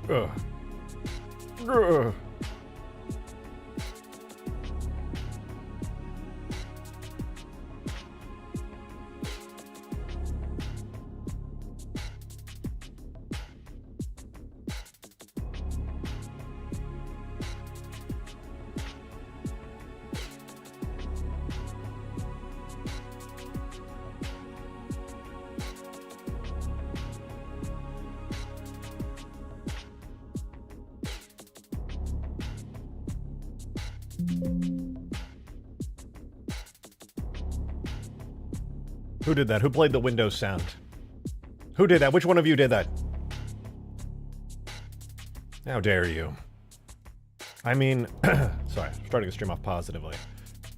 Ugh. Ugh. Who did that? Who played the Windows sound? Who did that? Which one of you did that? How dare you? I mean, sorry, starting to stream off positively.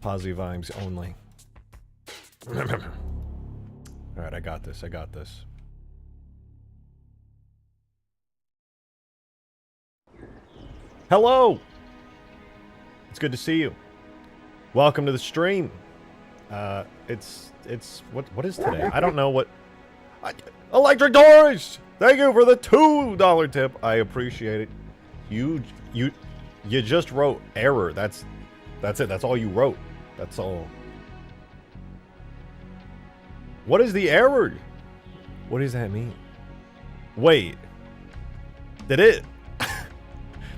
Positive vibes only. Alright, I got this, I got this. Hello! It's good to see you. Welcome to the stream. What is today? I don't know what... Electric Doors! Thank you for the $2 tip. I appreciate it. You just wrote error. That's it. That's all you wrote. That's all. What is the error? What does that mean? Wait. Did it...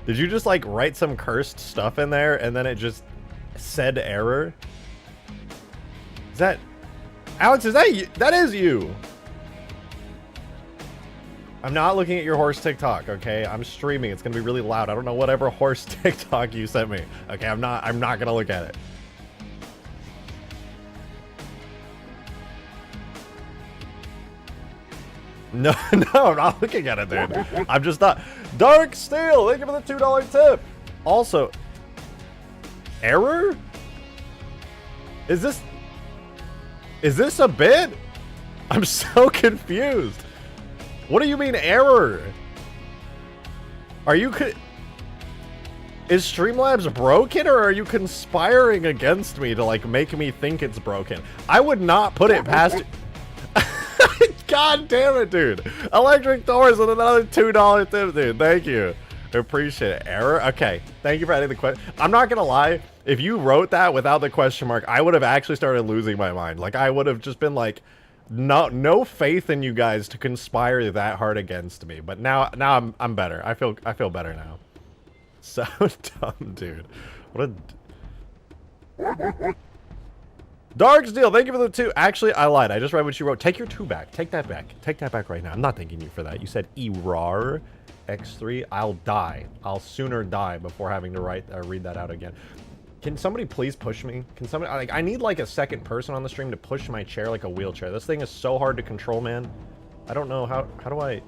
Did you just, like, write some cursed stuff in there, and then it just said error? Is that... Alex, is that you? That is you! I'm not looking at your horse TikTok, okay? I'm streaming. It's gonna be really loud. I don't know whatever horse TikTok you sent me. Okay, I'm not gonna look at it. No, no, I'm not looking at it, dude. I'm just not. Dark Steel, thank you for the $2 tip. Also, error? Is this a bit? I'm so confused. What do you mean error? Are you is Streamlabs broken, or are you conspiring against me to like make me think it's broken? I would not put it past. God damn it, dude. Electric Doors with another $2 tip, dude. Thank you. I appreciate it. Error? Okay. Thank you for adding the question. I'm not gonna lie. If you wrote that without the question mark, I would have actually started losing my mind. Like, I would have just been like, no faith in you guys to conspire that hard against me. But now I'm better. I feel better now. So dumb, dude. What a... Dark Steel, thank you for the 2. Actually, I lied. I just read what you wrote. Take your 2 back. Take that back. Take that back right now. I'm not thanking you for that. You said error X3. I'll die. I'll sooner die before having to read that out again. Can somebody please push me? Can somebody, like, I need like a second person on the stream to push my chair like a wheelchair. This thing is so hard to control, man. I don't know how do I...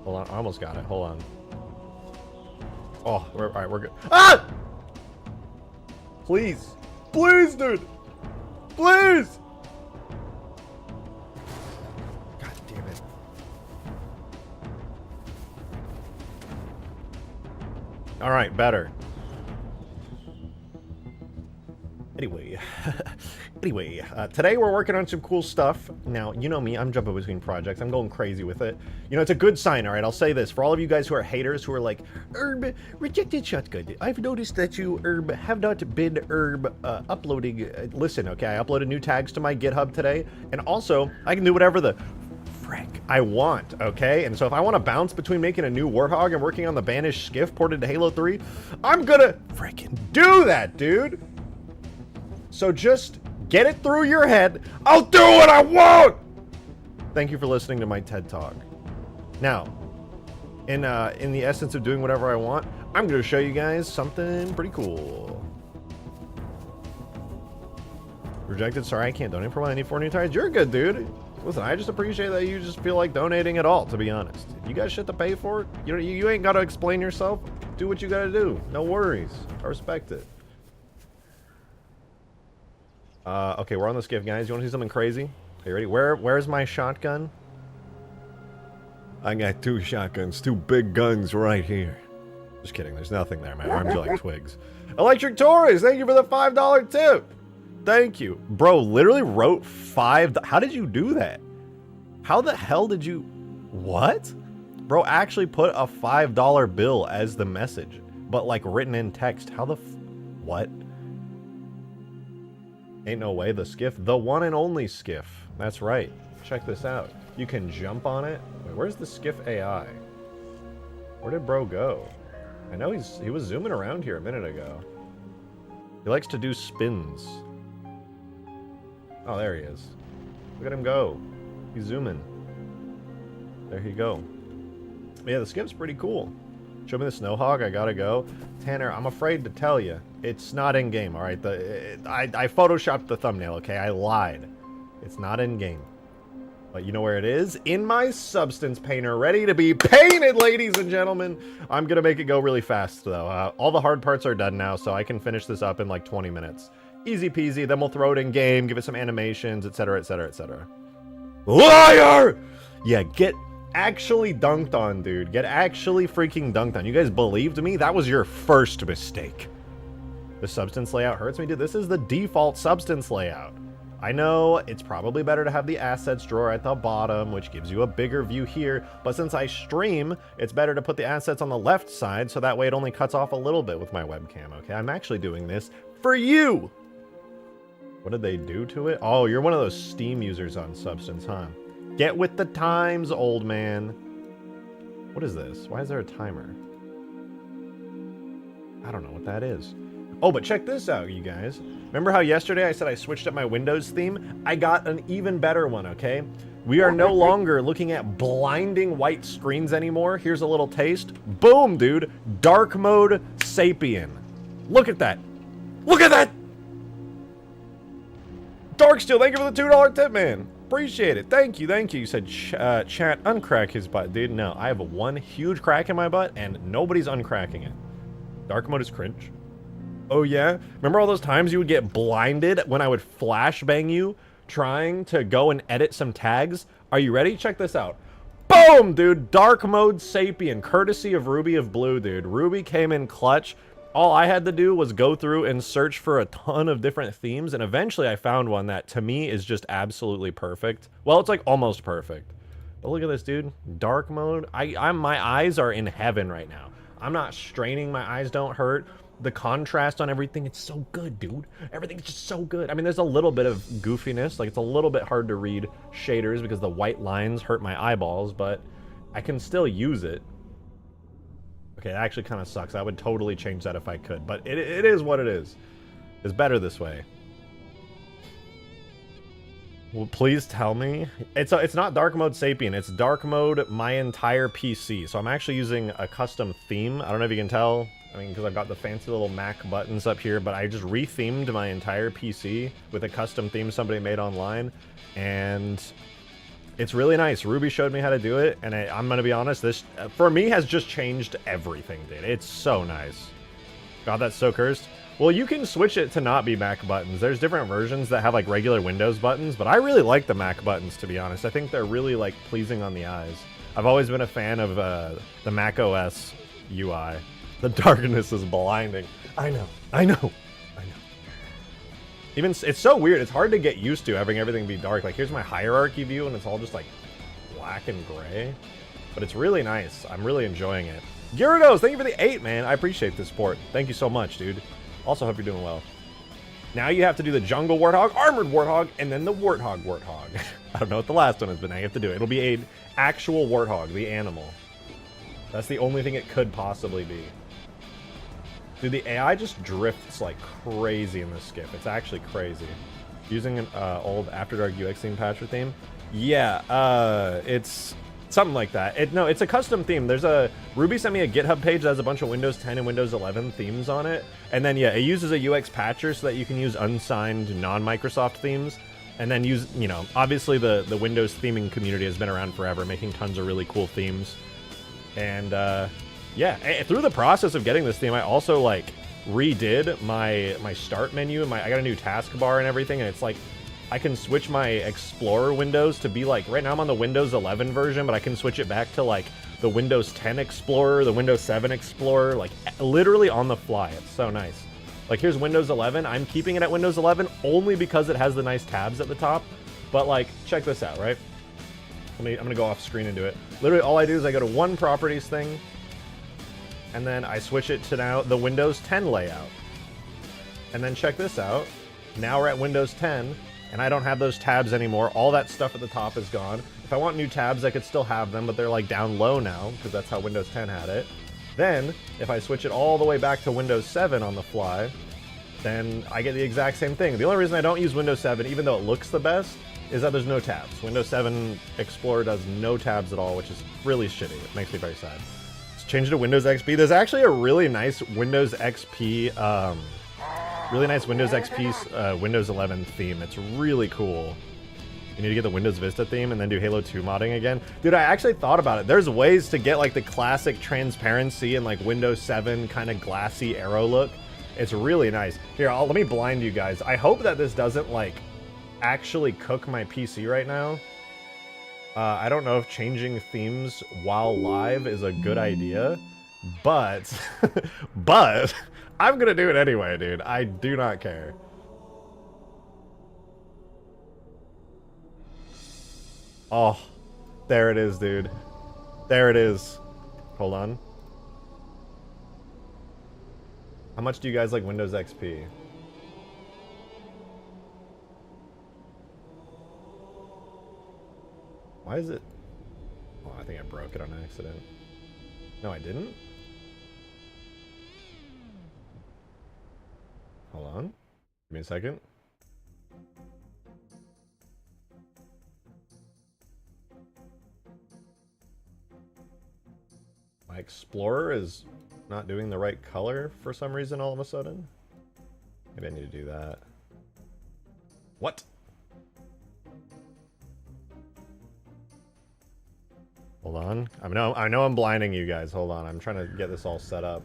Hold on, I almost got it. Hold on. Oh, all right, we're good. Ah! Please. Please, dude. Please! God damn it. Alright, better. Anyway, today we're working on some cool stuff. Now, you know me, I'm jumping between projects. I'm going crazy with it. You know, it's a good sign, alright? I'll say this. For all of you guys who are haters, who are like, Herb, rejected shotgun. I've noticed that you, Herb, have not been, uploading. Listen, okay, I uploaded new tags to my GitHub today. And also, I can do whatever the frick I want, okay? And so if I want to bounce between making a new Warthog and working on the banished skiff ported to Halo 3, I'm gonna frickin' do that, dude! So just get it through your head. I'll do what I want! Thank you for listening to my TED Talk. Now, in the essence of doing whatever I want, I'm going to show you guys something pretty cool. Rejected, sorry, I can't donate for any 4 new tires. You're good, dude. Listen, I just appreciate that you just feel like donating at all, to be honest. If you got shit to pay for it, you ain't got to explain yourself. Do what you got to do. No worries. I respect it. Okay, we're on the skiff, guys. You want to see something crazy? Are you ready? Where's my shotgun? I got 2 shotguns, 2 big guns right here. Just kidding. There's nothing there, man. Arms are like twigs. Electric Taurus, thank you for the $5 tip. Thank you. Bro, literally wrote 5... How did you do that? How the hell did you... What? Bro actually put a $5 bill as the message, but like written in text. How the what? Ain't no way. The skiff, the one and only skiff. That's right. Check this out. You can jump on it. Wait, where's the skiff AI? Where did bro go? I know he was zooming around here a minute ago. He likes to do spins. Oh, there he is. Look at him go. He's zooming. There he go. Yeah, the skiff's pretty cool. Show me the Snow Hog. I gotta go. Tanner, I'm afraid to tell you, it's not in game. All right, I photoshopped the thumbnail. Okay, I lied. It's not in game. But you know where it is? In my substance painter, ready to be painted, ladies and gentlemen. I'm gonna make it go really fast though. All the hard parts are done now, so I can finish this up in like 20 minutes. Easy peasy. Then we'll throw it in game, give it some animations, etc., etc., etc. Liar! Yeah, get actually dunked on, dude. Get actually freaking dunked on. You guys believed me? That was your first mistake. The substance layout hurts me, dude. This is the default substance layout. I know it's probably better to have the assets drawer at the bottom, which gives you a bigger view here, but since I stream, it's better to put the assets on the left side, so that way it only cuts off a little bit with my webcam, okay? I'm actually doing this for you! What did they do to it? Oh, you're one of those Steam users on Substance, huh? Get with the times, old man. What is this? Why is there a timer? I don't know what that is. Oh, but check this out, you guys. Remember how yesterday I said I switched up my Windows theme? I got an even better one, okay? We are no longer looking at blinding white screens anymore. Here's a little taste. Boom, dude. Dark mode Sapien. Look at that. Look at that! Darksteel, thank you for the $2 tip, man. Appreciate it. Thank you, thank you. You said chat uncrack his butt, dude. No, I have one huge crack in my butt, and nobody's uncracking it. Dark mode is cringe. Oh, yeah? Remember all those times you would get blinded when I would flashbang you trying to go and edit some tags? Are you ready? Check this out. Boom, dude. Dark mode Sapien, courtesy of Ruby of Blue, dude. Ruby came in clutch. All I had to do was go through and search for a ton of different themes, and eventually I found one that, to me, is just absolutely perfect. Well, it's like almost perfect. But look at this, dude. Dark mode. My eyes are in heaven right now. I'm not straining. My eyes don't hurt. The contrast on everything, it's so good, dude. Everything's just so good. I mean, there's a little bit of goofiness. Like, it's a little bit hard to read shaders because the white lines hurt my eyeballs, but I can still use it. Okay, that actually kind of sucks. I would totally change that if I could, but it is what it is. It's better this way. Well, please tell me. It's not dark mode Sapien. It's dark mode my entire PC. So I'm actually using a custom theme. I don't know if you can tell. I mean, because I've got the fancy little Mac buttons up here, but I just rethemed my entire PC with a custom theme somebody made online, and it's really nice. Ruby showed me how to do it, and I'm going to be honest, this, for me, has just changed everything, dude. It's so nice. God, that's so cursed. Well, you can switch it to not be Mac buttons. There's different versions that have, like, regular Windows buttons, but I really like the Mac buttons, to be honest. I think they're really, like, pleasing on the eyes. I've always been a fan of the Mac OS UI. The darkness is blinding. I know. Even, it's so weird. It's hard to get used to having everything be dark. Like, here's my hierarchy view, and it's all just, like, black and gray. But it's really nice. I'm really enjoying it. Gyarados, thank you for the 8, man. I appreciate the support. Thank you so much, dude. Also, hope you're doing well. Now you have to do the Jungle Warthog, Armored Warthog, and then the Warthog. I don't know what the last one is, but now you have to do it. It'll be an actual warthog, the animal. That's the only thing it could possibly be. Dude, the AI just drifts like crazy in this skiff. It's actually crazy. Using an old After Dark UX theme patcher theme? Yeah, it's something like that. No, it's a custom theme. There's a... Ruby sent me a GitHub page that has a bunch of Windows 10 and Windows 11 themes on it. And then, yeah, it uses a UX patcher so that you can use unsigned non-Microsoft themes. And then use, you know, obviously the Windows theming community has been around forever, making tons of really cool themes. And, yeah, through the process of getting this theme, I also, like, redid my start menu. I got a new taskbar and everything, and it's like, I can switch my Explorer windows to be like, right now I'm on the Windows 11 version, but I can switch it back to, like, the Windows 10 Explorer, the Windows 7 Explorer, like, literally on the fly. It's so nice. Like, here's Windows 11. I'm keeping it at Windows 11 only because it has the nice tabs at the top. But, like, check this out, right? I'm gonna go off screen and do it. Literally, all I do is I go to one properties thing, and then I switch it to now the Windows 10 layout. And then check this out. Now we're at Windows 10, and I don't have those tabs anymore. All that stuff at the top is gone. If I want new tabs, I could still have them, but they're like down low now, because that's how Windows 10 had it. Then, if I switch it all the way back to Windows 7 on the fly, then I get the exact same thing. The only reason I don't use Windows 7, even though it looks the best, is that there's no tabs. Windows 7 Explorer does no tabs at all, which is really shitty. It makes me very sad. Let's change it to Windows XP. There's actually a really nice Windows XP, Windows 11 theme. It's really cool. You need to get the Windows Vista theme and then do Halo 2 modding again. Dude, I actually thought about it. There's ways to get like the classic transparency and like Windows 7 kind of glassy arrow look. It's really nice. Here, let me blind you guys. I hope that this doesn't like actually cook my PC right now. I don't know if changing themes while live is a good idea, but but I'm gonna do it anyway, dude. I do not care. Oh, there it is, dude. There it is. Hold on. How much do you guys like Windows XP? Why is it? Oh, I think I broke it on accident. No, I didn't. Hold on. Give me a second. My Explorer is not doing the right color for some reason all of a sudden. Maybe I need to do that. What? Hold on. I know I'm blinding you guys. Hold on. I'm trying to get this all set up.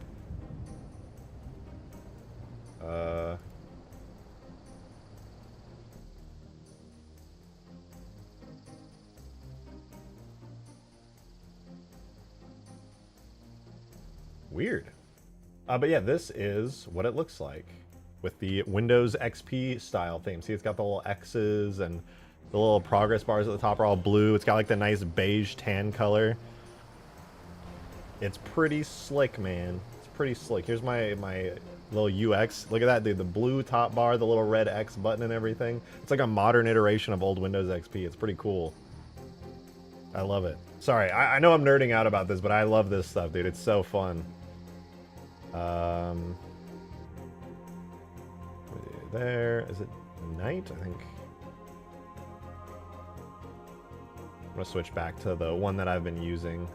Weird. But yeah, this is what it looks like with the Windows XP style theme. See, it's got the little X's and the little progress bars at the top are all blue. It's got like the nice beige tan color. It's pretty slick, man. It's pretty slick. Here's my little UX. Look at that, dude. The blue top bar, the little red X button and everything. It's like a modern iteration of old Windows XP. It's pretty cool. I love it. Sorry, I know I'm nerding out about this, but I love this stuff, dude. It's so fun. There. Is it night? I think. I'm gonna switch back to the one that I've been using.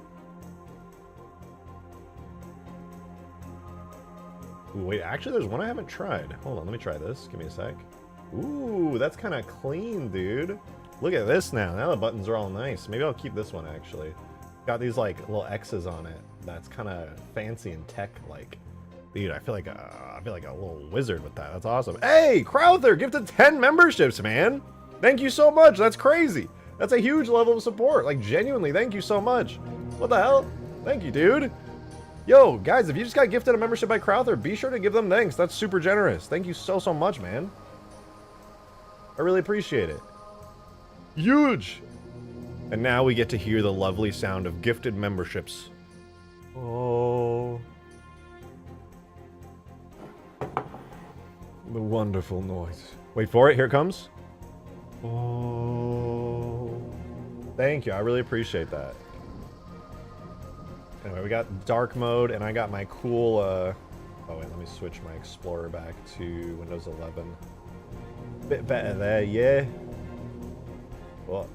Ooh, wait, actually there's one I haven't tried. Hold on, let me try this. Give me a sec. Ooh, that's kind of clean, dude. Look at this now. Now the buttons are all nice. Maybe I'll keep this one, actually. Got these, like, little X's on it. That's kind of fancy and tech-like. Dude, I feel like a little wizard with that. That's awesome. Hey, Crowther, gifted 10 memberships, man. Thank you so much. That's crazy. That's a huge level of support. Like, genuinely, thank you so much. What the hell? Thank you, dude. Yo, guys, if you just got gifted a membership by Crowther, be sure to give them thanks. That's super generous. Thank you so much, man. I really appreciate it. Huge. And now we get to hear the lovely sound of gifted memberships. Oh. The wonderful noise. Wait for it. Here it comes. Oh. Thank you. I really appreciate that. Anyway, we got dark mode, and I got my cool, oh wait, let me switch my Explorer back to Windows 11. Bit better there, yeah. Well,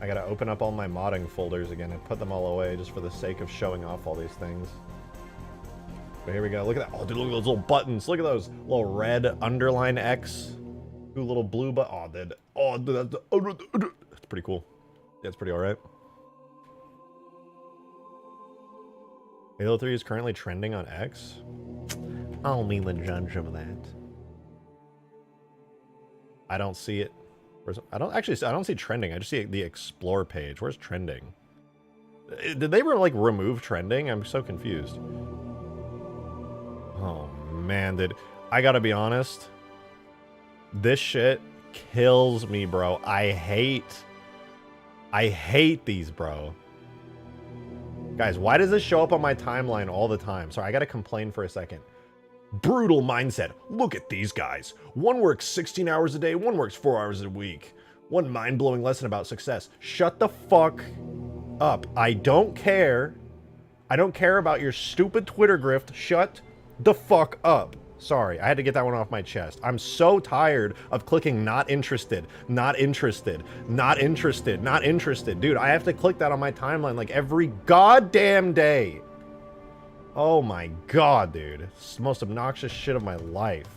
I gotta open up all my modding folders again and put them all away just for the sake of showing off all these things. But here we go. Look at that. Oh, dude, look at those little buttons. Look at those little red underline X. Two little blue button. Oh, dude. Oh, dude, that's pretty cool. Yeah, it's pretty alright. Halo 3 is currently trending on X. I'll be the judge of that. I don't see it. I don't see trending. I just see the Explore page. Where's trending? Did they like remove trending? I'm so confused. Oh man, dude. I gotta be honest. This shit kills me, bro. I hate I hate these, bro. Guys, why does this show up on my timeline all the time? Sorry, I gotta complain for a second. Brutal mindset. Look at these guys. One works 16 hours a day, one works 4 hours a week. One mind-blowing lesson about success. Shut the fuck up. I don't care. I don't care about your stupid Twitter grift. Shut the fuck up. Sorry, I had to get that one off my chest. I'm so tired of clicking not interested, not interested, not interested, not interested. Dude, I have to click that on my timeline like every goddamn day. Oh my god, dude. It's the most obnoxious shit of my life.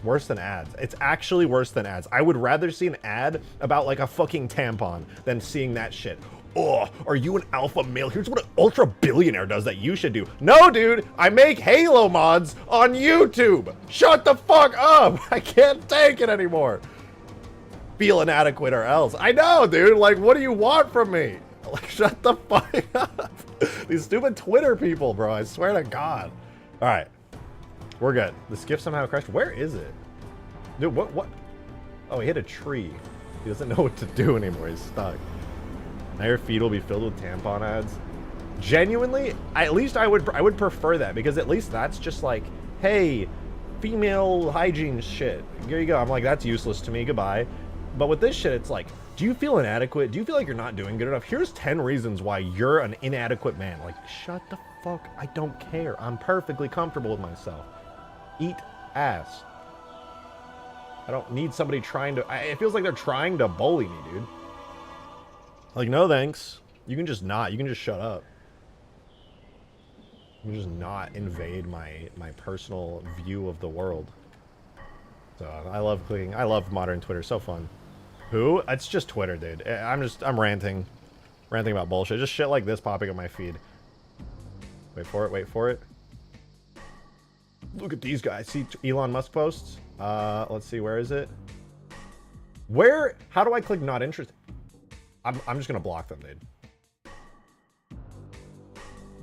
Worse than ads. It's actually worse than ads. I would rather see an ad about like a fucking tampon than seeing that shit. Oh, are you an alpha male? Here's what an ultra billionaire does that you should do. No, dude, I make Halo mods on YouTube. Shut the fuck up. I can't take it anymore. Feel inadequate or else. I know, dude. Like, what do you want from me? Like, shut the fuck up. These stupid Twitter people, bro. I swear to God. All right. We're good. The skiff somehow crashed. Where is it? Dude, what? Oh, he hit a tree. He doesn't know what to do anymore. He's stuck. Now your feed will be filled with tampon ads. Genuinely, at least I would prefer that, because at least that's just like, hey, female hygiene shit. Here you go. I'm like, that's useless to me. Goodbye. But with this shit, it's like, do you feel inadequate? Do you feel like you're not doing good enough? Here's 10 reasons why you're an inadequate man. Like, shut the fuck. I don't care. I'm perfectly comfortable with myself. Eat ass. I don't need somebody trying to... it feels like they're trying to bully me, dude. Like, no thanks. You can just not. You can just shut up. You can just not invade my personal view of the world. So, I love clicking. I love modern Twitter. So fun. Who? It's just Twitter, dude. I'm ranting. Ranting about bullshit. Just shit like this popping up my feed. Wait for it. Wait for it. Look at these guys. See Elon Musk posts? Let's see. Where is it? Where? How do I click not interested? I'm just gonna block them, dude.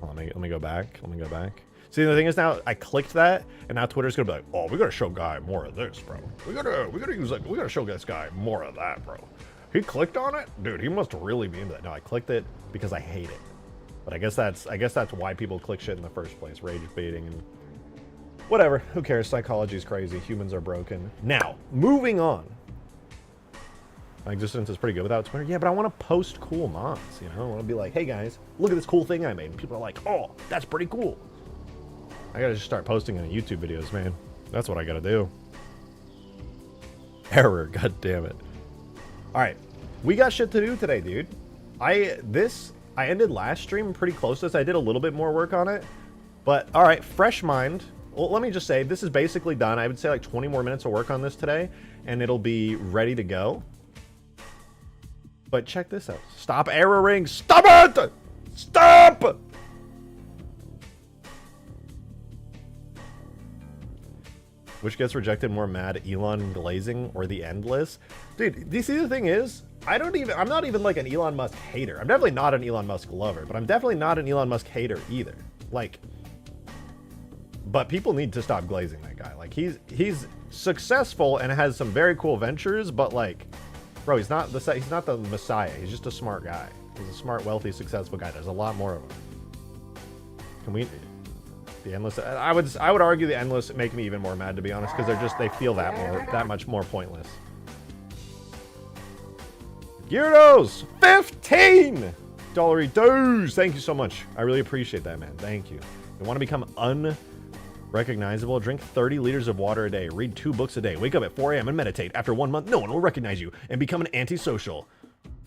Oh, let me go back. Let me go back. See, the thing is now I clicked that, and now Twitter's gonna be like, oh, we gotta show Guy more of this, bro. We gotta show this guy more of that, bro. He clicked on it, dude. He must really be into that. No, I clicked it because I hate it. But I guess that's why people click shit in the first place. Rage baiting and whatever. Who cares? Psychology is crazy. Humans are broken. Now, moving on. My existence is pretty good without Twitter. Yeah, but I want to post cool mods, you know? I want to be like, hey guys, look at this cool thing I made. And people are like, oh, that's pretty cool. I gotta just start posting on YouTube videos, man. That's what I gotta do. Error, god damn it. Alright, we got shit to do today, dude. I ended last stream pretty close to this. I did a little bit more work on it. But, alright, fresh mind. Well, let me just say, this is basically done. I would say like 20 more minutes of work on this today, and it'll be ready to go. But check this out. Stop erroring. Stop it! Stop! Which gets rejected more, mad Elon glazing or the endless? Dude, do you see the thing is? I'm not even like an Elon Musk hater. I'm definitely not an Elon Musk lover, but I'm definitely not an Elon Musk hater either. Like, but people need to stop glazing that guy. Like, he's successful and has some very cool ventures, but like, bro, he's not the messiah. He's just a smart guy. He's a smart, wealthy, successful guy. There's a lot more of them. Can we... The endless... I would argue the endless make me even more mad, to be honest, because they feel that much more pointless. Gyarados! 15 $! Thank you so much. I really appreciate that, man. Thank you. You want to become unrecognizable? Drink 30 liters of water a day. Read 2 books a day. Wake up at 4 a.m. and meditate. After 1 month, no one will recognize you. And become an antisocial.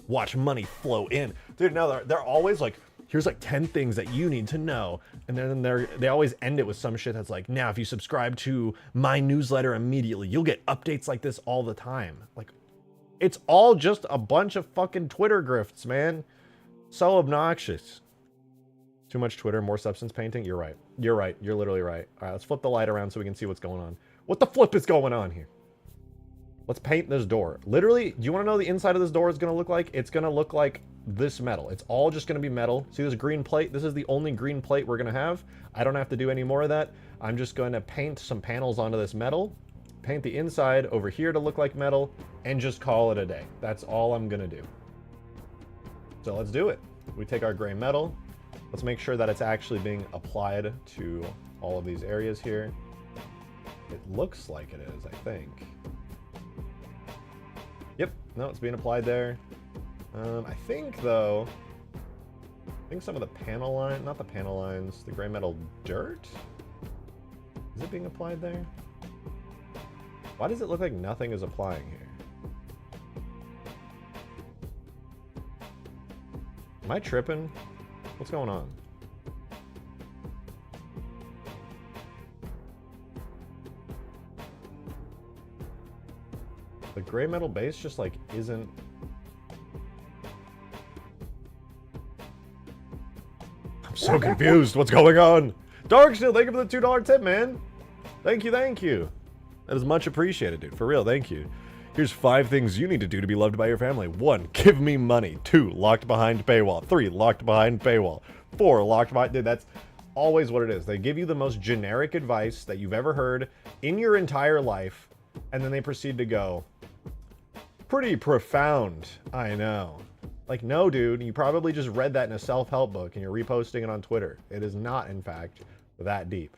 Watch money flow in. Dude, no, they're always like, here's like 10 things that you need to know. And then they always end it with some shit that's like, now if you subscribe to my newsletter immediately, you'll get updates like this all the time. Like, it's all just a bunch of fucking Twitter grifts, man. So obnoxious. Too much Twitter, more substance painting? You're right. You're right. You're literally right. All right, let's flip the light around so we can see what's going on. What the flip is going on here? Let's paint this door. Literally, do you want to know the inside of this door is going to look like? It's going to look like this metal. It's all just going to be metal. See this green plate? This is the only green plate we're going to have. I don't have to do any more of that. I'm just going to paint some panels onto this metal, paint the inside over here to look like metal, and just call it a day. That's all I'm going to do. So let's do it. We take our gray metal. Let's make sure that it's actually being applied to all of these areas here. It looks like it is, I think. Yep, no, it's being applied there. I think, though, some of the panel line, not the panel lines, the gray metal dirt? Is it being applied there? Why does it look like nothing is applying here? Am I tripping? What's going on? The gray metal base just like isn't... I'm so confused. What's going on? Dark Shield, thank you for the $2 tip, man. Thank you, thank you. That is much appreciated, dude. For real, thank you. Here's 5 things you need to do to be loved by your family. 1, give me money. 2, locked behind paywall. 3, locked behind paywall. 4, locked behind... Dude, that's always what it is. They give you the most generic advice that you've ever heard in your entire life, and then they proceed to go, pretty profound, I know. Like, no, dude, you probably just read that in a self-help book and you're reposting it on Twitter. It is not, in fact, that deep.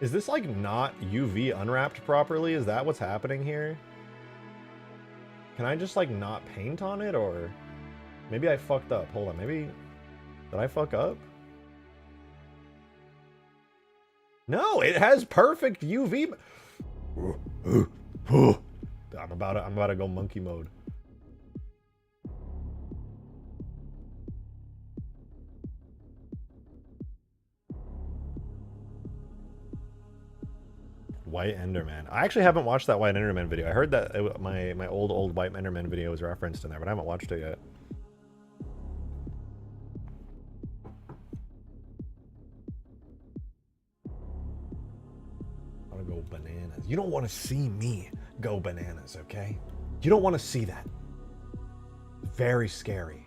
Is this, like, not UV unwrapped properly? Is that what's happening here? Can I just, like, not paint on it, or... Maybe I fucked up. Hold on, maybe... Did I fuck up? No, it has perfect UV... I'm about to go monkey mode. White Enderman. I actually haven't watched that White Enderman video. I heard that my old White Enderman video was referenced in there, but I haven't watched it yet. I want to go bananas. You don't want to see me go bananas, okay? You don't want to see that. Very scary.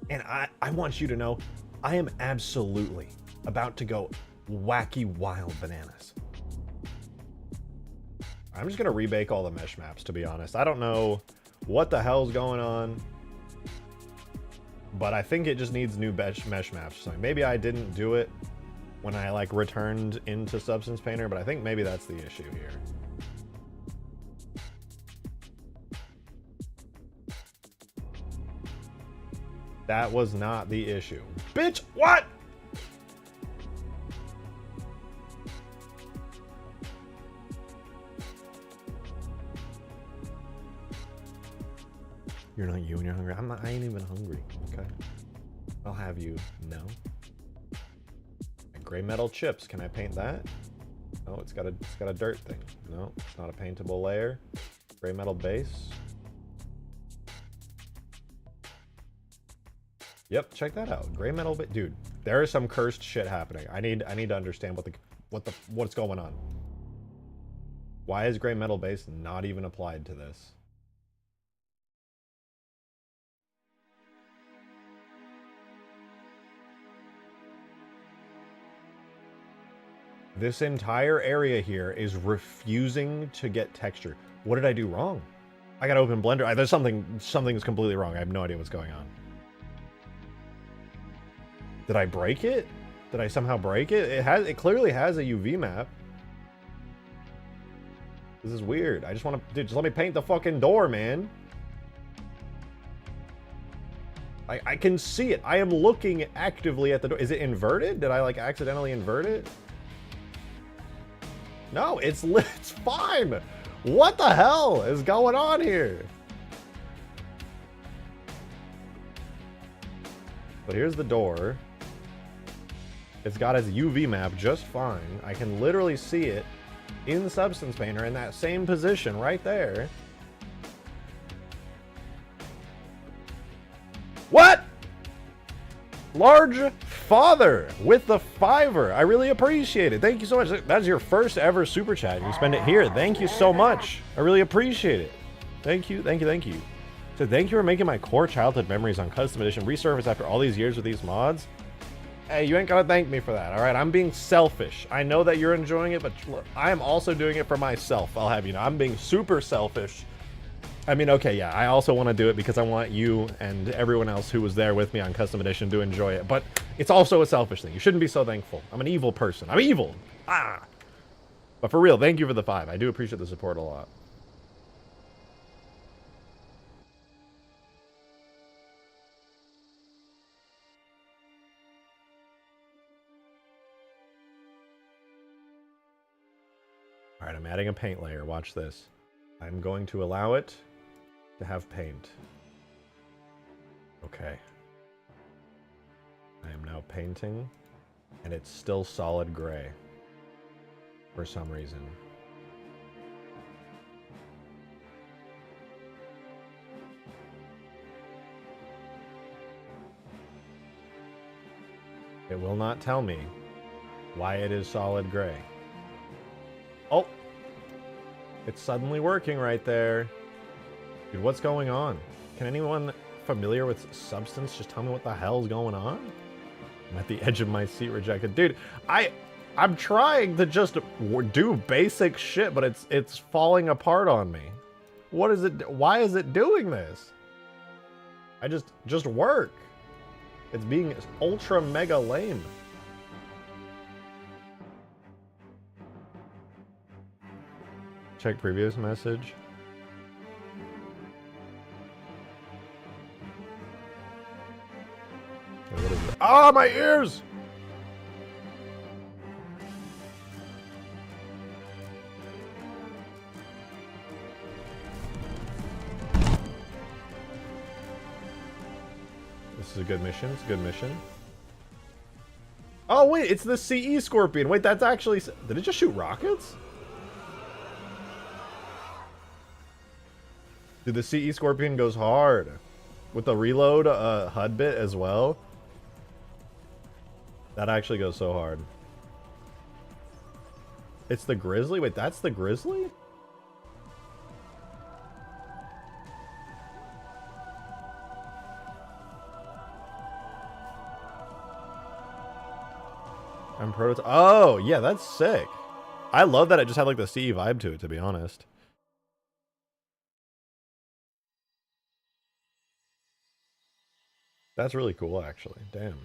And I want you to know, I am absolutely about to go wacky wild bananas. I'm just going to rebake all the mesh maps, to be honest. I don't know what the hell's going on, but I think it just needs new mesh maps. So maybe I didn't do it when I, like, returned into Substance Painter, but I think maybe that's the issue here. That was not the issue. Bitch, what? You're not you and you're hungry. I ain't even hungry, okay? I'll have you know. And gray metal chips, can I paint that? No, it's got a dirt thing. No, it's not a paintable layer. Gray metal base. Yep, check that out. Gray metal base. Dude, there is some cursed shit happening. I need to understand what's going on. Why is gray metal base not even applied to this? This entire area here is refusing to get texture. What did I do wrong? I gotta open Blender. There's something's completely wrong. I have no idea what's going on. Did I break it? Did I somehow break it? It clearly has a UV map. This is weird. I just want to, dude, just let me paint the fucking door, man. I can see it. I am looking actively at the door. Is it inverted? Did I, like, accidentally invert it? No, it's fine. What the hell is going on here? But here's the door. It's got its UV map just fine. I can literally see it in Substance Painter in that same position right there. What? Large Father with the $5. I really appreciate it. Thank you so much. That's your first ever super chat. You spend it here. Thank you so much. I really appreciate it. Thank you, thank you, thank you. So thank you for making my core childhood memories on Custom Edition resurface after all these years with these mods. Hey, you ain't gotta thank me for that, alright? I'm being selfish. I know that you're enjoying it, but look, I am also doing it for myself. I'll have you know, I'm being super selfish. I mean, okay, yeah, I also want to do it because I want you and everyone else who was there with me on Custom Edition to enjoy it, but it's also a selfish thing. You shouldn't be so thankful. I'm an evil person. I'm evil! Ah! But for real, thank you for the 5. I do appreciate the support a lot. Alright, I'm adding a paint layer. Watch this. I'm going to allow it to have paint. Okay. I am now painting, and it's still solid gray. For some reason. It will not tell me why it is solid gray. Oh! It's suddenly working right there. Dude, what's going on? Can anyone familiar with Substance just tell me what the hell's going on? I'm at the edge of my seat rejected. Dude, I'm trying to just do basic shit, but it's falling apart on me. What is it? Why is it doing this? I just work. It's being ultra mega lame. Check previous message. Okay, what is it? Ah, my ears! This is a good mission. It's a good mission. Oh, wait, it's the CE Scorpion. Wait, that's actually... Did it just shoot rockets? Dude, the CE Scorpion goes hard. With the reload HUD bit as well. That actually goes so hard. It's the Grizzly? Wait, that's the Grizzly? I'm prototype. Oh, yeah, that's sick. I love that it just had like the CE vibe to it, to be honest. That's really cool, actually. Damn.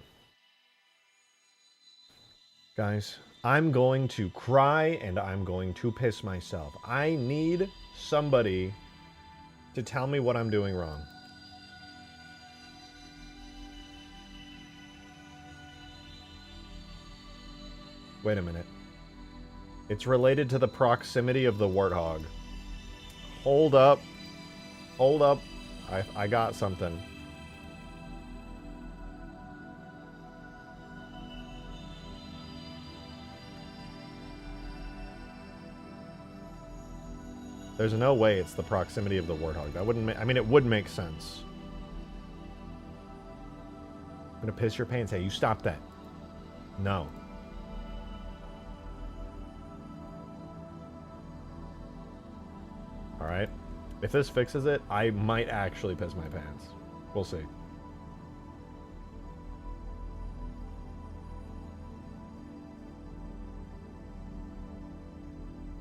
Guys, I'm going to cry and I'm going to piss myself. I need somebody to tell me what I'm doing wrong. Wait a minute. It's related to the proximity of the Warthog. Hold up. Hold up. I got something. There's no way it's the proximity of the Warthog. That wouldn't I mean, it would make sense. I'm gonna piss your pants. Hey, you stop that. No. Alright. If this fixes it, I might actually piss my pants. We'll see.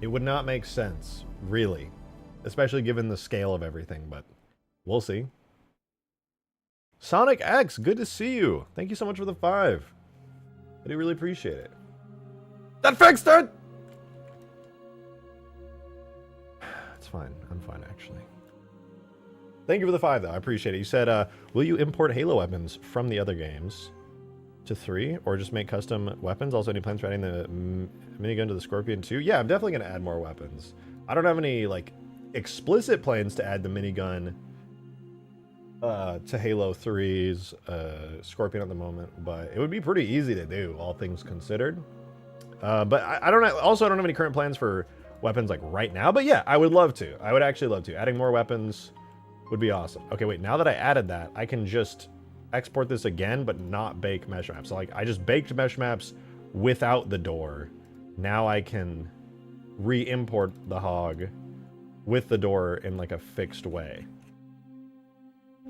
It would not make sense, really. Especially given the scale of everything, but we'll see. Sonic X, good to see you. Thank you so much for the 5. I do really appreciate it. That fixed it! It's fine. I'm fine, actually. Thank you for the 5, though. I appreciate it. You said, will you import Halo weapons from the other games to 3, or just make custom weapons? Also, any plans for adding the minigun to the Scorpion 2? Yeah, I'm definitely going to add more weapons. I don't have any, like, explicit plans to add the minigun to Halo 3's Scorpion at the moment, but it would be pretty easy to do, all things considered. But I don't have any current plans for weapons, like, right now, but yeah, I would love to. I would actually love to. Adding more weapons would be awesome. Okay, wait, now that I added that, I can just export this again, but not bake mesh maps. So, like, I just baked mesh maps without the door. Now I can re-import the hog with the door in, like, a fixed way.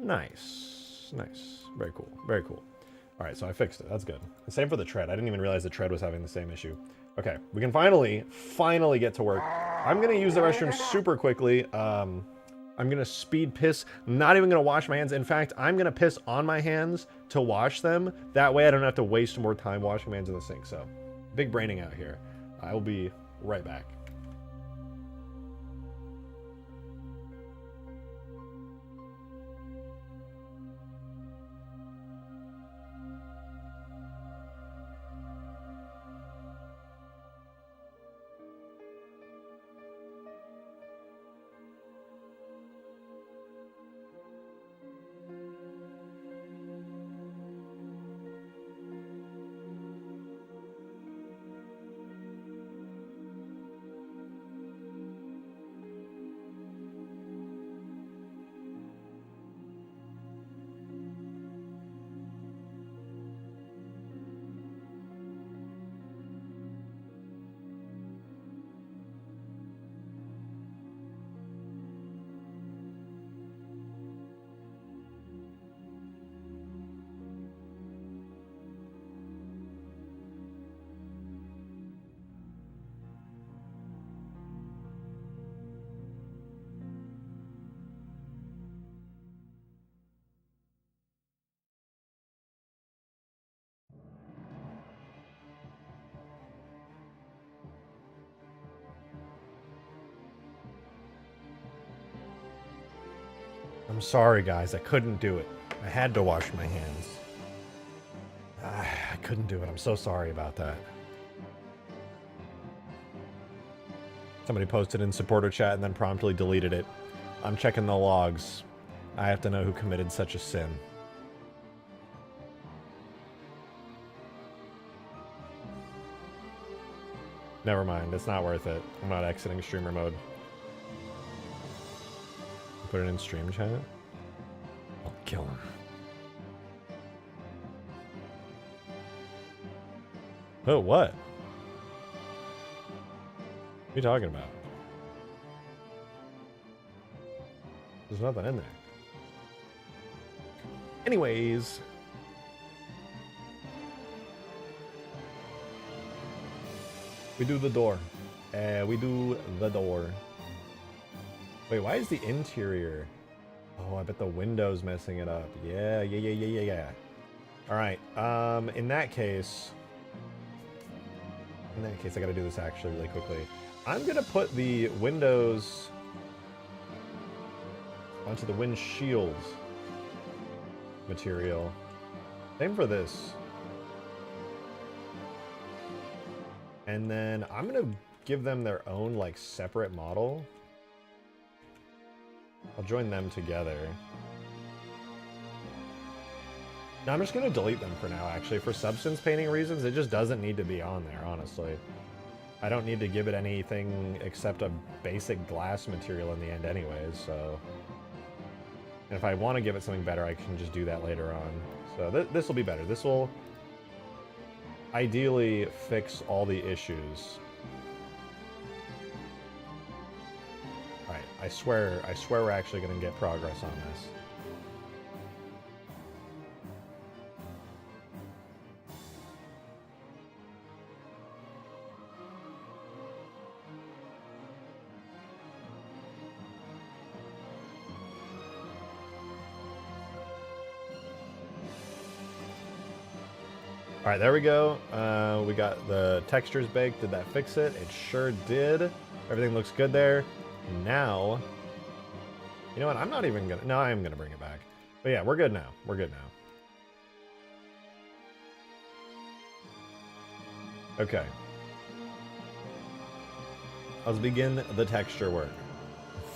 Nice. Nice. Very cool. Very cool. All right, so I fixed it. That's good. Same for the tread. I didn't even realize the tread was having the same issue. Okay, we can finally get to work. I'm going to use the restroom super quickly. I'm going to speed piss. Not even going to wash my hands. In fact, I'm going to piss on my hands to wash them. That way I don't have to waste more time washing my hands in the sink. So, big braining out here. I will be right back. I'm sorry, guys. I couldn't do it. I had to wash my hands. I couldn't do it. I'm so sorry about that. Somebody posted in supporter chat and then promptly deleted it. I'm checking the logs. I have to know who committed such a sin. Never mind. It's not worth it. I'm not exiting streamer mode. Put it in stream chat. I'll kill him. Oh, what? What are you talking about? There's nothing in there. Anyways. We do the door. We do the door. Wait, why is the interior? Oh, I bet the window's messing it up. Yeah. All right. In that case, I gotta do this actually really quickly. I'm gonna put the windows onto the windshield material. Same for this. And then I'm gonna give them their own like separate model. I'll join them together. Now I'm just going to delete them for now, actually. For substance painting reasons, it just doesn't need to be on there, honestly. I don't need to give it anything except a basic glass material in the end anyways, so... And if I want to give it something better, I can just do that later on. So this will be better. This will ideally fix all the issues. Alright, I swear we're actually going to get progress on this. Alright, there we go. We got the textures baked. Did that fix it? It sure did. Everything looks good there. Now, you know what? I'm not even gonna... No, I am gonna bring it back. But yeah, we're good now. We're good now. Okay. Let's begin the texture work.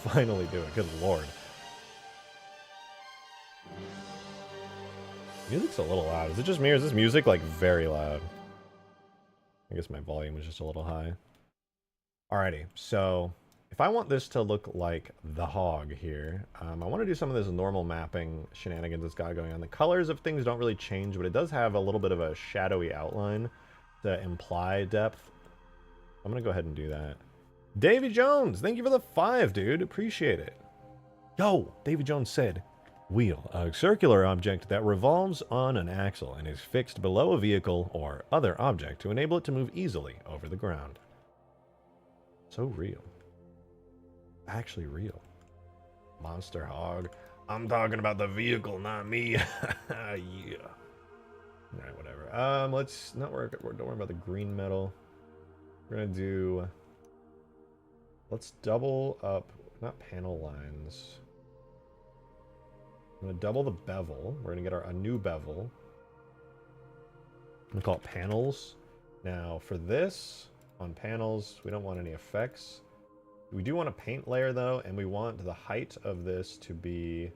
Finally do it. Good lord. Music's a little loud. Is it just me or is this music like very loud? I guess my volume was just a little high. Alrighty, so if I want this to look like the hog here, I want to do some of this normal mapping shenanigans that's got going on. The colors of things don't really change, but it does have a little bit of a shadowy outline to imply depth. I'm going to go ahead and do that. Davy Jones, thank you for the 5, dude. Appreciate it. Yo, Davy Jones said, Wheel, a circular object that revolves on an axle and is fixed below a vehicle or other object to enable it to move easily over the ground. So real. Actually real. Monster hog. I'm talking about the vehicle, not me. Yeah. Alright, whatever. Let's not worry. Don't worry about the green metal. We're gonna do. Let's double up, not panel lines. I'm gonna double the bevel. We're gonna get a new bevel. I'm gonna call it panels. Now for this, on panels, we don't want any effects. We do want a paint layer though, and we want the height of this to be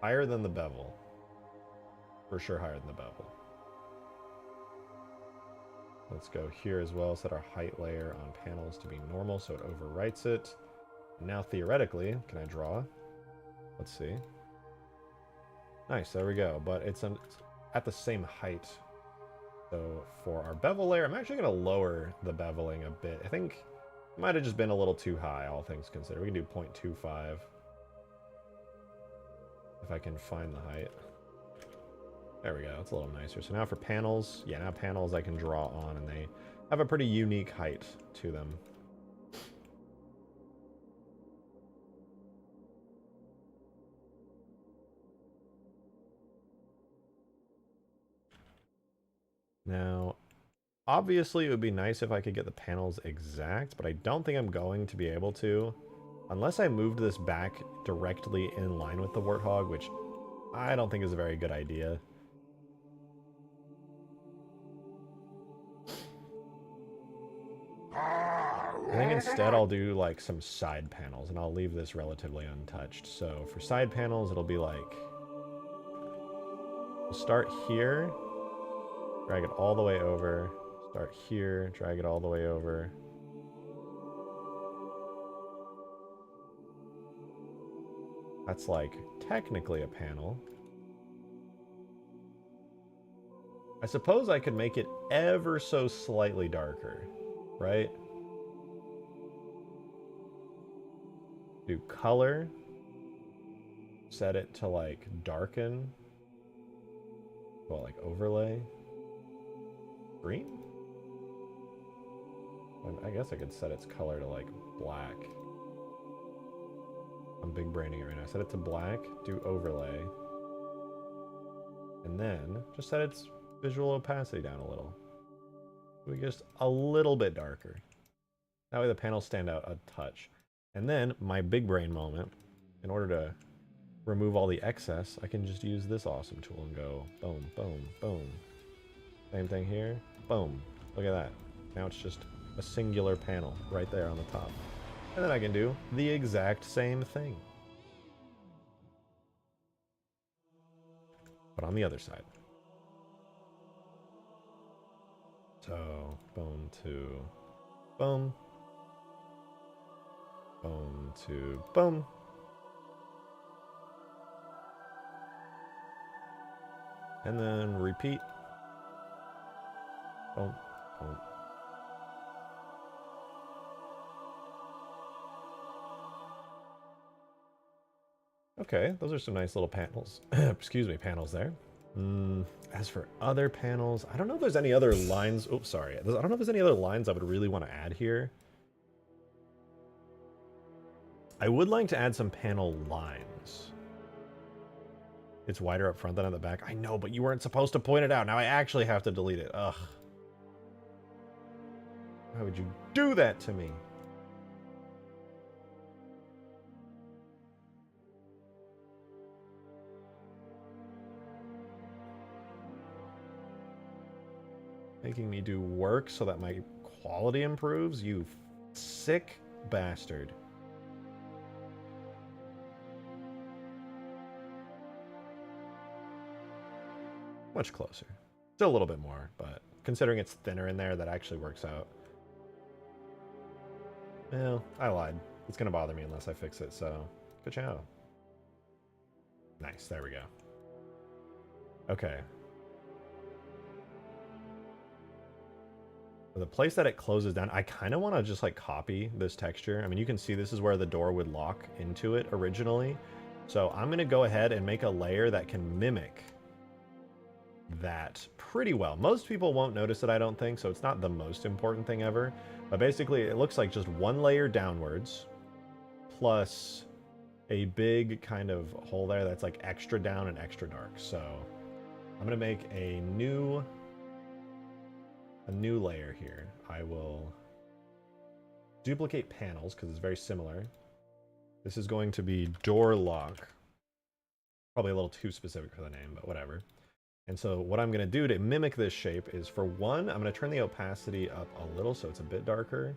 higher than the bevel. For sure higher than the bevel. Let's go here as well, set our height layer on panels to be normal so it overwrites it. Now theoretically, can I draw? Let's see. Nice, there we go, but it's at the same height. So for our bevel layer, I'm actually going to lower the beveling a bit. I think it might have just been a little too high, all things considered. We can do 0.25 if I can find the height. There we go, it's a little nicer. So now for panels, yeah, now panels I can draw on, and they have a pretty unique height to them. Now, obviously it would be nice if I could get the panels exact, but I don't think I'm going to be able to, unless I moved this back directly in line with the Warthog, which I don't think is a very good idea. I think instead I'll do like some side panels, and I'll leave this relatively untouched. So for side panels, it'll be like, we'll start here, drag it all the way over, start here, drag it all the way over. That's like technically a panel. I suppose I could make it ever so slightly darker, right? Do color, set it to like darken, well, like overlay, green? I guess I could set its color to like black. I'm big braining it right now. Set it to black, do overlay, and then just set its visual opacity down a little. We just a little bit darker. That way the panels stand out a touch. And then my big brain moment, in order to remove all the excess, I can just use this awesome tool and go boom, boom, boom. Same thing here, boom. Look at that. Now it's just a singular panel right there on the top. And then I can do the exact same thing, but on the other side. So, boom to boom. Boom to boom. And then repeat. Boom, boom. Okay, those are some nice little panels. Excuse me, panels there. As for other panels, I don't know if there's any other lines. Oops, sorry. I don't know if there's any other lines I would really want to add here. I would like to add some panel lines. It's wider up front than at the back. I know, but you weren't supposed to point it out. Now I actually have to delete it. Ugh. Why would you do that to me? Making me do work so that my quality improves? You sick bastard. Much closer. Still a little bit more, but considering it's thinner in there, that actually works out. Well, I lied. It's gonna bother me unless I fix it, so good job. Nice, there we go. Okay. the place that it closes down, I kind of want to just like copy this texture. I mean, you can see this is where the door would lock into it originally. So I'm going to go ahead and make a layer that can mimic that pretty well. Most people won't notice it, I don't think, so it's not the most important thing ever. But basically, it looks like just one layer downwards, plus a big kind of hole there that's like extra down and extra dark. So I'm going to make a new layer here. I will duplicate panels because it's very similar. This is going to be door lock. Probably a little too specific for the name, but whatever. And so what I'm going to do to mimic this shape is, for one, I'm going to turn the opacity up a little so it's a bit darker.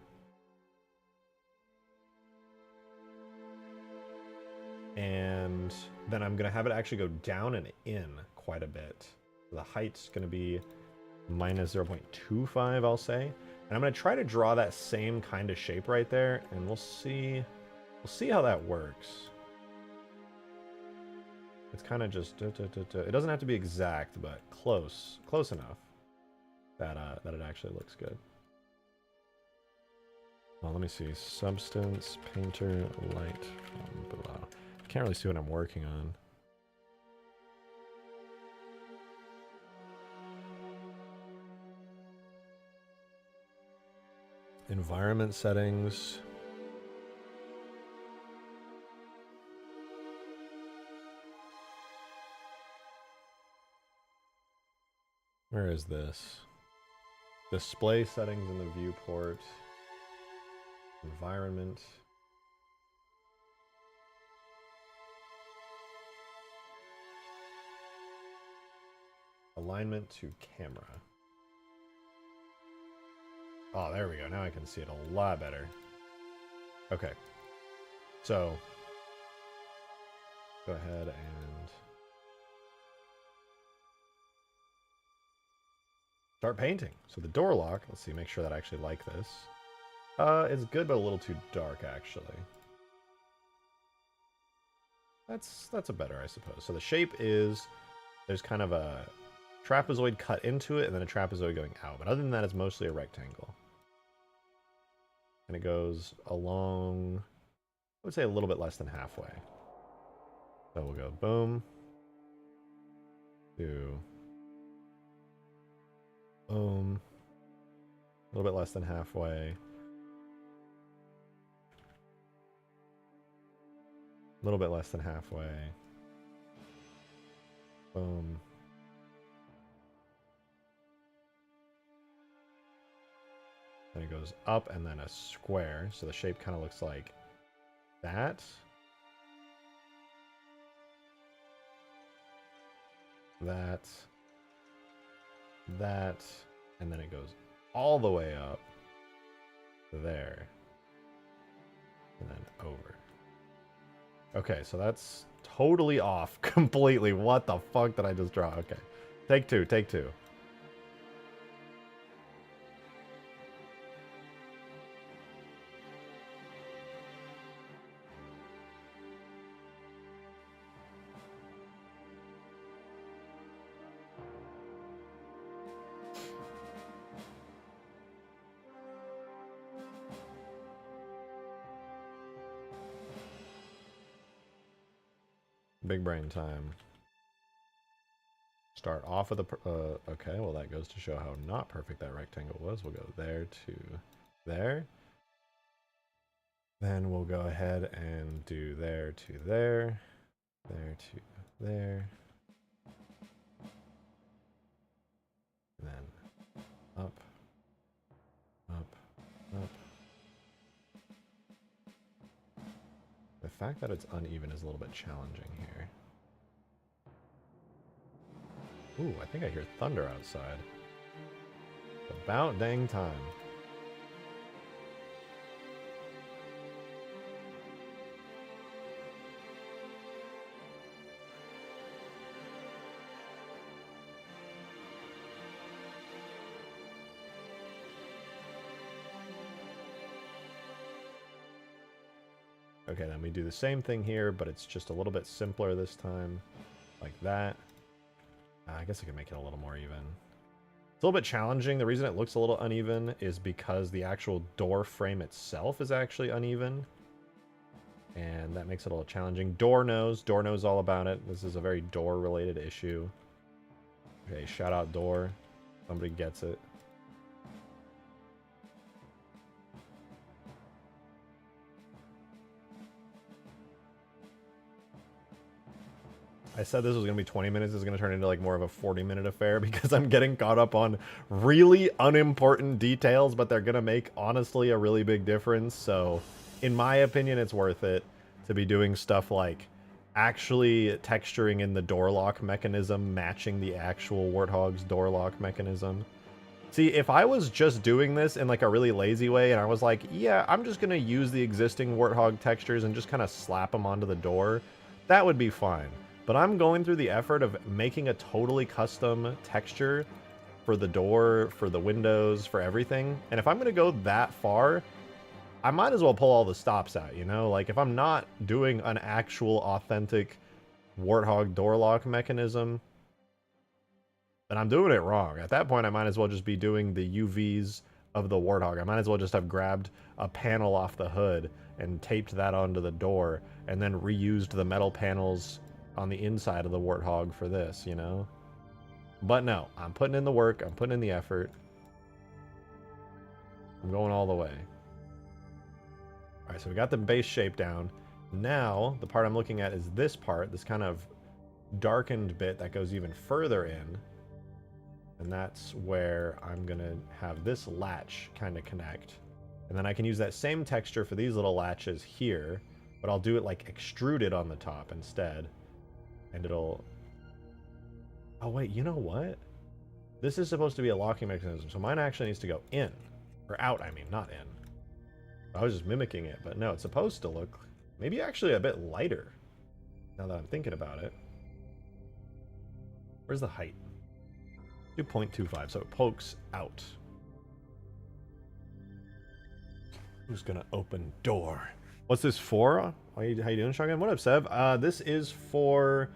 And then I'm going to have it actually go down and in quite a bit. The height's going to be minus 0.25, I'll say. And I'm going to try to draw that same kind of shape right there, and we'll see how that works. It's kind of just, it doesn't have to be exact, but close enough that it actually looks good. Well, let me see. Substance, painter, light from below. Can't really see what I'm working on. Environment settings. Where is this? Display settings in the viewport. Environment. Alignment to camera. Oh, there we go. Now I can see it a lot better. Okay. So, go ahead and start painting. So the door lock, let's see, make sure that I actually like this. It's good, but a little too dark, actually. That's a better, I suppose. So the shape is, there's kind of a trapezoid cut into it, and then a trapezoid going out. But other than that, it's mostly a rectangle. And it goes along, I would say a little bit less than halfway. So we'll go boom, to boom, a little bit less than halfway. A little bit less than halfway. Boom. Then it goes up and then a square. So the shape kind of looks like that. That. That. And then it goes all the way up there. And then over. Okay, so that's totally off completely. What the fuck did I just draw? Okay. Take two, take two. Big brain time. Start off with a... okay, well that goes to show how not perfect that rectangle was. We'll go there to there. Then we'll go ahead and do there to there. There to there. And then up, up, up. The fact that it's uneven is a little bit challenging here. Ooh, I think I hear thunder outside. About dang time. Okay, then we do the same thing here, but it's just a little bit simpler this time. Like that. I guess I can make it a little more even. It's a little bit challenging. The reason it looks a little uneven is because the actual door frame itself is actually uneven. And that makes it a little challenging. Door knows all about it. This is a very door-related issue. Okay, shout out door. Somebody gets it. I said this was going to be 20 minutes. This is going to turn into like more of a 40-minute affair because I'm getting caught up on really unimportant details, but they're going to make, honestly, a really big difference. So, in my opinion, it's worth it to be doing stuff like actually texturing in the door lock mechanism, matching the actual Warthog's door lock mechanism. See, if I was just doing this in like a really lazy way and I was like, yeah, I'm just going to use the existing Warthog textures and just kind of slap them onto the door, that would be fine. But I'm going through the effort of making a totally custom texture for the door, for the windows, for everything. And if I'm going to go that far, I might as well pull all the stops out, you know? Like, if I'm not doing an actual authentic Warthog door lock mechanism, then I'm doing it wrong. At that point, I might as well just be doing the UVs of the Warthog. I might as well just have grabbed a panel off the hood and taped that onto the door and then reused the metal panels on the inside of the Warthog for this, you know? But no, I'm putting in the work, I'm putting in the effort. I'm going all the way. Alright, so we got the base shape down. Now, the part I'm looking at is this part, this kind of darkened bit that goes even further in. And that's where I'm gonna have this latch kind of connect. And then I can use that same texture for these little latches here, but I'll do it like extruded on the top instead. And it'll... Oh wait, you know what? This is supposed to be a locking mechanism, so mine actually needs to go in. Or out, I mean, not in. I was just mimicking it, but no, it's supposed to look maybe actually a bit lighter, now that I'm thinking about it. Where's the height? 2.25, so it pokes out. Who's gonna open door? What's this for? How you doing, Shotgun? What up, Seb? This is for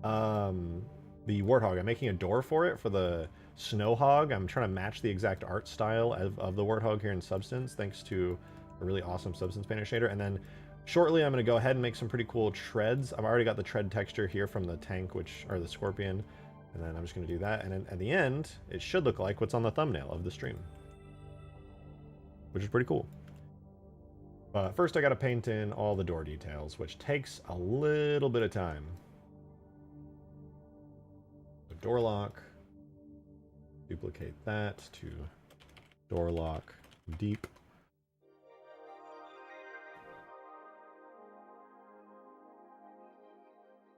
the Warthog. I'm making a door for it, for the Snow Hog. I'm trying to match the exact art style of the Warthog here in Substance, thanks to a really awesome Substance Painter shader. And then shortly, I'm going to go ahead and make some pretty cool treads. I've already got the tread texture here from the tank, or the Scorpion. And then I'm just going to do that. And then at the end, it should look like what's on the thumbnail of the stream, which is pretty cool. But first, I got to paint in all the door details, which takes a little bit of time. So door lock, duplicate that to door lock deep.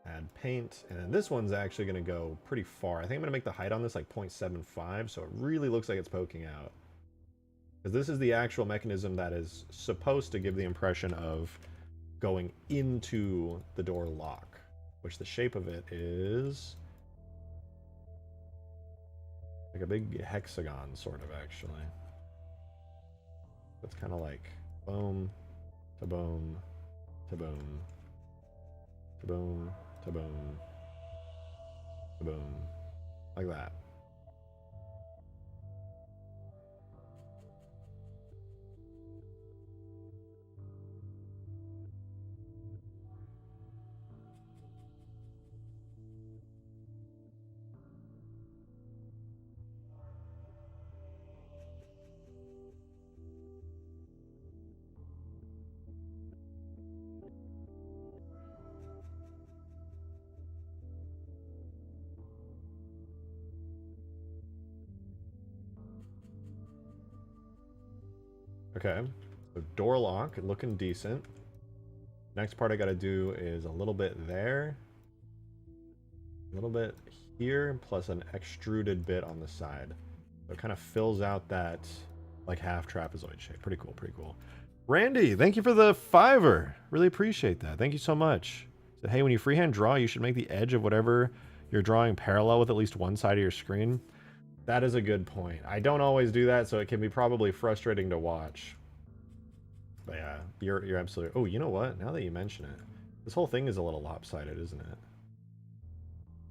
Add paint, and then this one's actually going to go pretty far. I think I'm going to make the height on this like 0.75, so it really looks like it's poking out. Because this is the actual mechanism that is supposed to give the impression of going into the door lock, which the shape of it is like a big hexagon, sort of, actually. It's kind of like boom, to boom, to boom, to boom, to boom, to boom, like that. Okay, so door lock, looking decent. Next part I gotta do is a little bit there, a little bit here, plus an extruded bit on the side. So it kind of fills out that like half trapezoid shape. Pretty cool, pretty cool. Randy, thank you for the $5. Really appreciate that. Thank you so much. Said, hey, when you freehand draw, you should make the edge of whatever you're drawing parallel with at least one side of your screen. That is a good point. I don't always do that, so it can be probably frustrating to watch. But yeah, you're absolutely... Oh, you know what? Now that you mention it, this whole thing is a little lopsided, isn't it?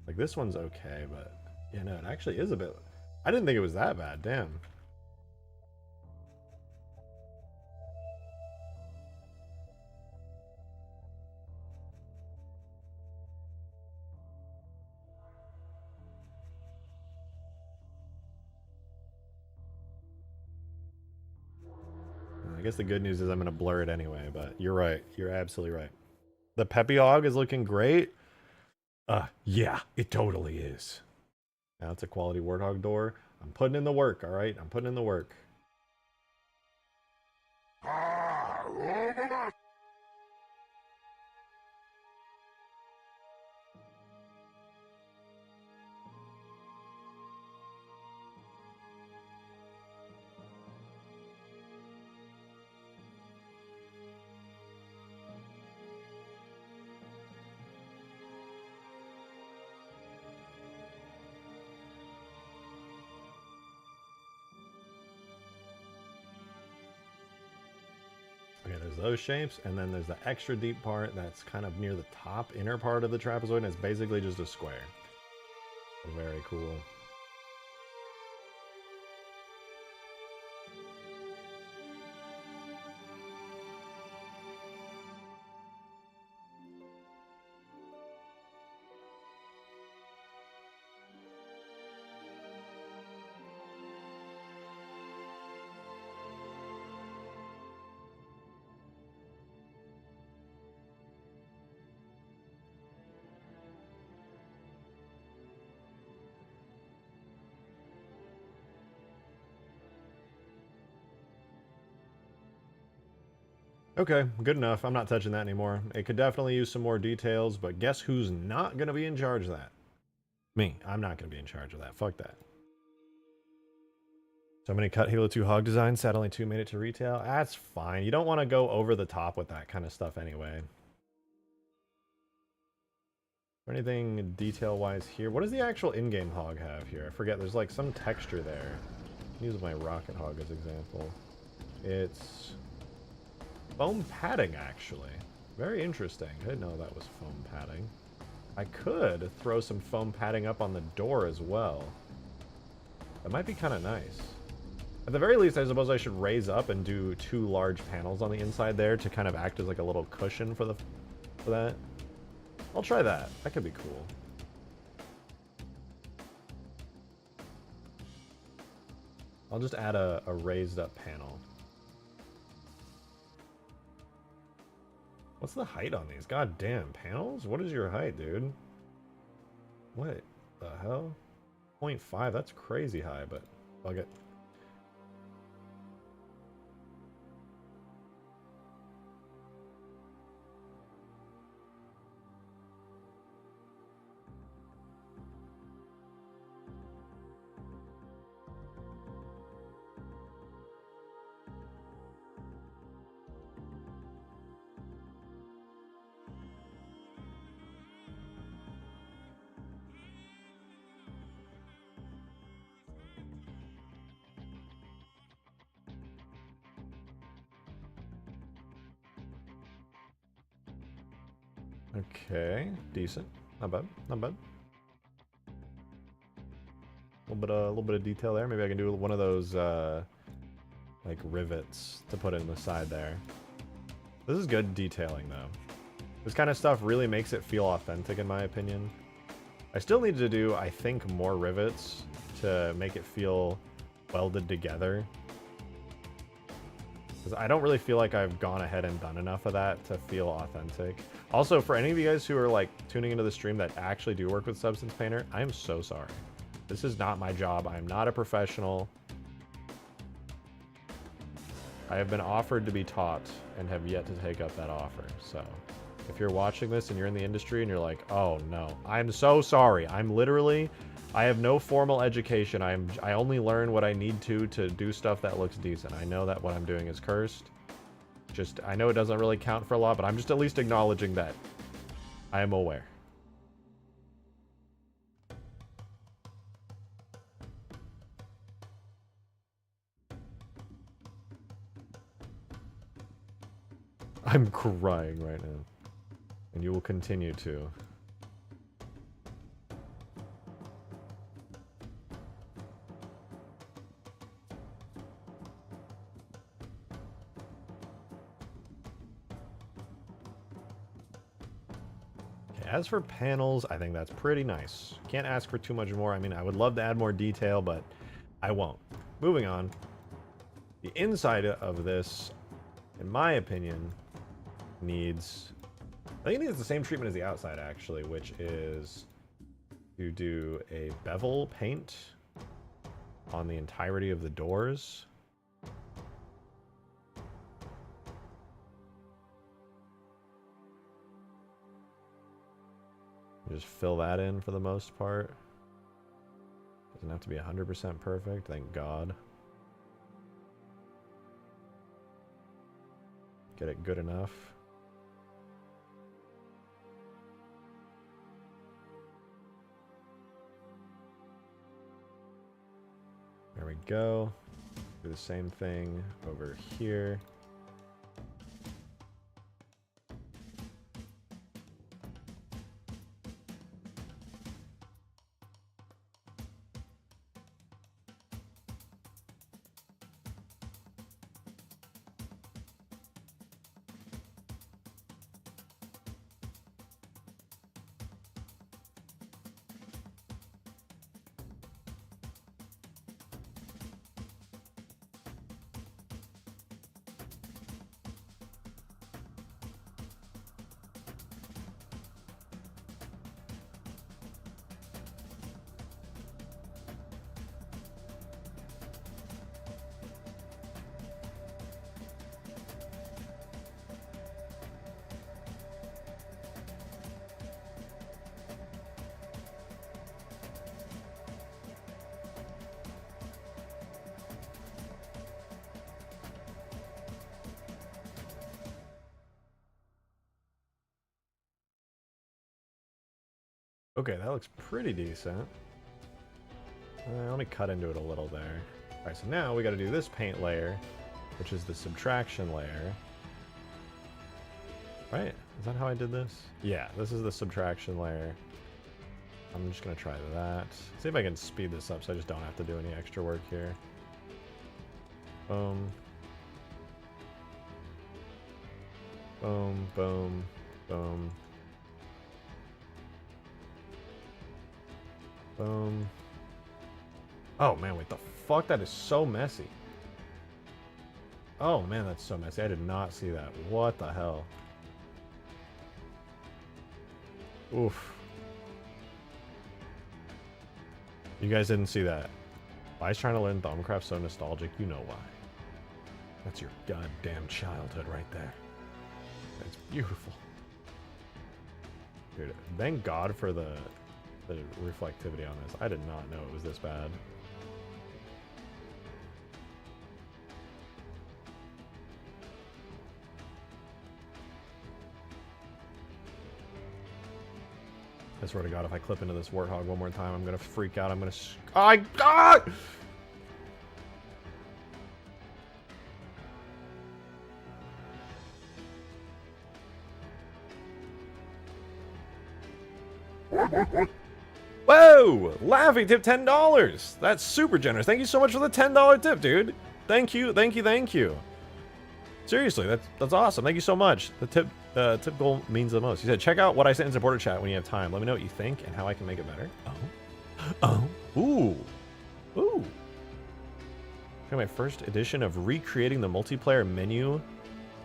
Like, this one's okay, but... Yeah, no, it actually is a bit... I didn't think it was that bad, damn. I guess the good news is I'm going to blur it anyway, but you're right. You're absolutely right. The Peppy Hog is looking great. Yeah, it totally is. Now it's a quality Warthog door. I'm putting in the work, all right? I'm putting in the work. Okay, there's those shapes, and then there's the extra deep part that's kind of near the top inner part of the trapezoid, and it's basically just a square. Very cool. Okay, good enough. I'm not touching that anymore. It could definitely use some more details, but guess who's not going to be in charge of that? Me. I'm not going to be in charge of that. Fuck that. So many cut Halo 2 hog designs, sad only 2 made it to retail. That's fine. You don't want to go over the top with that kind of stuff anyway. Anything detail-wise here? What does the actual in-game hog have here? I forget. There's like some texture there. Use my rocket hog as example. It's foam padding, actually. Very interesting. I didn't know that was foam padding. I could throw some foam padding up on the door as well. That might be kind of nice. At the very least, I suppose I should raise up and do 2 large panels on the inside there to kind of act as like a little cushion for that. I'll try that. That could be cool. I'll just add a raised up panel. What's the height on these? God damn, panels? What is your height, dude? What the hell? 0.5, that's crazy high, but fuck it. Okay, decent. Not bad. Not bad. A little bit of detail there. Maybe I can do one of those like rivets to put in the side there. This is good detailing though. This kind of stuff really makes it feel authentic in my opinion. I still need to do, I think, more rivets to make it feel welded together. Because I don't really feel like I've gone ahead and done enough of that to feel authentic. Also, for any of you guys who are like tuning into the stream that actually do work with Substance Painter, I am so sorry. This is not my job. I am not a professional. I have been offered to be taught and have yet to take up that offer. So if you're watching this and you're in the industry and you're like, oh no, I'm so sorry. I have no formal education. I only learn what I need to do stuff that looks decent. I know that what I'm doing is cursed. I know it doesn't really count for a lot, but I'm just at least acknowledging that I am aware. I'm crying right now. And you will continue to. as for panels, I think that's pretty nice. Can't ask for too much more. I mean, I would love to add more detail, but I won't. Moving on. The inside of this, in my opinion, needs... I think it needs the same treatment as the outside, actually, which is to do a bevel paint on the entirety of the doors. Just fill that in for the most part. Doesn't have to be 100% perfect, thank God. Get it good enough. There we go. Do the same thing over here. Okay, that looks pretty decent. Let me cut into it a little there. Alright, so now we gotta do this paint layer, which is the subtraction layer. Right? Is that how I did this? Yeah, this is the subtraction layer. I'm just gonna try that. See if I can speed this up so I just don't have to do any extra work here. Boom. Boom, boom, boom. Boom. Oh man, wait, the fuck? That is so messy. Oh man, that's so messy. I did not see that. What the hell? Oof. You guys didn't see that. Why is trying to learn Thumbcraft so nostalgic? You know why. That's your goddamn childhood right there. That's beautiful. Dude, thank God for the reflectivity on this. I did not know it was this bad. I swear to God, if I clip into this warthog one more time, I'm gonna freak out. I'm gonna... God! Whoa! Laffy tip $10! That's super generous. Thank you so much for the $10 tip, dude. Thank you, thank you, thank you. Seriously, that's awesome. Thank you so much. The tip goal means the most. He said, check out what I sent in supporter chat when you have time. Let me know what you think and how I can make it better. Oh. Ooh. Ooh. My first edition of recreating the multiplayer menu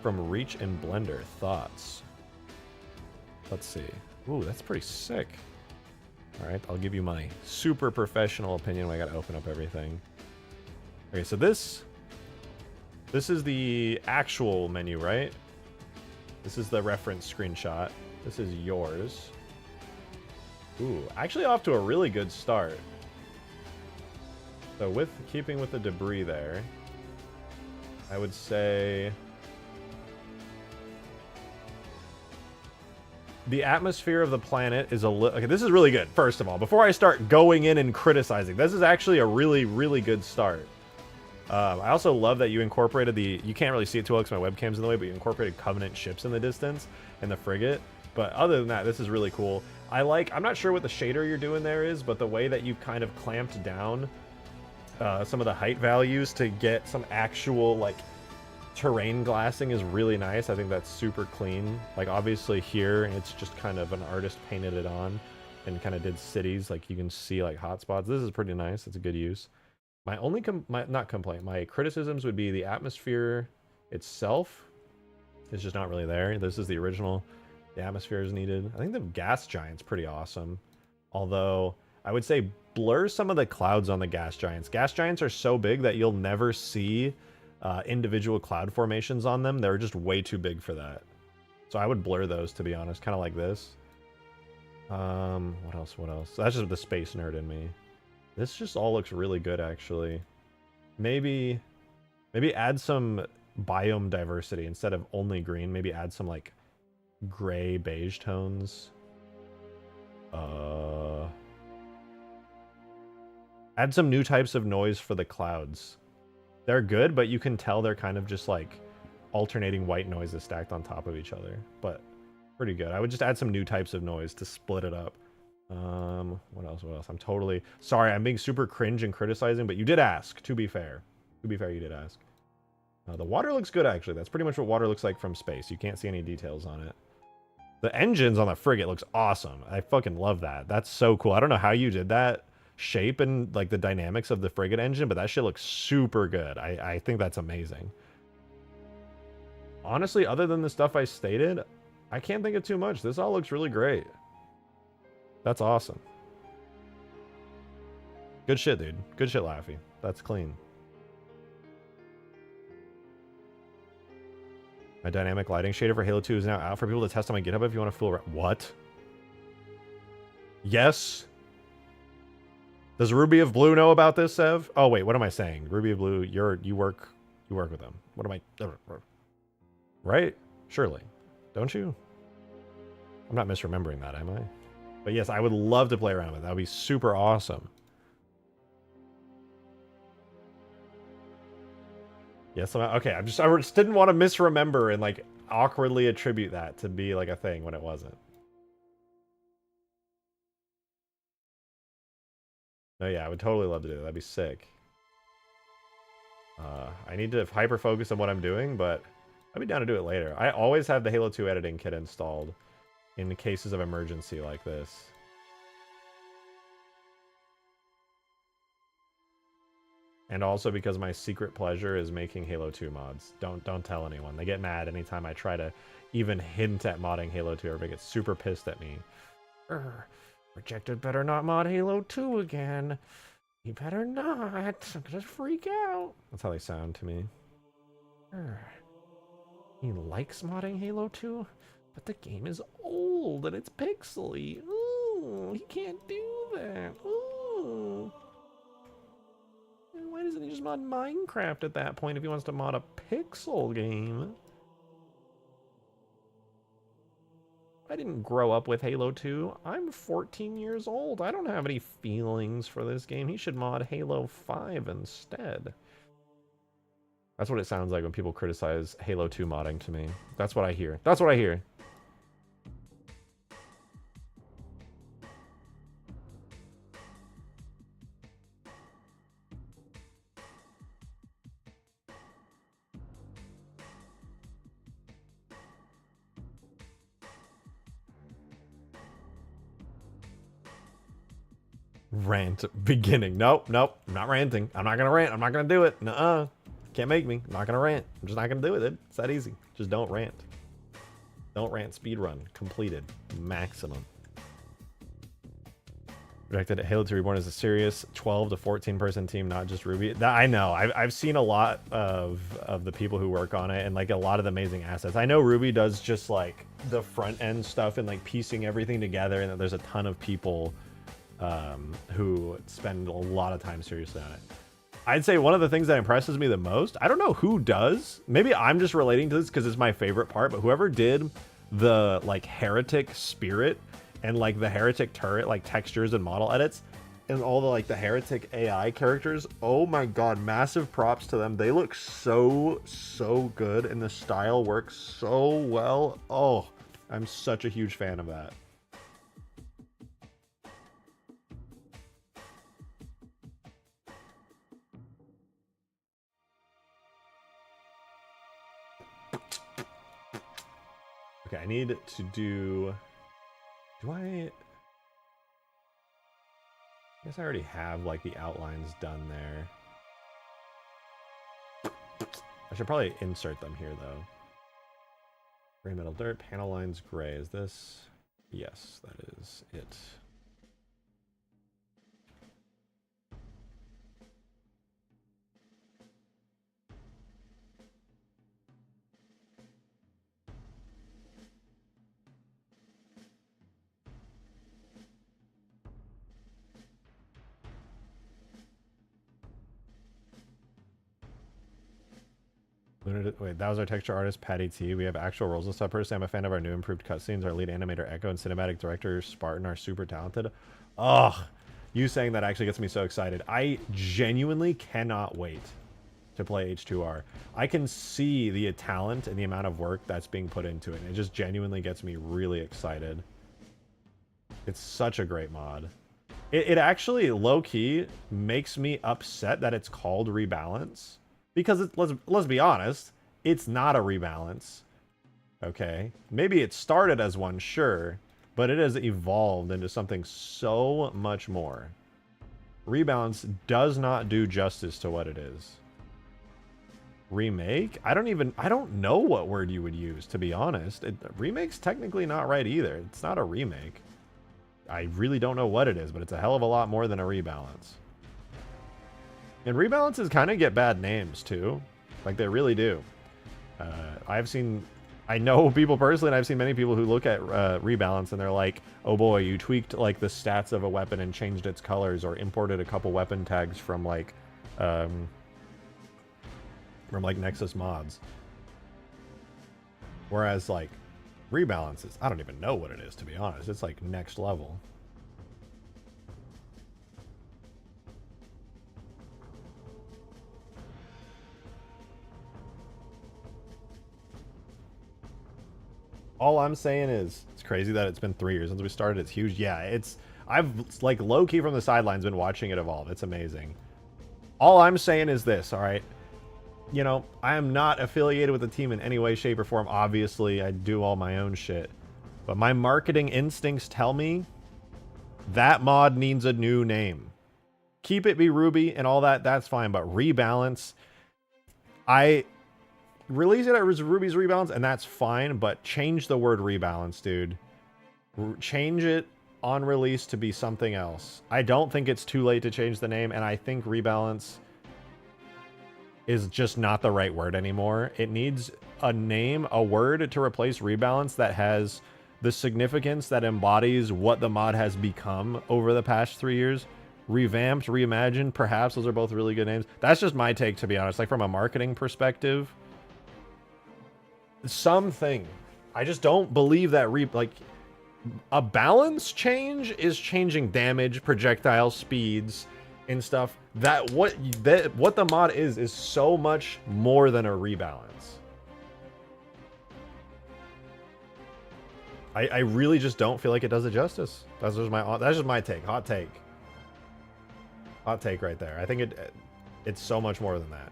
from Reach and Blender. Thoughts? Let's see. Ooh, that's pretty sick. All right, I'll give you my super professional opinion when I gotta open up everything. Okay, so this is the actual menu, right? This is the reference screenshot. This is yours. Ooh, actually off to a really good start. So with keeping with the debris there, I would say the atmosphere of the planet is a little... Okay, this is really good, first of all. Before I start going in and criticizing, this is actually a really, really good start. I also love that you incorporated the... You can't really see it too well because my webcam's in the way, but you incorporated Covenant ships in the distance and the frigate. But other than that, this is really cool. I'm not sure what the shader you're doing there is, but the way that you've kind of clamped down some of the height values to get some actual, like, terrain glassing is really nice. I think that's super clean. Like obviously here, it's just kind of an artist painted it on and kind of did cities. Like you can see like hotspots. This is pretty nice. It's a good use. My only, not complaint, my criticisms would be the atmosphere itself is just not really there. This is the original. The atmosphere is needed. I think the gas giant's pretty awesome. Although I would say blur some of the clouds on the gas giants. Gas giants are so big that you'll never see individual cloud formations on them. They're just way too big for that. So I would blur those, to be honest, kind of like this. What else? What else? That's just the space nerd in me. This just all looks really good, actually. Maybe add some biome diversity instead of only green. Maybe add some like gray beige tones. Add some new types of noise for the clouds. They're good, but you can tell they're kind of just like alternating white noises stacked on top of each other. But pretty good. I would just add some new types of noise to split it up. What else? What else? I'm totally sorry. I'm being super cringe and criticizing, but you did ask. To be fair, you did ask. The water looks good, actually. That's pretty much what water looks like from space. You can't see any details on it. The engines on the frigate looks awesome. I fucking love that. That's so cool. I don't know how you did that shape and like the dynamics of the frigate engine, but that shit looks super good. I think that's amazing. Honestly, other than the stuff I stated, I can't think of too much. This all looks really great. That's awesome. Good shit, dude. Good shit, Laffy. That's clean. My dynamic lighting shader for Halo 2 is now out for people to test on my GitHub if you want to fool. What? Yes. Does Ruby of Blue know about this, Sev? Oh wait, what am I saying? Ruby of Blue, you work with them. What am I? Right? Surely, don't you? I'm not misremembering that, am I? But yes, I would love to play around with it. That would be super awesome. Yes, okay. I just didn't want to misremember and like awkwardly attribute that to be like a thing when it wasn't. No, yeah, I would totally love to do that. That'd be sick. I need to hyper focus on what I'm doing, but I'd be down to do it later. I always have the Halo 2 editing kit installed in cases of emergency like this. And also because my secret pleasure is making Halo 2 mods. Don't tell anyone. They get mad anytime I try to even hint at modding Halo 2. Everybody gets super pissed at me. Rejected better not mod Halo 2 again. You better not. I'm gonna freak out. That's how they sound to me. He likes modding Halo 2, but the game is old and it's pixely. Ooh, he can't do that. Ooh. Why doesn't he just mod Minecraft at that point if he wants to mod a pixel game? I didn't grow up with Halo 2. I'm 14 years old. I don't have any feelings for this game. He should mod Halo 5 instead. That's what it sounds like when people criticize Halo 2 modding to me. That's what I hear. That's what I hear. Rant beginning. Nope. I'm not ranting. I'm not gonna rant. I'm not gonna do it. Nuh-uh. Can't make me. I'm not gonna rant. I'm just not gonna do it, dude. It's that easy. Just don't rant. Don't rant. Speedrun. Completed. Maximum. Projected Halo 2 Reborn is a serious 12 to 14 person team, not just Ruby. I know. I've seen a lot of the people who work on it and like a lot of the amazing assets. I know Ruby does just like the front end stuff and like piecing everything together, and that there's a ton of people who spend a lot of time seriously on it. I'd say one of the things that impresses me the most, I don't know who does, maybe I'm just relating to this because it's my favorite part, but whoever did the like heretic spirit and like the heretic turret like textures and model edits and all the like the heretic AI characters, oh my god, massive props to them. They look so good and the style works so well. Oh, I'm such a huge fan of that. Okay, I need to do I guess I already have like the outlines done there. I should probably insert them here though. Gray metal dirt, panel lines gray. Is this? Yes, that is it. Wait, that was our texture artist, Patty T. We have actual roles and stuff. Personally, I'm a fan of our new improved cutscenes. Our lead animator, Echo, and cinematic director, Spartan, are super talented. Ugh, you saying that actually gets me so excited. I genuinely cannot wait to play H2R. I can see the talent and the amount of work that's being put into it. And it just genuinely gets me really excited. It's such a great mod. It actually, low-key, makes me upset that it's called Rebalance. Because let's be honest, it's not a rebalance. Okay, maybe it started as one, sure, but it has evolved into something so much more. Rebalance does not do justice to what it is. Remake? I don't know what word you would use, to be honest. Remake's technically not right either. It's not a remake. I really don't know what it is, but it's a hell of a lot more than a rebalance. And rebalances kind of get bad names too, like they really do. I know people personally, and I've seen many people who look at rebalance and they're like, "Oh boy, you tweaked like the stats of a weapon and changed its colors, or imported a couple weapon tags from like Nexus mods." Whereas like rebalances, I don't even know what it is, to be honest. It's like next level. All I'm saying is, it's crazy that it's been 3 years since we started. It's huge. Yeah, I've like low-key from the sidelines been watching it evolve. It's amazing. All I'm saying is this, all right? You know, I am not affiliated with the team in any way, shape, or form. Obviously, I do all my own shit. But my marketing instincts tell me that mod needs a new name. Keep it be Ruby and all that, that's fine. But Rebalance, release it as Ruby's Rebalance, and that's fine, but change the word Rebalance, dude. Change it on release to be something else. I don't think it's too late to change the name, and I think Rebalance is just not the right word anymore. It needs a name, a word to replace Rebalance that has the significance that embodies what the mod has become over the past 3 years. Revamped, reimagined, perhaps those are both really good names. That's just my take, to be honest. Like, from a marketing perspective, something. I just don't believe that like a balance change is changing damage, projectile speeds, and stuff. What the mod is so much more than a rebalance. I really just don't feel like it does it justice. That's just my take. Hot take. Hot take right there. I think it's so much more than that.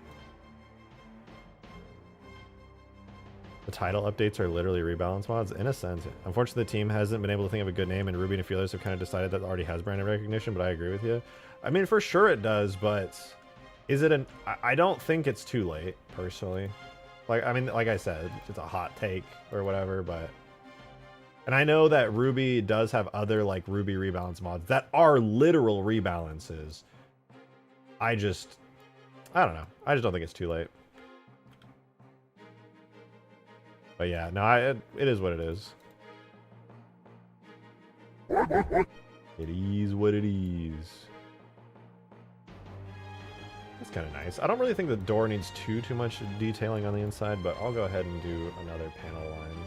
The title updates are literally rebalance mods, in a sense. Unfortunately, the team hasn't been able to think of a good name, and Ruby and a few others have kind of decided that it already has brand recognition, but I agree with you. I mean, for sure it does, but is it I don't think it's too late, personally. Like, I mean, like I said, it's a hot take or whatever, but... And I know that Ruby does have other, like, Ruby rebalance mods that are literal rebalances. I don't know. I just don't think it's too late. But yeah, no, it is what it is. It is what it is. That's kind of nice. I don't really think the door needs too much detailing on the inside, but I'll go ahead and do another panel line.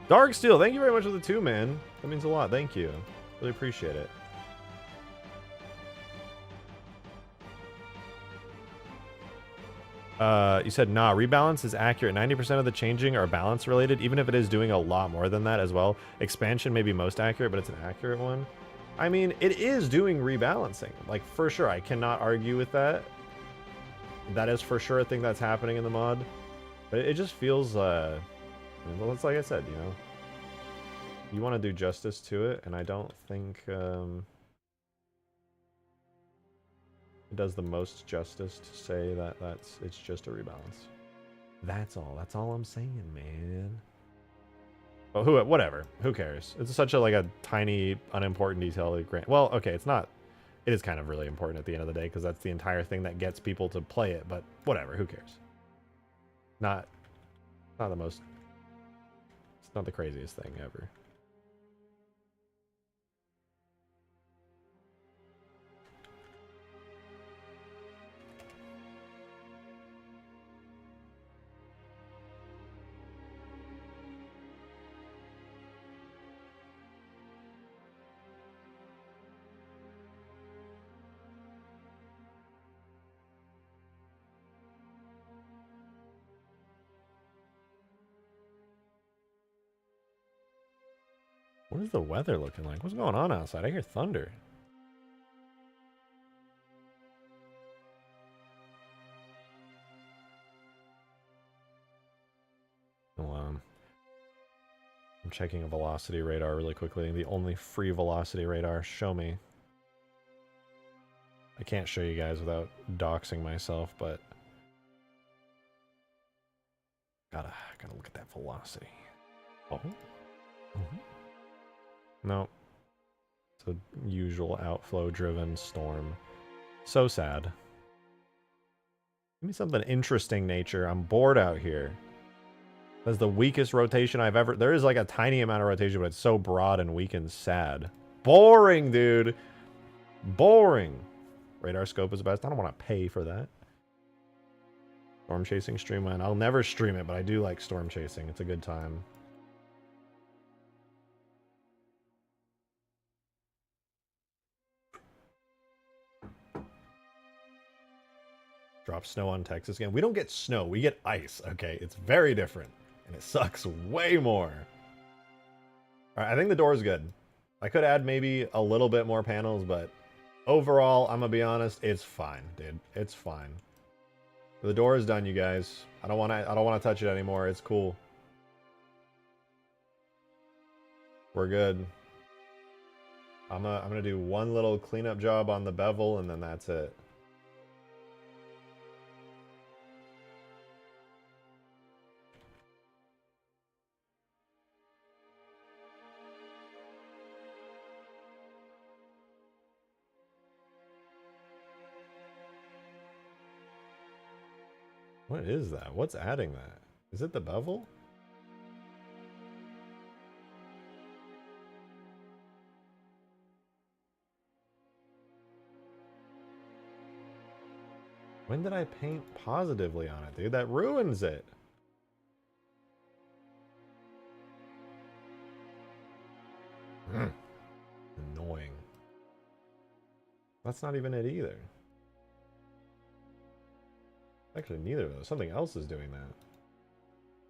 Dark Steel, thank you very much for the 2, man. That means a lot. Thank you. Really appreciate it. You said, nah, rebalance is accurate. 90% of the changing are balance related, even if it is doing a lot more than that as well. Expansion may be most accurate, but it's an accurate one. I mean, it is doing rebalancing, like, for sure. I cannot argue with that. That is for sure a thing that's happening in the mod. But it just feels, well, it's like I said, you know, you want to do justice to it, and I don't think it does the most justice to say that it's just a rebalance. That's all I'm saying, man. Well, whatever. Who cares? It's such a, like, a tiny, unimportant detail. Well, okay, it's not. It is kind of really important at the end of the day, because that's the entire thing that gets people to play it, but whatever, who cares? Not the most... It's not the craziest thing ever. What is the weather looking like? What's going on outside? I hear thunder. Well, I'm checking a velocity radar really quickly. The only free velocity radar. Show me. I can't show you guys without doxing myself, but gotta look at that velocity. Oh. No. It's a usual outflow-driven storm. So sad. Give me something interesting, nature. I'm bored out here. That's the weakest rotation I've ever... There is like a tiny amount of rotation, but it's so broad and weak and sad. Boring, dude. Boring. Radar scope is best. I don't want to pay for that. Storm chasing streamline. I'll never stream it, but I do like storm chasing. It's a good time. Drop snow on Texas again. We don't get snow. We get ice, okay? It's very different. And it sucks way more. Alright, I think the door is good. I could add maybe a little bit more panels, but overall, I'm gonna be honest, it's fine, dude. It's fine. The door is done, you guys. I don't wanna touch it anymore. It's cool. We're good. I'm gonna do one little cleanup job on the bevel, and then that's it. What is that? What's adding that? Is it the bevel? When did I paint positively on it, dude? That ruins it. Annoying. That's not even it either. Actually, neither of those. Something else is doing that.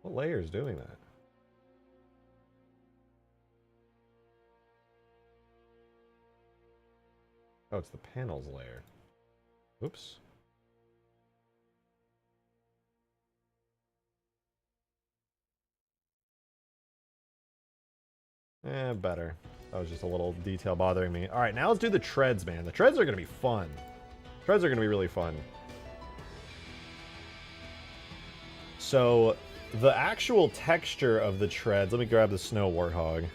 What layer is doing that? Oh, it's the panels layer. Oops. Better. That was just a little detail bothering me. Alright, now let's do the treads, man. The treads are going to be fun. Treads are going to be really fun. So, the actual texture of the treads... Let me grab the Snow Warthog.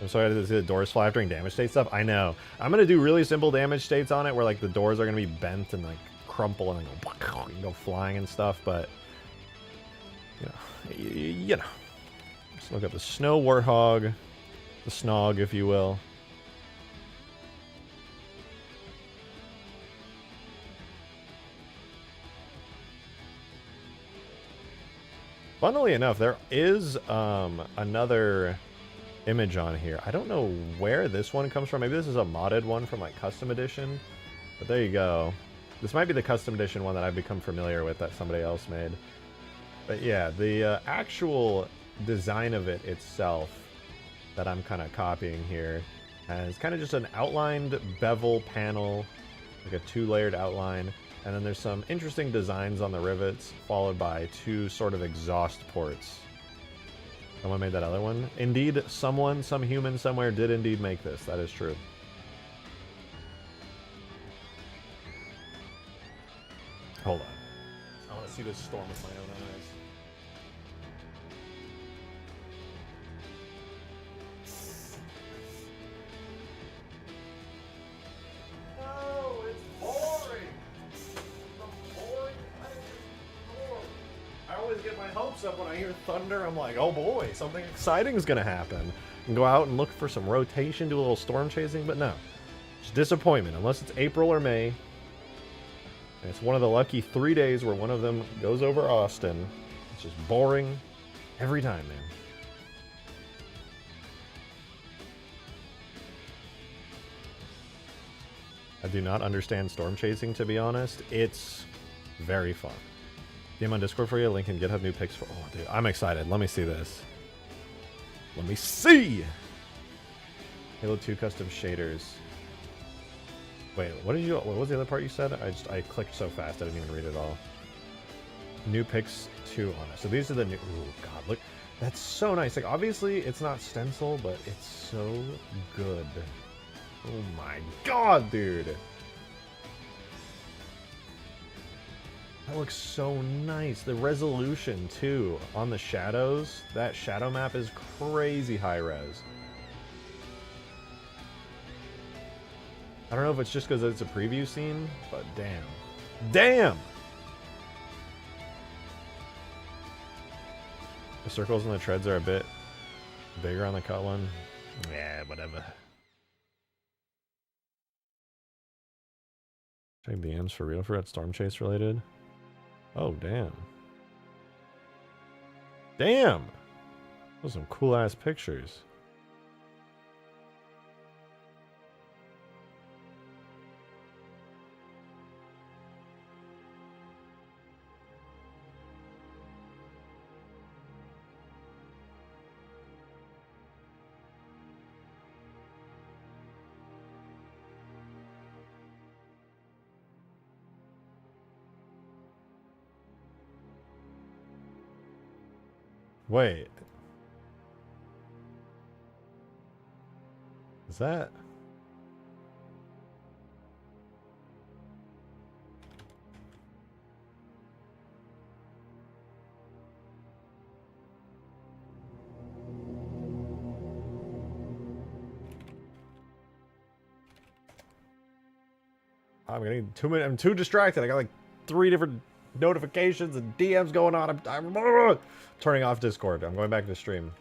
I'm sorry to see the doors fly during damage state stuff. I know. I'm going to do really simple damage states on it where, like, the doors are going to be bent and, like, crumple and go flying and stuff, but... You know. Let's look up the Snow Warthog. The Snog, if you will. Funnily enough, there is another image on here. I don't know where this one comes from. Maybe this is a modded one from like Custom Edition. But there you go. This might be the Custom Edition one that I've become familiar with that somebody else made. But yeah, the actual design of it itself that I'm kind of copying here has kind of just an outlined bevel panel, like a two-layered outline. And then there's some interesting designs on the rivets, followed by 2 sort of exhaust ports. Someone made that other one. Indeed, someone, some human somewhere did indeed make this. That is true. Hold on. I want to see this storm with my own eyes. No, it's pouring. The pouring. I always get my hopes up when I hear thunder. I'm like, oh boy, something exciting is going to happen. And go out and look for some rotation, do a little storm chasing, but no. It's disappointment, unless it's April or May. And it's one of the lucky 3 days where one of them goes over Austin. It's just boring every time, man. I do not understand storm chasing, to be honest. It's very fun. DM on Discord for you. Link in GitHub new pics for... Oh, dude, I'm excited. Let me see this. Let me see! Halo 2 custom shaders. Wait, what was the other part you said? I clicked so fast I didn't even read it all. New pics 2 on it. So these are the new... Ooh, God, look. That's so nice. Like, obviously, it's not stencil, but it's so good. Oh my God, dude. That looks so nice. The resolution, too, on the shadows. That shadow map is crazy high res. I don't know if it's just because it's a preview scene, but damn. Damn! The circles and the treads are a bit bigger on the cut one. Yeah, whatever. Check DMs for real for that storm chase related. Oh, damn. Damn! Those are some cool ass pictures. Wait. Is that... I'm too distracted. I got like 3 different notifications and DMs going on. I'm turning off Discord. I'm going back to stream.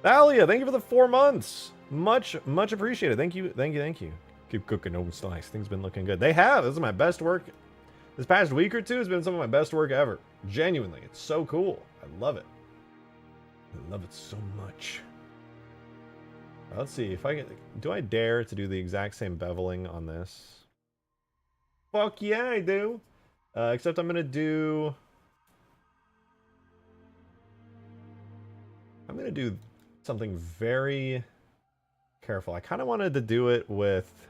Thalia, thank you for the 4 months. Much appreciated. Thank you. Keep cooking open slice. Things been looking good. They have. This is my best work. This past week or two has been some of my best work ever. Genuinely. It's so cool. I love it. I love it so much. Let's see if I can. Do I dare to do the exact same beveling on this? Fuck yeah, I do. Except I'm gonna do something very careful. I kind of wanted to do it with.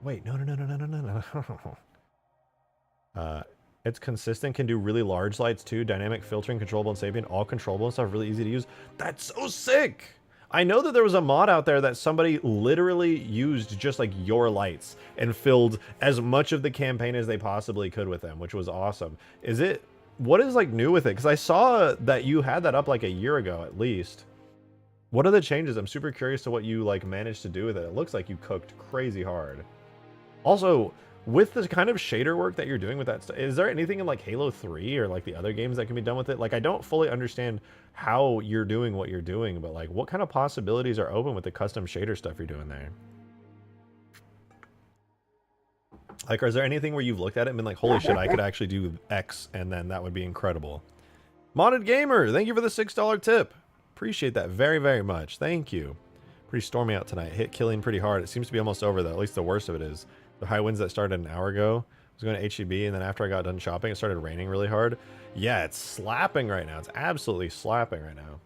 Wait, no. It's consistent. Can do really large lights too. Dynamic filtering, controllable and sapient. All controllable and stuff. Really easy to use. That's so sick. I know that there was a mod out there that somebody literally used just like your lights and filled as much of the campaign as they possibly could with them, which was awesome. What is like new with it? Because I saw that you had that up like a year ago at least. What are the changes? I'm super curious to what you like managed to do with it. It looks like you cooked crazy hard. Also, with the kind of shader work that you're doing with that stuff, is there anything in like Halo 3 or like the other games that can be done with it? Like, I don't fully understand how you're doing what you're doing, but like, what kind of possibilities are open with the custom shader stuff you're doing there? Like, is there anything where you've looked at it and been like, holy shit, I could actually do X, and then that would be incredible? Modded Gamer, thank you for the $6 tip. Appreciate that very, very much. Thank you. Pretty stormy out tonight. Hit killing pretty hard. It seems to be almost over, though. At least the worst of it is. The high winds that started an hour ago. I was going to HEB, and then after I got done shopping, it started raining really hard. Yeah, it's slapping right now. It's absolutely slapping right now.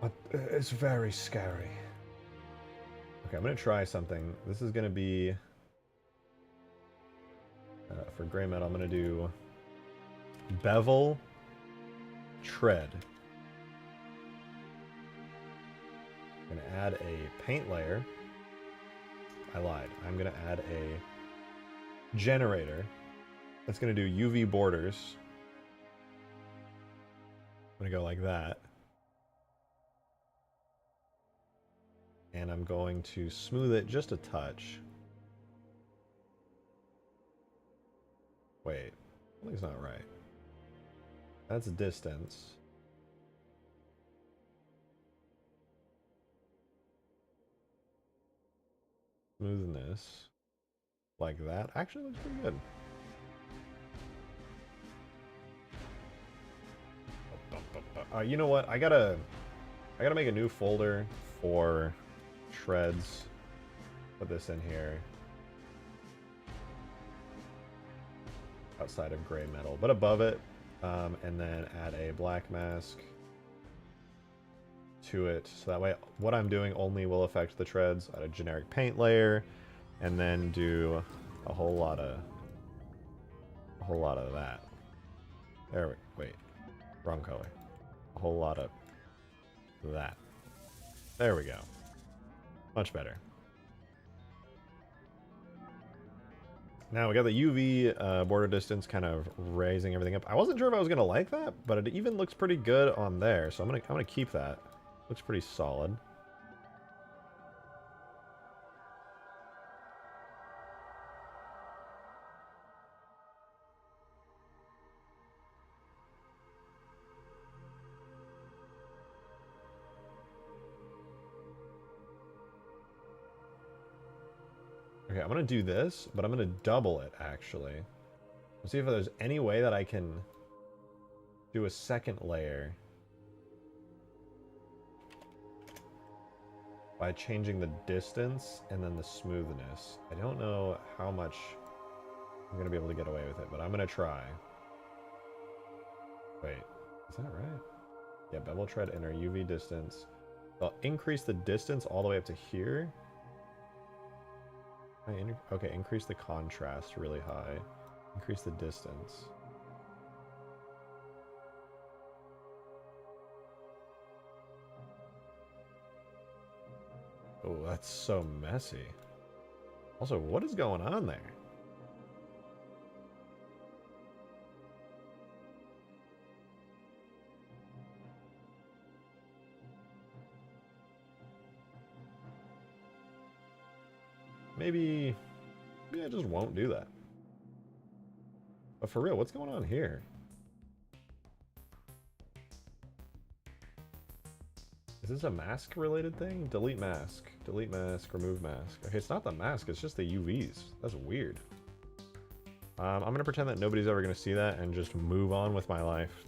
But it's very scary. Okay, I'm gonna try something. This is gonna be for gray metal. I'm gonna do bevel tread. I'm gonna add a paint layer. I lied. I'm gonna add a generator that's gonna do UV borders. I'm gonna go like that. And I'm going to smooth it just a touch. Wait, something's not right. That's distance. Smoothness. Like that. Actually looks pretty good. You know what? I gotta make a new folder for treads. Put this in here. Outside of gray metal, but above it, and then add a black mask to it, so that way what I'm doing only will affect the treads. Add a generic paint layer, and then do a whole lot of that. There we wait, wrong color. A whole lot of that. There we go. Much better. Now we got the UV border distance kind of raising everything up. I wasn't sure if I was gonna like that, but it even looks pretty good on there, so I'm gonna keep that. Looks pretty solid. Okay, I'm gonna do this, but I'm gonna double it actually. Let's see if there's any way that I can do a second layer by changing the distance and then the smoothness. I don't know how much I'm gonna be able to get away with it, but I'm gonna try. Wait, is that right? Yeah, bevel tread inner UV distance. I'll increase the distance all the way up to here. Okay, increase the contrast really high. Increase the distance. Oh, that's so messy. Also, what is going on there? Maybe I just won't do that. But for real, what's going on here? Is this a mask related thing? Delete mask, remove mask. Okay, it's not the mask, it's just the UVs. That's weird. I'm gonna pretend that nobody's ever gonna see that and just move on with my life.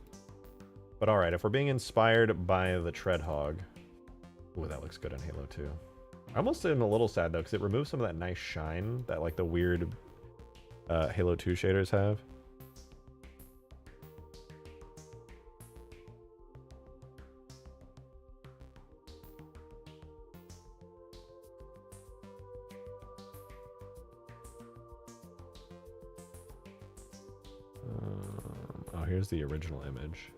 But alright, if we're being inspired by the Treadhog. Ooh, that looks good on Halo 2. I almost am a little sad though, because it removes some of that nice shine that like the weird Halo 2 shaders have. Oh, here's the original image.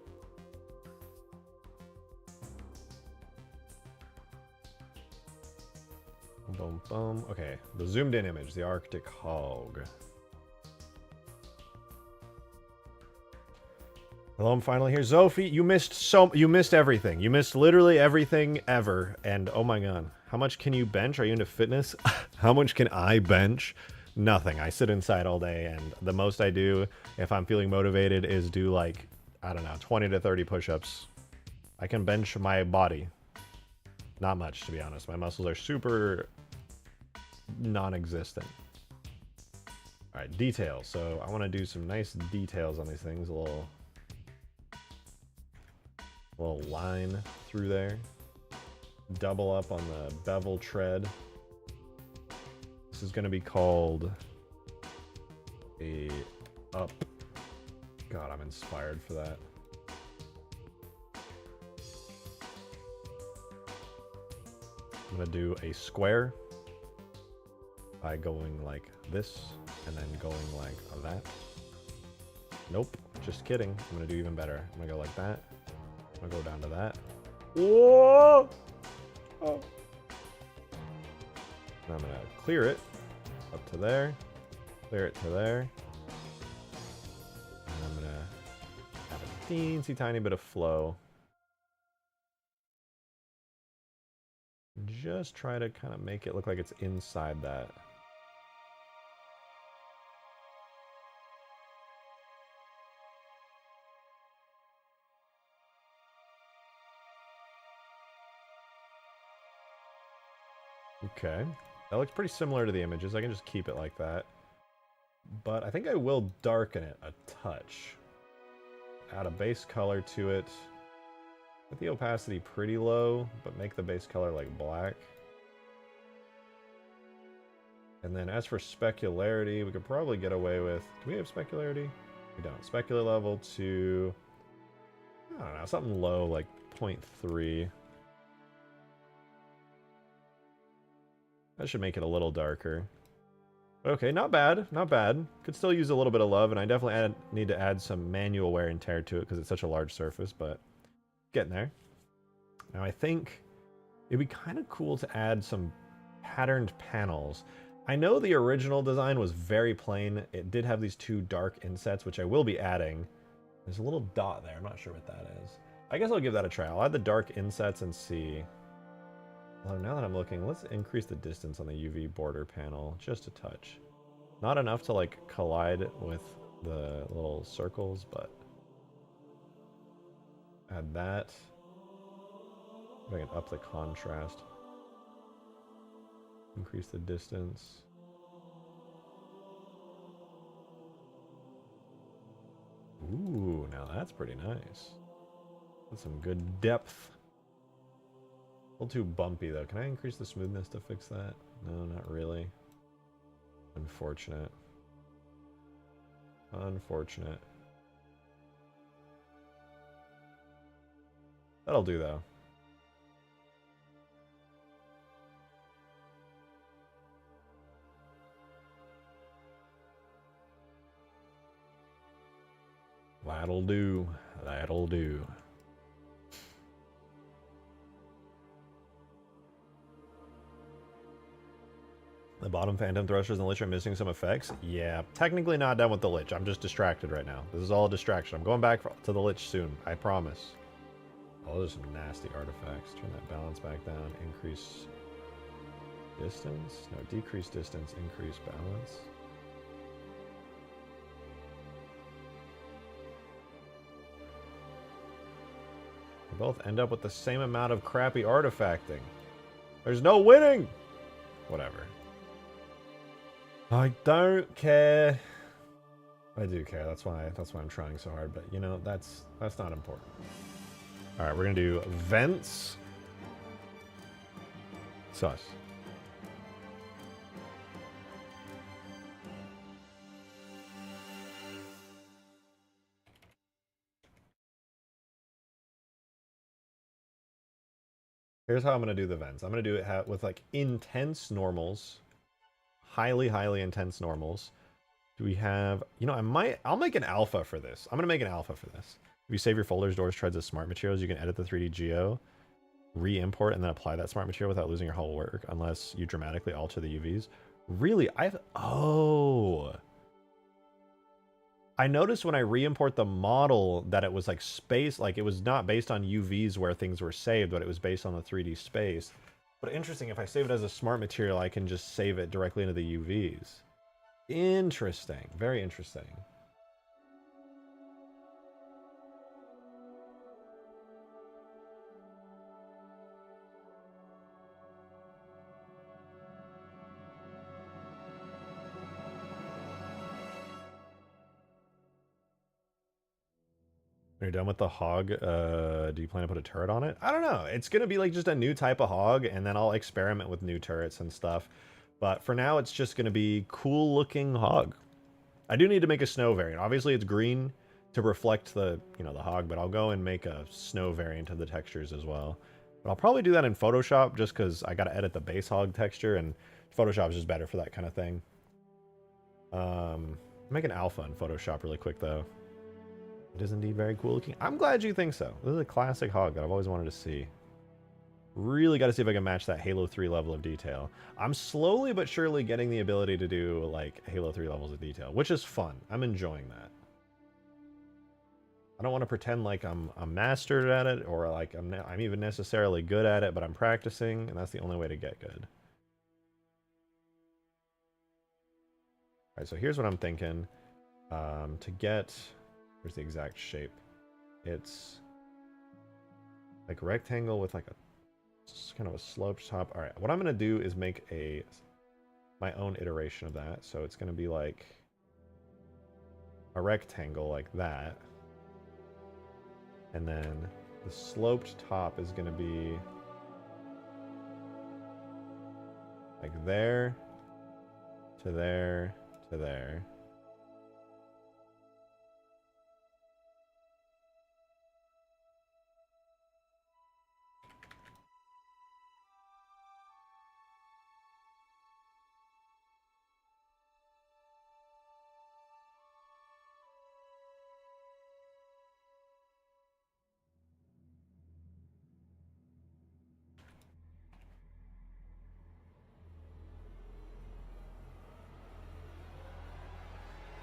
Boom, boom. Okay, the zoomed in image, the Arctic Hog. Hello, I'm finally here. Zophie, you missed everything. You missed literally everything ever. And oh my god, how much can you bench? Are you into fitness? How much can I bench? Nothing. I sit inside all day, and the most I do, if I'm feeling motivated, is do like, I don't know, 20 to 30 push-ups. I can bench my body. Not much, to be honest. My muscles are super non-existent. Alright, details. So I want to do some nice details on these things. A little line through there. Double up on the bevel tread. This is going to be called a up. God, I'm inspired for that. I'm going to do a square. by going like this and then going like that. Nope, just kidding. I'm gonna do even better. I'm gonna go like that. I'm gonna go down to that. Whoa! Oh. And I'm gonna clear it up to there, clear it to there. And I'm gonna have a teensy tiny bit of flow. Just try to kind of make it look like it's inside that. Okay, that looks pretty similar to the images. I can just keep it like that. But I think I will darken it a touch. Add a base color to it. Put the opacity pretty low, but make the base color like black. And then as for specularity, we could probably get away with... Do we have specularity? We don't. Specular level to... I don't know, something low like 0.3. That should make it a little darker. Okay, not bad, not bad. Could still use a little bit of love, and I definitely need to add some manual wear and tear to it because it's such a large surface, but getting there. Now I think it'd be kind of cool to add some patterned panels. I know the original design was very plain. It did have these two dark insets, which I will be adding. There's a little dot there. I'm not sure what that is. I guess I'll give that a try. I'll add the dark insets and see. Well, now that I'm looking, let's increase the distance on the UV border panel just a touch. Not enough to like collide with the little circles, but add that. If I can up the contrast. Increase the distance. Ooh, now that's pretty nice. That's some good depth. A little too bumpy though. Can I increase the smoothness to fix that? No, not really. Unfortunate. Unfortunate. That'll do though. That'll do. That'll do. The bottom phantom thrusters and lich are missing some effects. Yeah, technically not done with the lich. I'm just distracted right now. This is all a distraction. I'm going back to the lich soon. I promise. Oh, those are some nasty artifacts. Turn that balance back down. Increase distance. No, decrease distance. Increase balance. They both end up with the same amount of crappy artifacting. There's no winning! Whatever. I don't care. I do care. That's why I'm trying so hard. But you know, that's not important. All right, we're gonna do vents. Sus. Here's how I'm gonna do the vents. I'm gonna do it with like intense normals. Highly, highly intense normals. Do we have... You know, I'll make an alpha for this. I'm going to make an alpha for this. If you save your folders, doors, treads as smart materials, you can edit the 3D geo, re-import, and then apply that smart material without losing your whole work, unless you dramatically alter the UVs. Really? Oh! I noticed when I re-import the model that it was like space, like it was not based on UVs where things were saved, but it was based on the 3D space. But interesting, if I save it as a smart material, I can just save it directly into the UVs. Interesting. Very interesting. When you're done with the hog, do you plan to put a turret on it? I don't know. It's going to be like just a new type of hog, and then I'll experiment with new turrets and stuff. But for now, it's just going to be cool-looking hog. I do need to make a snow variant. Obviously, it's green to reflect the, the hog, but I'll go and make a snow variant of the textures as well. But I'll probably do that in Photoshop just because I got to edit the base hog texture, and Photoshop is just better for that kind of thing. Make an alpha in Photoshop really quick, though. It is indeed very cool looking. I'm glad you think so. This is a classic hog that I've always wanted to see. Really got to see if I can match that Halo 3 level of detail. I'm slowly but surely getting the ability to do, like, Halo 3 levels of detail, which is fun. I'm enjoying that. I don't want to pretend like I'm mastered at it, or like I'm even necessarily good at it, but I'm practicing, and that's the only way to get good. Alright, so here's what I'm thinking. To get... Here's the exact shape. It's like a rectangle with like a kind of a sloped top. All right, what I'm gonna do is make my own iteration of that. So it's gonna be like a rectangle like that, and then the sloped top is gonna be like there to there to there.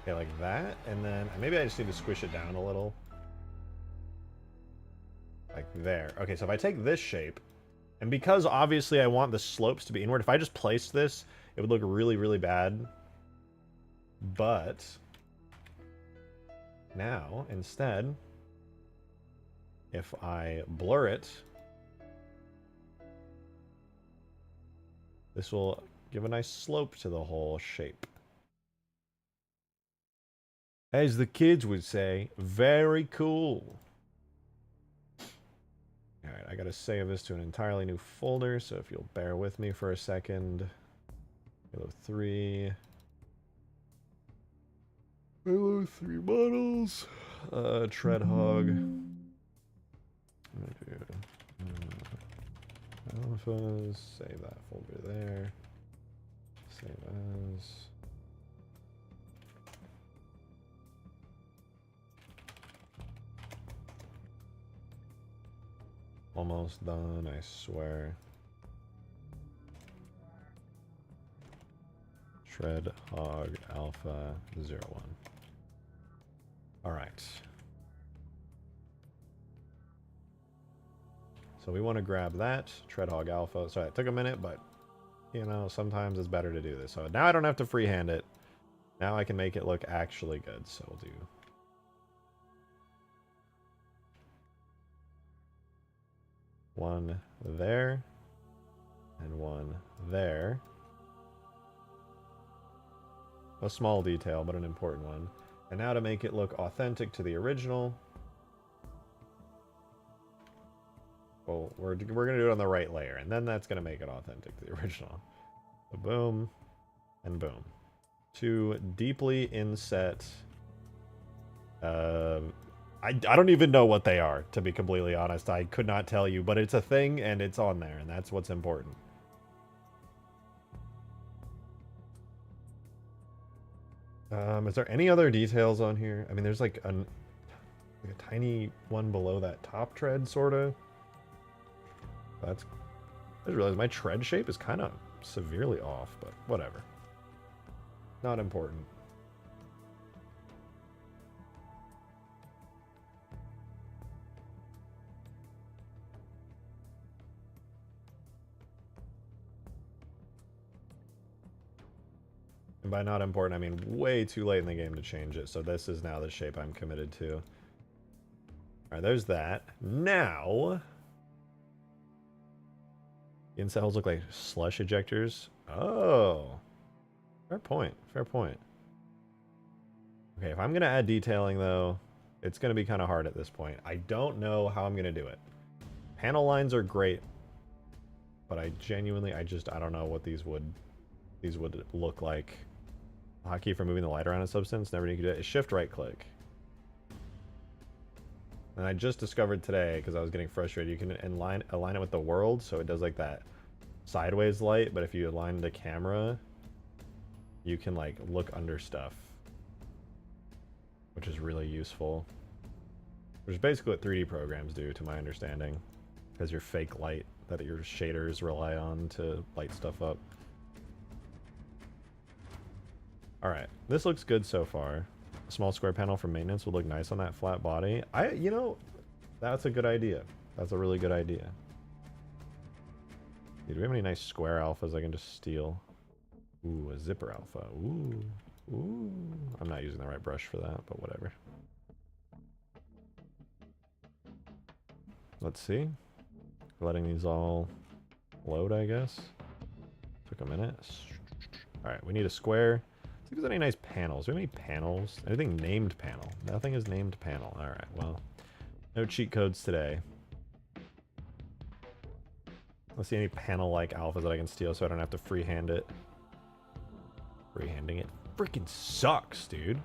Okay, like that, and then maybe I just need to squish it down a little. Like there. Okay, so if I take this shape, and because obviously I want the slopes to be inward, if I just placed this, it would look really, really bad. But now, instead, if I blur it, this will give a nice slope to the whole shape. As the kids would say, very cool. Alright, I gotta save this to an entirely new folder, so if you'll bear with me for a second. Halo 3. Halo 3 models. Treadhog. I'm gonna do alphas. Save that folder there. Save as. Almost done, I swear. Treadhog Alpha 01. Alright. So we want to grab that, Treadhog Alpha. Sorry, it took a minute, but, you know, sometimes it's better to do this. So now I don't have to freehand it. Now I can make it look actually good. So we'll do... one there, and one there. A small detail, but an important one. And now to make it look authentic to the original, well, we're going to do it on the right layer, and then that's going to make it authentic to the original. So boom, and boom. Two deeply inset... I don't even know what they are, to be completely honest. I could not tell you, but it's a thing, and it's on there, and that's what's important. Is there any other details on here? I mean, there's like a tiny one below that top tread, sort of. I just realized my tread shape is kind of severely off, but whatever. Not important. And by not important, I mean way too late in the game to change it. So this is now the shape I'm committed to. Alright, there's that. Now... the incels look like slush ejectors. Oh. Fair point. Fair point. Okay, if I'm going to add detailing, though, it's going to be kind of hard at this point. I don't know how I'm going to do it. Panel lines are great. But I genuinely, I don't know what these would look like. Hotkey for moving the light around a substance. Never need to do it. Shift right click. And I just discovered today, because I was getting frustrated, you can align it with the world, so it does like that sideways light, but if you align the camera, you can like look under stuff, which is really useful. Which is basically what 3D programs do, to my understanding, as your fake light that your shaders rely on to light stuff up. Alright, this looks good so far. A small square panel for maintenance would look nice on that flat body. You know, that's a good idea. That's a really good idea. Dude, do we have any nice square alphas I can just steal? Ooh, a zipper alpha. Ooh. Ooh. I'm not using the right brush for that, but whatever. Let's see. Letting these all load, I guess. Took a minute. Alright, we need a square. See if there's any nice panels. Do we have any panels? Anything named panel? Nothing is named panel. Alright, well. No cheat codes today. Let's see any panel-like alphas that I can steal so I don't have to freehand it. Freehanding it freaking sucks, dude.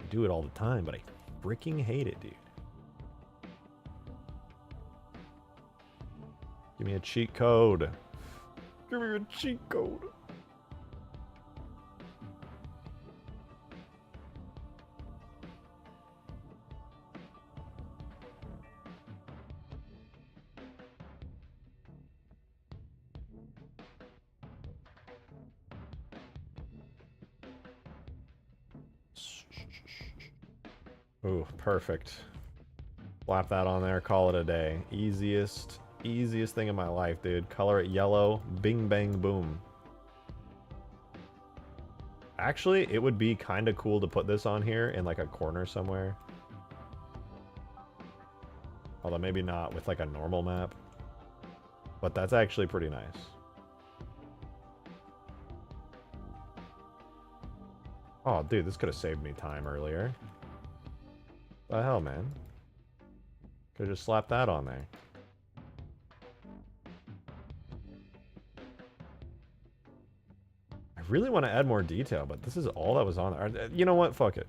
I do it all the time, but I freaking hate it, dude. Give me a cheat code. Give me a cheat code. Ooh, perfect. Slap that on there, call it a day. Easiest thing in my life, dude. Color it yellow, bing bang boom. Actually, it would be kind of cool to put this on here in like a corner somewhere. Although maybe not with like a normal map. But that's actually pretty nice. Oh, dude, this could have saved me time earlier. The hell, man? Could have just slapped that on there. I really want to add more detail, but this is all that was on there. You know what? Fuck it.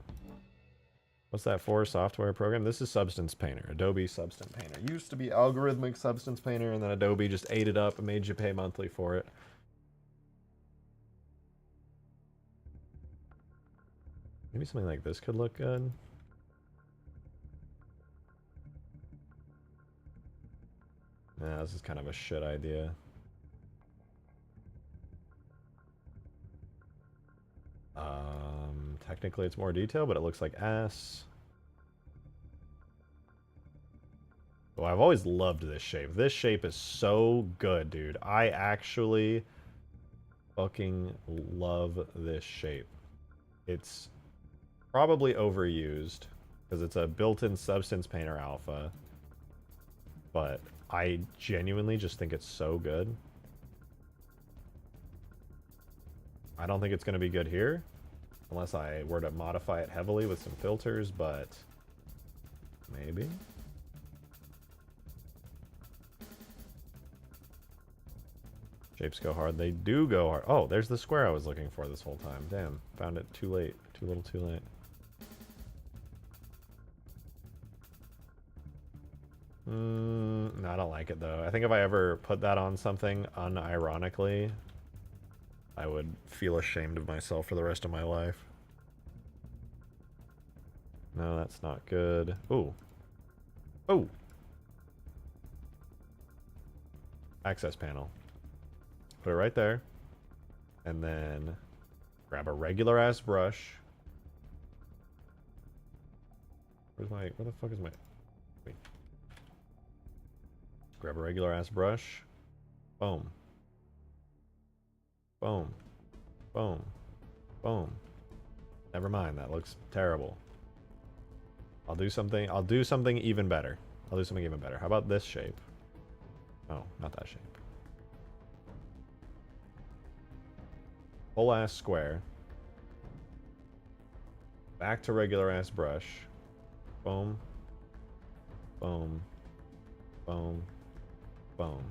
What's that for? Software program? This is Substance Painter. Adobe Substance Painter. It used to be Algorithmic Substance Painter, and then Adobe just ate it up and made you pay monthly for it. Maybe something like this could look good. Nah, this is kind of a shit idea. Technically it's more detail, but it looks like ass. Oh, I've always loved this shape. This shape is so good, dude. I actually fucking love this shape. It's probably overused because it's a built-in Substance Painter alpha, but I genuinely just think it's so good. I don't think it's going to be good here unless I were to modify it heavily with some filters, but maybe. Shapes go hard. They do go hard. Oh, there's the square I was looking for this whole time. Damn, found it too late. Too little too late. No, I don't like it though. I think if I ever put that on something unironically, I would feel ashamed of myself for the rest of my life. No, that's not good. Ooh. Oh! Access panel. Put it right there. And then grab a regular ass brush. Where the fuck is my... Wait. Grab a regular ass brush. Boom. Boom. Boom. Boom. Never mind, that looks terrible. I'll do something even better. I'll do something even better. How about this shape? Oh, not that shape. Whole ass square. Back to regular ass brush. Boom. Boom. Boom. Boom.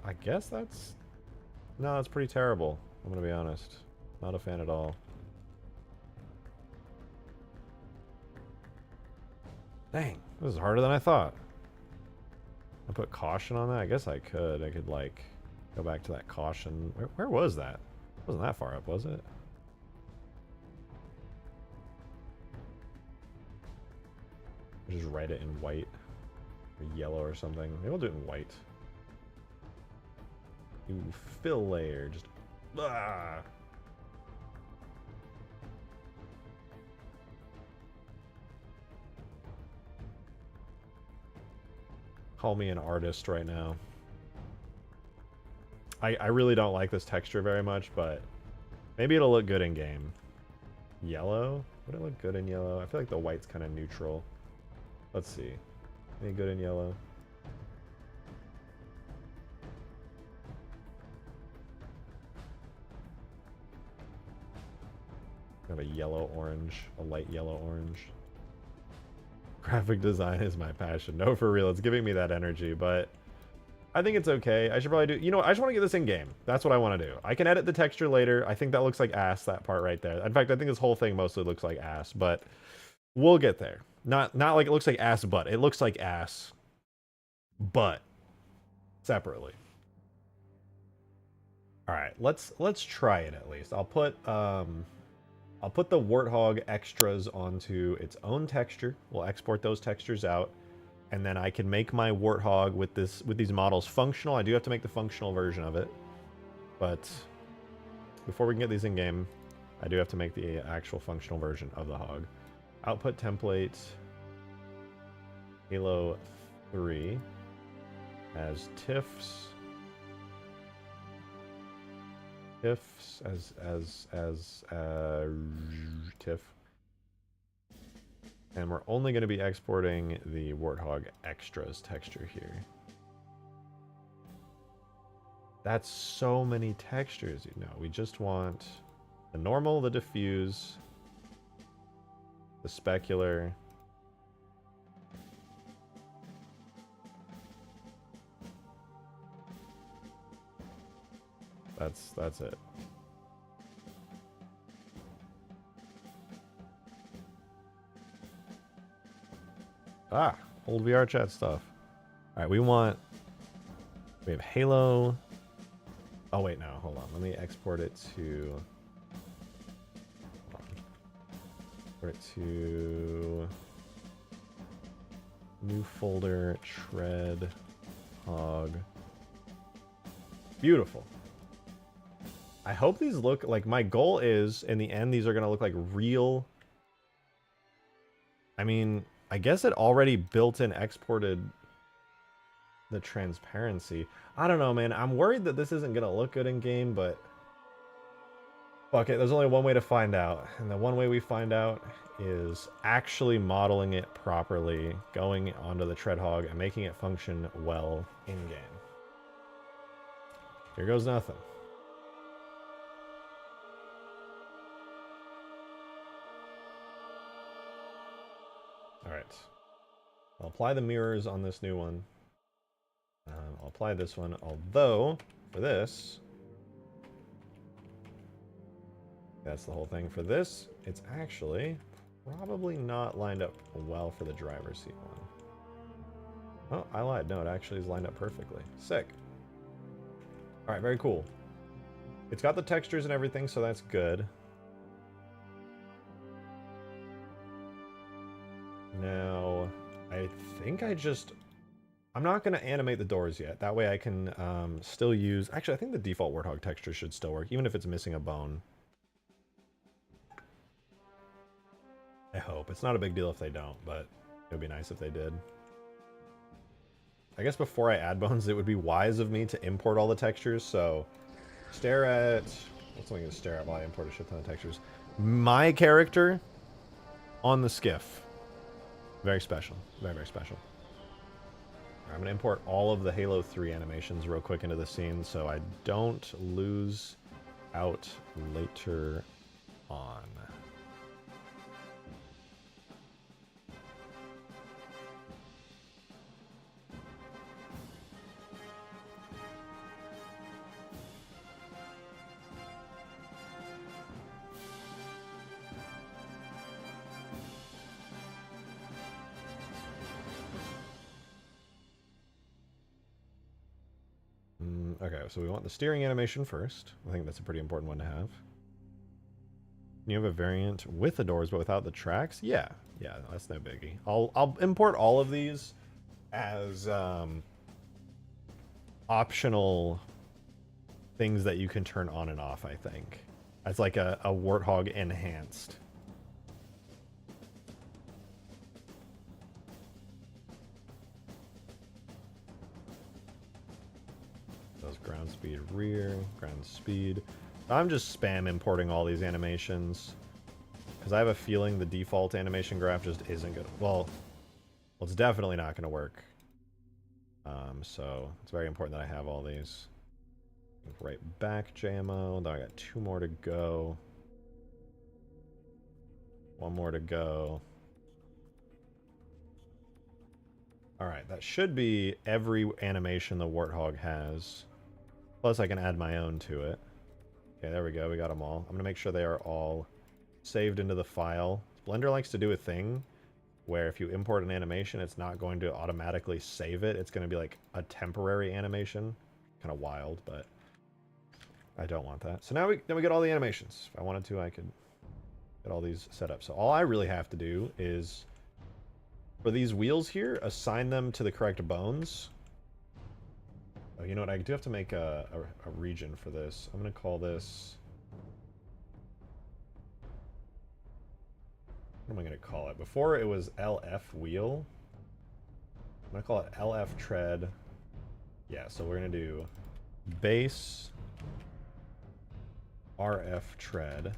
I guess that's... No, that's pretty terrible. I'm gonna be honest. Not a fan at all. Dang, this is harder than I thought. I put caution on that? I guess I could. I could, like, go back to that caution. Where was that? It wasn't that far up, was it? I'll just write it in white. Or yellow or something. Maybe we'll do it in white. You fill layer. Just... Ah! Call me an artist right now. I really don't like this texture very much, but maybe it'll look good in game. Yellow? Would it look good in yellow? I feel like the white's kind of neutral. Let's see. Any good in yellow? Have a yellow orange, a light yellow orange. Graphic design is my passion. No, for real, it's giving me that energy, but I think it's okay. I should probably do... You know what? I just want to get this in game. That's what I want to do. I can edit the texture later. I think that looks like ass, that part right there. In fact, I think this whole thing mostly looks like ass, but we'll get there. Not like it looks like ass, but it looks like ass, but separately. All right, let's try it at least. I'll put the Warthog extras onto its own texture. We'll export those textures out, and then I can make my Warthog with these models functional. I do have to make the functional version of it, but before we can get these in game, I do have to make the actual functional version of the hog. Output template Halo 3 as TIFFs. TIFFs as TIFF. And we're only going to be exporting the Warthog extras texture here. That's so many textures, you know. We just want the normal, the diffuse, the specular. That's it. Ah, old VR chat stuff. All right, we have Halo. Oh wait, no, hold on. Let me export it to. Hold on. Export it to new folder. Tread hog. Beautiful. I hope these look like, my goal is in the end these are gonna look like real. I mean, I guess it already built in exported the transparency. I don't know, man. I'm worried that this isn't gonna look good in game, but fuck it. There's only one way to find out, and the one way we find out is actually modeling it properly, going onto the Treadhog and making it function well in game. Here goes nothing. Alright. I'll apply the mirrors on this new one. I'll apply this one, although, for this... That's the whole thing. For this, it's actually probably not lined up well for the driver's seat one. Oh, I lied. No, it actually is lined up perfectly. Sick. Alright, very cool. It's got the textures and everything, so that's good. Now, I think I'm not going to animate the doors yet. That way I can still use... Actually, I think the default Warthog texture should still work, even if it's missing a bone. I hope. It's not a big deal if they don't, but it would be nice if they did. I guess before I add bones, it would be wise of me to import all the textures, so stare at... What's something to stare at while I import a shit ton of textures? My character on the skiff. Very special. Very, very special. I'm going to import all of the Halo 3 animations real quick into the scene so I don't lose out later on. Okay, so we want the steering animation first. I think that's a pretty important one to have. You have a variant with the doors but without the tracks? Yeah, yeah, that's no biggie. I'll import all of these as optional things that you can turn on and off, I think. As like a Warthog enhanced. Those ground speed rear, ground speed. I'm just spam importing all these animations. Because I have a feeling the default animation graph just isn't good. Well, it's definitely not going to work. So it's very important that I have all these. Right back JMO. Then I got 2 more to go. 1 more to go. Alright, that should be every animation the Warthog has. Plus I can add my own to it. Okay, there we go. We got them all. I'm going to make sure they are all saved into the file. Blender likes to do a thing where if you import an animation, it's not going to automatically save it. It's going to be like a temporary animation. Kind of wild, but I don't want that. So now we get all the animations. If I wanted to, I could get all these set up. So all I really have to do is, for these wheels here, assign them to the correct bones. Oh, you know what? I do have to make a region for this. I'm going to call this... What am I going to call it? Before it was LF wheel. I'm going to call it LF tread. Yeah, so we're going to do base RF tread.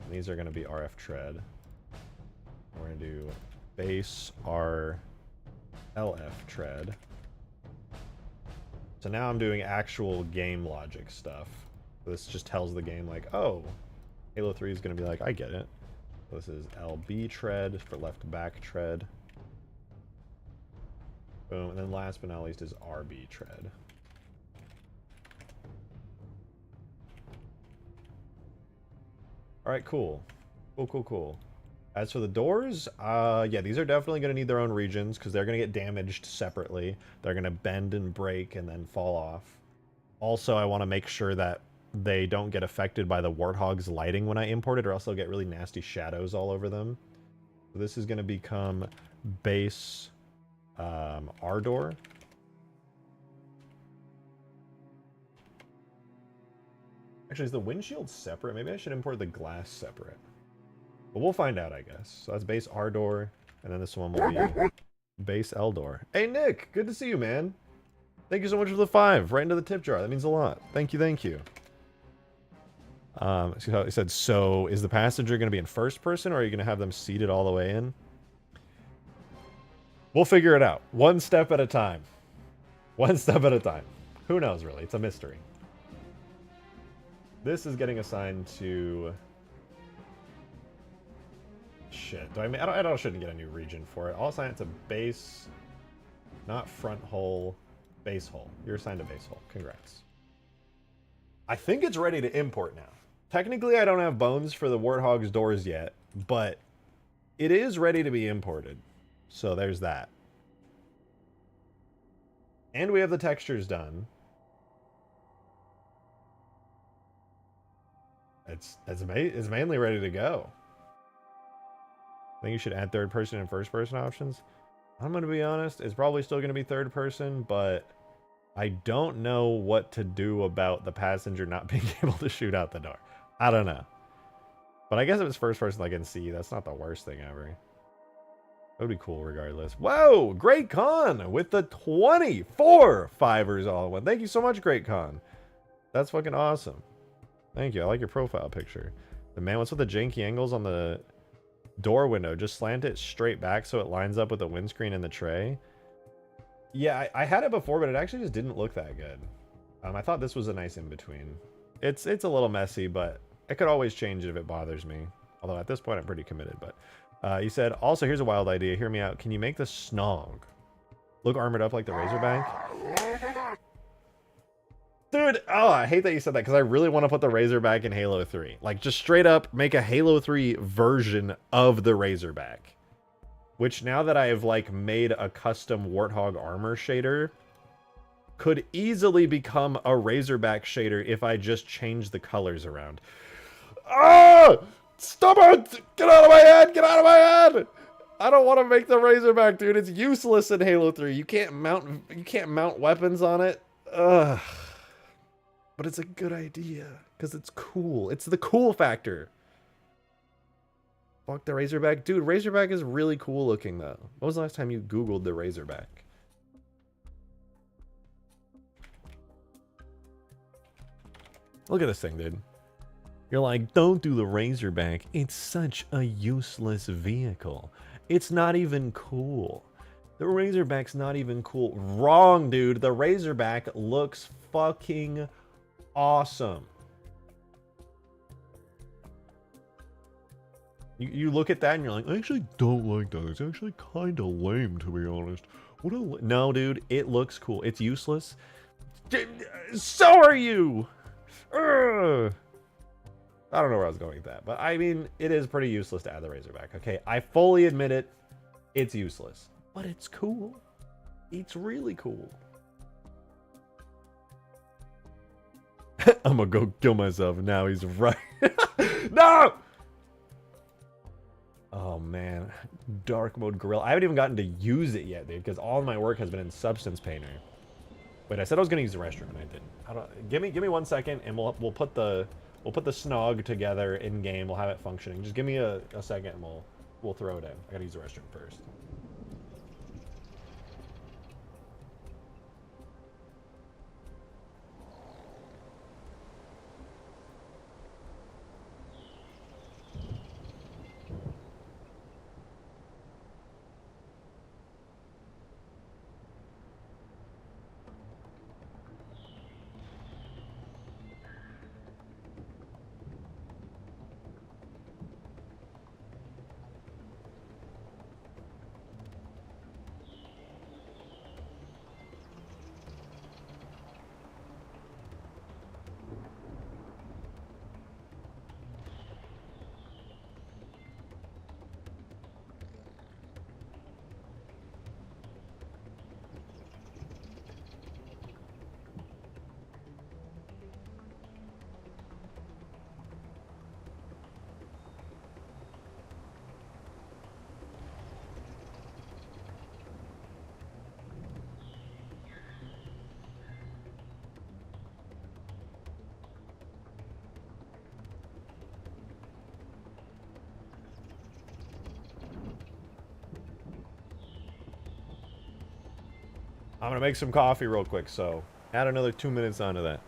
And these are going to be RF tread. We're going to do base R LF tread. So now I'm doing actual game logic stuff. This just tells the game like, oh, Halo 3 is going to be like, I get it. This is LB tread for left back tread. Boom. And then last but not least is RB tread. Alright, cool. Cool. As for the doors, yeah, these are definitely going to need their own regions because they're going to get damaged separately. They're going to bend and break and then fall off. Also, I want to make sure that they don't get affected by the Warthog's lighting when I import it, or else they'll get really nasty shadows all over them. So this is going to become base R door. Actually, is the windshield separate? Maybe I should import the glass separate. But we'll find out, I guess. So that's base R door, and then this one will be base L door. Hey, Nick! Good to see you, man. Thank you so much for the 5. Right into the tip jar. That means a lot. Thank you. So he said, so is the passenger going to be in first person, or are you going to have them seated all the way in? We'll figure it out. One step at a time. One step at a time. Who knows, really? It's a mystery. This is getting assigned to... Shit. I shouldn't get a new region for it. I'll assign it to base, not front hole, base hole. You're assigned to base hole. Congrats. I think it's ready to import now. Technically, I don't have bones for the Warthog's doors yet, but it is ready to be imported. So there's that. And we have the textures done. It's mainly ready to go. I think you should add third person and first person options. I'm going to be honest, it's probably still going to be third person, but I don't know what to do about the passenger not being able to shoot out the door. I don't know. But I guess if it's first person I can see, that's not the worst thing ever. That would be cool regardless. Whoa! Great Con with the 24 fivers all in one. Thank you so much, Great Con. That's fucking awesome. Thank you. I like your profile picture. The man, what's with the janky angles on the door window? Just slant it straight back so it lines up with the windscreen and the tray. Yeah, I had it before, but it actually just didn't look that good. I thought this was a nice in-between. It's a little messy, but I could always change it if it bothers me. Although at this point, I'm pretty committed. But you said, also, here's a wild idea. Hear me out. Can you make the Snog look armored up like the Razorback? Dude, oh, I hate that you said that because I really want to put the Razorback in Halo 3. Like, just straight up make a Halo 3 version of the Razorback. Which, now that I've, like, made a custom Warthog armor shader, could easily become a Razorback shader if I just change the colors around. Ah! Stop it! Get out of my head! Get out of my head! I don't want to make the Razorback, dude. It's useless in Halo 3. You can't mount weapons on it. Ugh. But it's a good idea because it's cool. It's the cool factor. Fuck the Razorback. Dude, Razorback is really cool looking though. When was the last time you Googled the Razorback? Look at this thing, dude. You're like, don't do the Razorback. It's such a useless vehicle. It's not even cool. The Razorback's not even cool. Wrong, dude. The Razorback looks fucking awesome. You look at that and you're like, I actually don't like that. It's actually kind of lame, to be honest. No, dude. It looks cool. It's useless. So are you! Ugh. I don't know where I was going with that, but I mean, it is pretty useless to add the Razorback, okay? I fully admit it, it's useless, but it's cool. It's really cool. I'm gonna go kill myself now, he's right. No! Oh man, dark mode gorilla. I haven't even gotten to use it yet, dude, because all of my work has been in Substance Painter. Wait, I said I was gonna use the restroom and I didn't. Give me 1 second and we'll put the snog together in game. We'll have it functioning. Just give me a second and we'll throw it in. I gotta use the restroom first. I'm gonna make some coffee real quick, so add another 2 minutes onto that.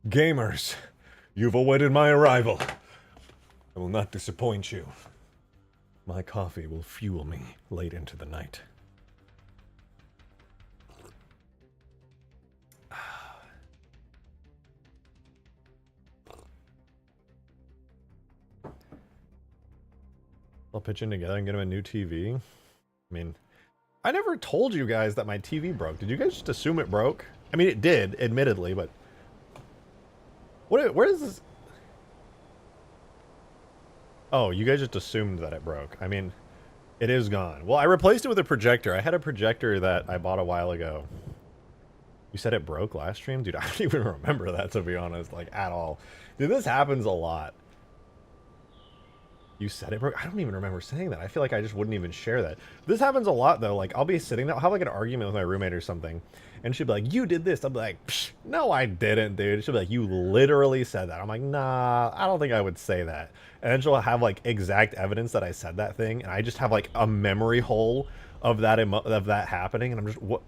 Gamers, you've awaited my arrival. I will not disappoint you. My coffee will fuel me late into the night. I'll pitch in together and get him a new TV. I mean, I never told you guys that my TV broke. Did you guys just assume it broke? I mean, it did, admittedly, but... Where is this? Oh, you guys just assumed that it broke. I mean, it is gone. Well, I replaced it with a projector. I had a projector that I bought a while ago. You said it broke last stream? Dude, I don't even remember that, to be honest, like, at all. Dude, this happens a lot. You said it broke? I don't even remember saying that. I feel like I just wouldn't even share that. This happens a lot, though. Like, I'll be sitting there, I'll have, like, an argument with my roommate or something, and she'll be like, you did this. I'll be like, psh, no, I didn't, dude. She'll be like, you literally said that. I'm like, nah, I don't think I would say that. And then she'll have, like, exact evidence that I said that thing, and I just have, like, a memory hole of that happening, and I'm just, what?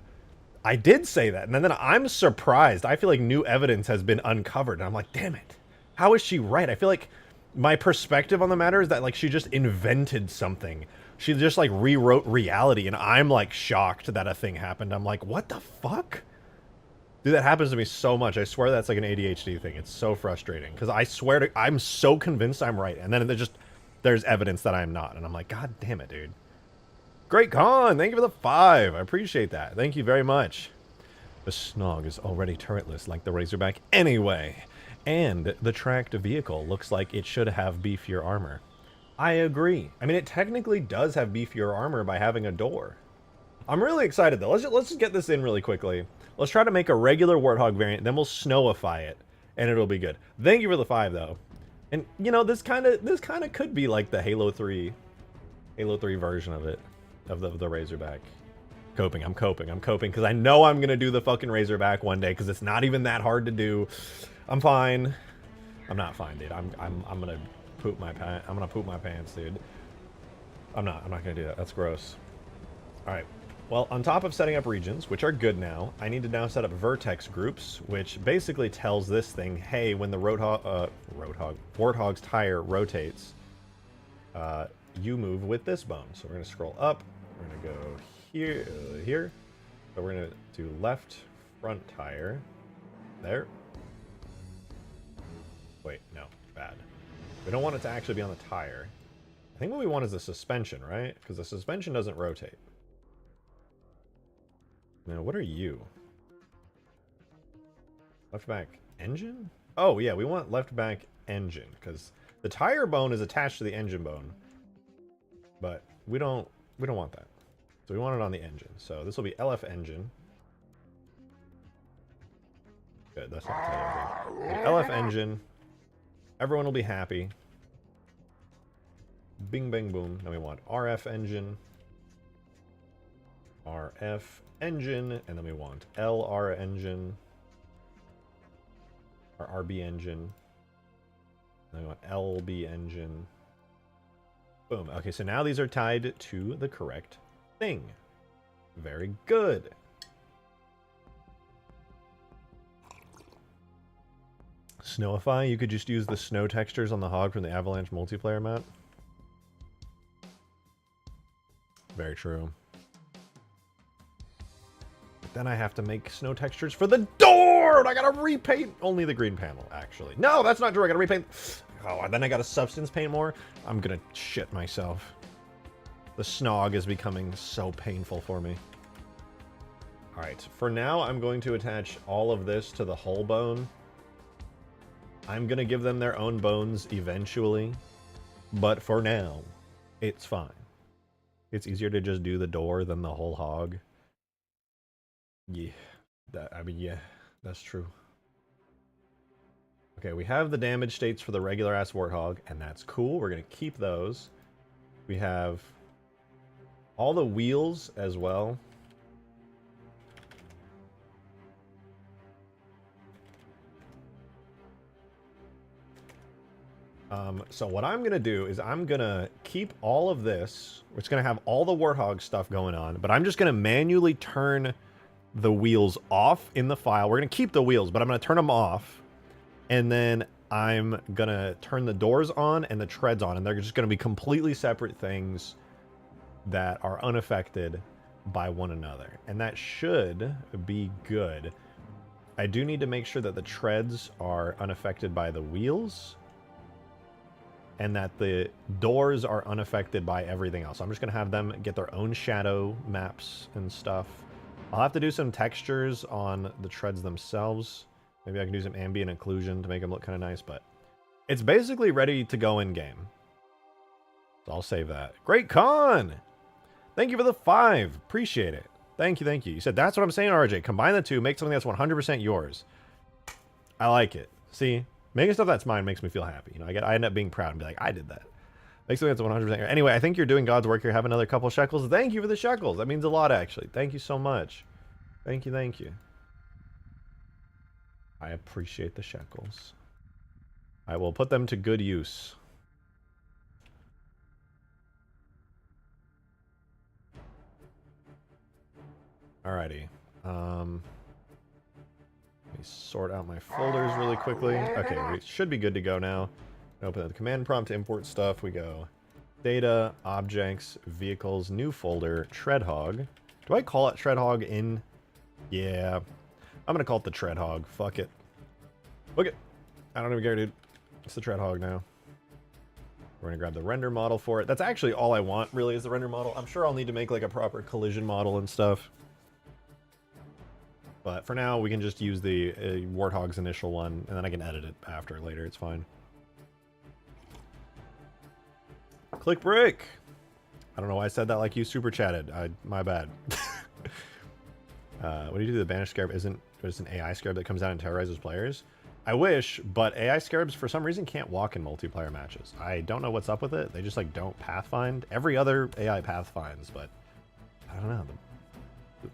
I did say that, and then I'm surprised. I feel like new evidence has been uncovered, and I'm like, damn it. How is she right? I feel like my perspective on the matter is that, like, she just invented something. She just, like, rewrote reality, and I'm, like, shocked that a thing happened. I'm like, what the fuck? Dude, that happens to me so much. I swear that's, like, an ADHD thing. It's so frustrating, because I swear to... I'm so convinced I'm right, and then there's evidence that I'm not, and I'm like, god damn it, dude. Great con! Thank you for the 5. I appreciate that. Thank you very much. The Snog is already turretless like the Razorback anyway. And the tracked vehicle looks like it should have beefier armor. I agree. I mean, it technically does have beefier armor by having a door. I'm really excited, though. Let's just get this in really quickly. Let's try to make a regular Warthog variant, then we'll snowify it, and it'll be good. Thank you for the 5, though. And, you know, this kind of could be like the Halo 3 version of it, of the Razorback. I'm coping, because I know I'm going to do the fucking Razorback one day, because it's not even that hard to do. I'm fine. I'm not fine, dude. I'm gonna poop my pants. I'm gonna poop my pants, dude. I'm not gonna do that. That's gross. All right. Well, on top of setting up regions, which are good now, I need to now set up vertex groups, which basically tells this thing, hey, when the Warthog's tire rotates, you move with this bone. So we're gonna scroll up. We're gonna go here. So we're gonna do left front tire. There. Wait, no, bad. We don't want it to actually be on the tire. I think what we want is the suspension, right? Because the suspension doesn't rotate. Now, what are you? Left back engine? Oh, yeah, we want left back engine, because the tire bone is attached to the engine bone. But we don't want that. So we want it on the engine. So this will be LF engine. Good, that's not everything. LF engine. Everyone will be happy. Bing, bang, boom. Then we want RF engine. RF engine. And then we want LR engine. Or RB engine. And then we want LB engine. Boom. Okay, so now these are tied to the correct thing. Very good. Snowify, you could just use the snow textures on the hog from the Avalanche multiplayer map. Very true. But then I have to make snow textures for the door, and I gotta repaint only the green panel, actually. No, that's not true, I gotta repaint. Oh, and then I gotta substance paint more. I'm gonna shit myself. The Snog is becoming so painful for me. Alright, for now, I'm going to attach all of this to the hull bone. I'm gonna give them their own bones eventually, but for now, it's fine. It's easier to just do the door than the whole hog. Yeah, yeah, that's true. Okay, we have the damage states for the regular-ass Warthog, and that's cool. We're gonna keep those. We have all the wheels as well. So what I'm going to do is I'm going to keep all of this. It's going to have all the Warthog stuff going on, but I'm just going to manually turn the wheels off in the file. We're going to keep the wheels, but I'm going to turn them off. And then I'm gonna turn the doors on and the treads on, and they're just gonna be completely separate things that are unaffected by one another. And that should be good. I do need to make sure that the treads are unaffected by the wheels and that the doors are unaffected by everything else. I'm just going to have them get their own shadow maps and stuff. I'll have to do some textures on the treads themselves. Maybe I can do some ambient occlusion to make them look kind of nice, but it's basically ready to go in game. So I'll save that. Great con! Thank you for the 5. Appreciate it. Thank you, thank you. You said, that's what I'm saying, RJ. Combine the two, make something that's 100% yours. I like it. See? Making stuff that's mine makes me feel happy. You know, I end up being proud and be like, I did that. Make something that's 100%. Anyway, I think you're doing God's work here. Have another couple shekels. Thank you for the shekels. That means a lot, actually. Thank you so much. Thank you, thank you. I appreciate the shekels. I will put them to good use. Alrighty. Let me sort out my folders really quickly. Okay, we should be good to go now. Open the command prompt to import stuff. We go data, objects, vehicles, new folder, Treadhog. Do I call it Treadhog in? Yeah. I'm gonna call it the Treadhog. Fuck it. Okay. I don't even care, dude. It's the Treadhog now. We're gonna grab the render model for it. That's actually all I want, really, is the render model. I'm sure I'll need to make like a proper collision model and stuff. But for now, we can just use the Warthog's initial one, and then I can edit it after later. It's fine. Click break. I don't know why I said that like you super chatted. My bad. What do you do? The banished scarab isn't just an AI scarab that comes out and terrorizes players. I wish, but AI scarabs for some reason can't walk in multiplayer matches. I don't know what's up with it. They just like don't pathfind. Every other AI pathfinds, but I don't know.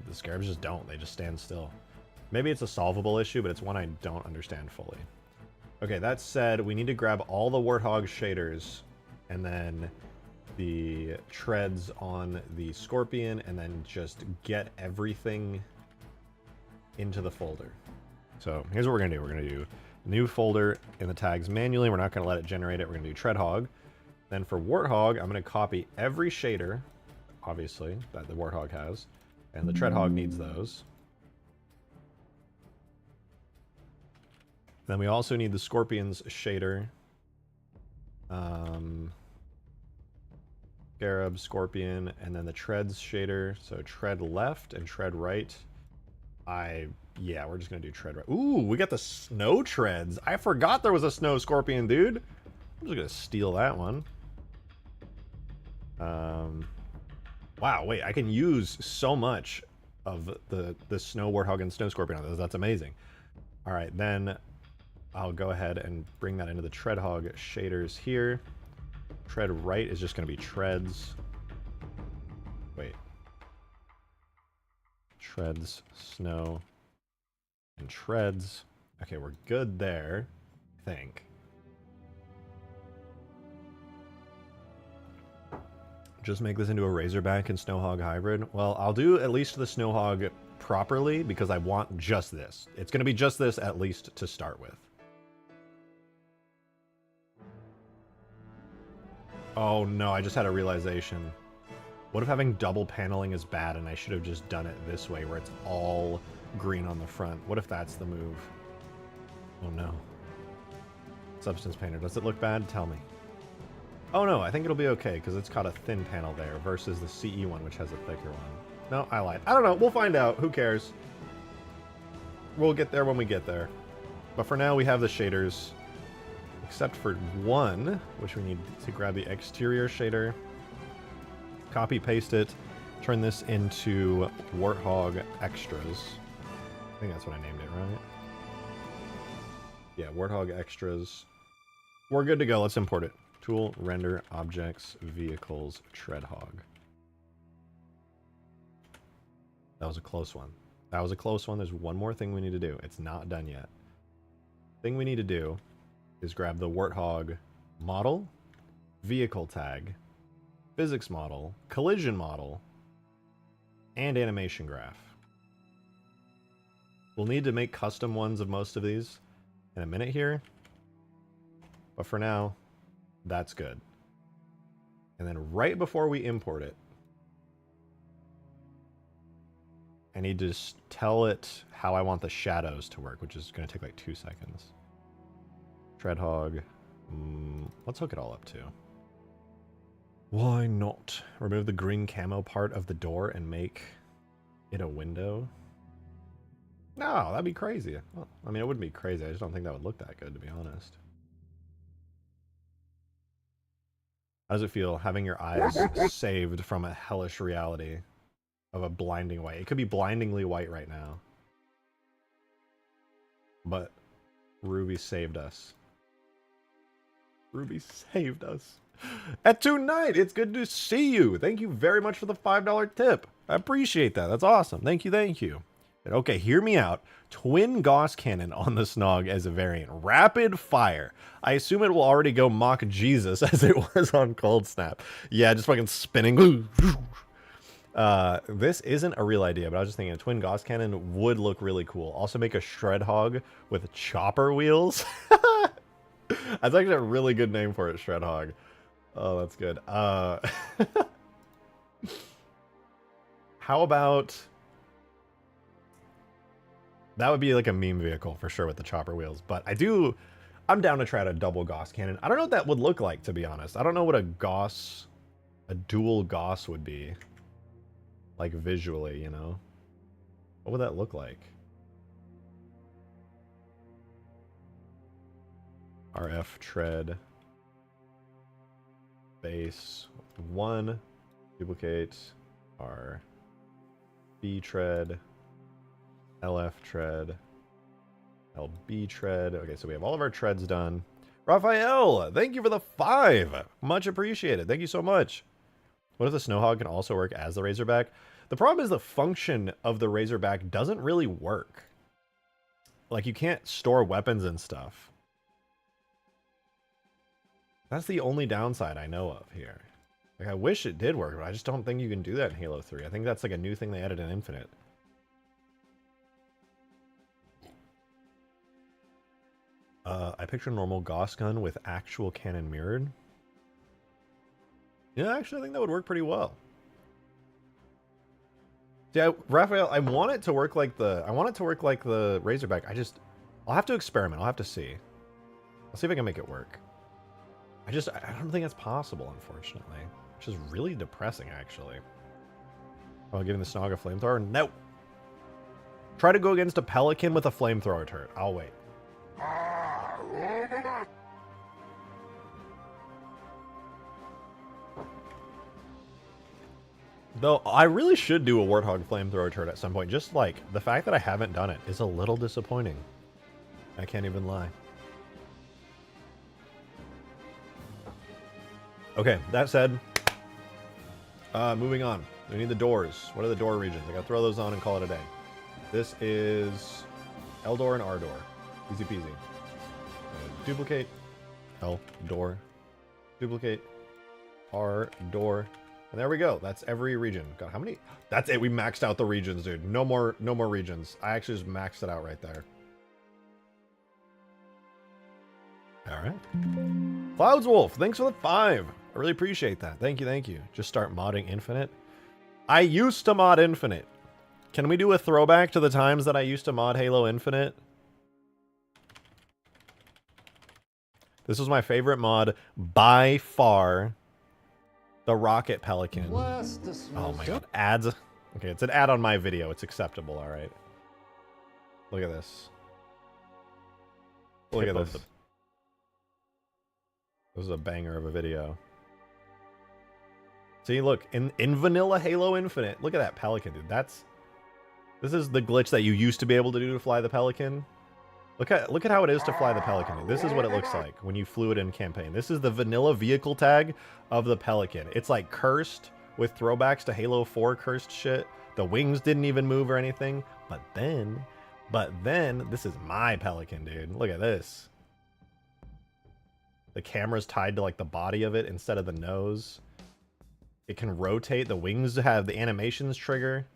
The scarabs just don't. They just stand still. Maybe it's a solvable issue, but it's one I don't understand fully. Okay, that said, we need to grab all the Warthog shaders and then the treads on the Scorpion and then just get everything into the folder. So here's what we're going to do. We're going to do new folder in the tags manually. We're not going to let it generate it. We're going to do Treadhog. Then for Warthog, I'm going to copy every shader, obviously, that the Warthog has. And the Treadhog needs those. Then we also need the Scorpion's shader. Scarab, Scorpion, and then the Treads shader. So tread left and tread right. Yeah, we're just going to do tread right. Ooh, we got the snow treads. I forgot there was a snow Scorpion, dude. I'm just going to steal that one. Wow, wait, I can use so much of the Snow Warthog and Snow Scorpion on those. That's amazing. All right, then I'll go ahead and bring that into the Treadhog shaders here. Tread right is just going to be treads. Wait. Treads, snow, and treads. Okay, we're good there, I think. Just make this into a Razorback and Snowhog hybrid. Well, I'll do at least the Snowhog properly because I want just this. It's going to be just this at least to start with. Oh no, I just had a realization. What if having double paneling is bad and I should have just done it this way where it's all green on the front? What if that's the move? Oh no. Substance painter, does it look bad? Tell me. Oh no, I think it'll be okay because it's got a thin panel there versus the CE one which has a thicker one. No, I lied. I don't know, we'll find out. Who cares? We'll get there when we get there. But for now we have the shaders. Except for one, which we need to grab the exterior shader. Copy, paste it, turn this into Warthog Extras. I think that's what I named it, right? Yeah, Warthog Extras. We're good to go. Let's import it. Tool, render, objects, vehicles, Treadhog. That was a close one. That was a close one. There's one more thing we need to do. It's not done yet. Thing we need to do is grab the Warthog model, vehicle tag, physics model, collision model, and animation graph. We'll need to make custom ones of most of these. in a minute here. But for now, that's good. And then right before we import it, I need to just tell it how I want the shadows to work, which is going to take like 2 seconds. Treadhog. Let's hook it all up too. Why not? Remove the green camo part of the door and make it a window? No, that'd be crazy. Well, I mean, it wouldn't be crazy. I just don't think that would look that good, to be honest. How does it feel having your eyes saved from a hellish reality of a blinding white? It could be blindingly white right now. But Ruby saved us. Ruby saved us. At 2-9, it's good to see you. Thank you very much for the $5 tip. I appreciate that. That's awesome. Thank you, thank you. Okay, hear me out. Twin Gauss cannon on the Snog as a variant. Rapid fire. I assume it will already go mock Jesus as it was on Cold Snap. Yeah, just fucking spinning. This isn't a real idea, but I was just thinking a twin Gauss cannon would look really cool. Also make a shred hog with chopper wheels. That's actually a really good name for it, shred hog. Oh, that's good. How about... That would be like a meme vehicle for sure with the chopper wheels. But I'm down to try a double Gauss cannon. I don't know what that would look like, to be honest. I don't know what a dual Gauss would be. Like visually, you know? What would that look like? RF tread. Base 1. Duplicate. R. B tread. LF tread, LB tread. Okay, so we have all of our treads done. Raphael, thank you for the 5. Much appreciated. Thank you so much. What if the Snowhog can also work as the Razorback? The problem is the function of the Razorback doesn't really work. Like, you can't store weapons and stuff. That's the only downside I know of here. Like, I wish it did work, but I just don't think you can do that in Halo 3. I think that's like a new thing they added in Infinite. I picture a normal Gauss gun with actual cannon mirrored. Yeah, actually, I think that would work pretty well. Yeah, Raphael, I want it to work like the Razorback. I'll have to experiment. I'll have to see. I'll see if I can make it work. I don't think that's possible, unfortunately. Which is really depressing, actually. Oh, giving the Snog a flamethrower? No. Try to go against a Pelican with a flamethrower turret. I'll wait. Though, I really should do a Warthog flamethrower turret at some point. Just, like, the fact that I haven't done it is a little disappointing. I can't even lie. Okay, that said, moving on. We need the doors. What are the door regions? I gotta throw those on and call it a day. This is L door and R door. Easy peasy. Duplicate L door. Duplicate R door. And there we go. That's every region. God, how many? That's it. We maxed out the regions, dude. No more regions. I actually just maxed it out right there. All right. Clouds Wolf, thanks for the 5. I really appreciate that. Thank you, thank you. Just start modding Infinite. I used to mod Infinite. Can we do a throwback to the times that I used to mod Halo Infinite? This was my favorite mod by far. The Rocket Pelican. Oh my god. Ads. Okay, it's an ad on my video. It's acceptable, alright. Look at this. Look at this. This is a banger of a video. See, look, in vanilla Halo Infinite, look at that Pelican, dude. This is the glitch that you used to be able to do to fly the Pelican. Look at how it is to fly the Pelican, dude. This is what it looks like when you flew it in campaign. This is the vanilla vehicle tag of the Pelican. It's like cursed with throwbacks to Halo 4 cursed shit. The wings didn't even move or anything. But then, this is my Pelican, dude. Look at this. The camera's tied to like the body of it instead of the nose. It can rotate. The wings have the animations trigger.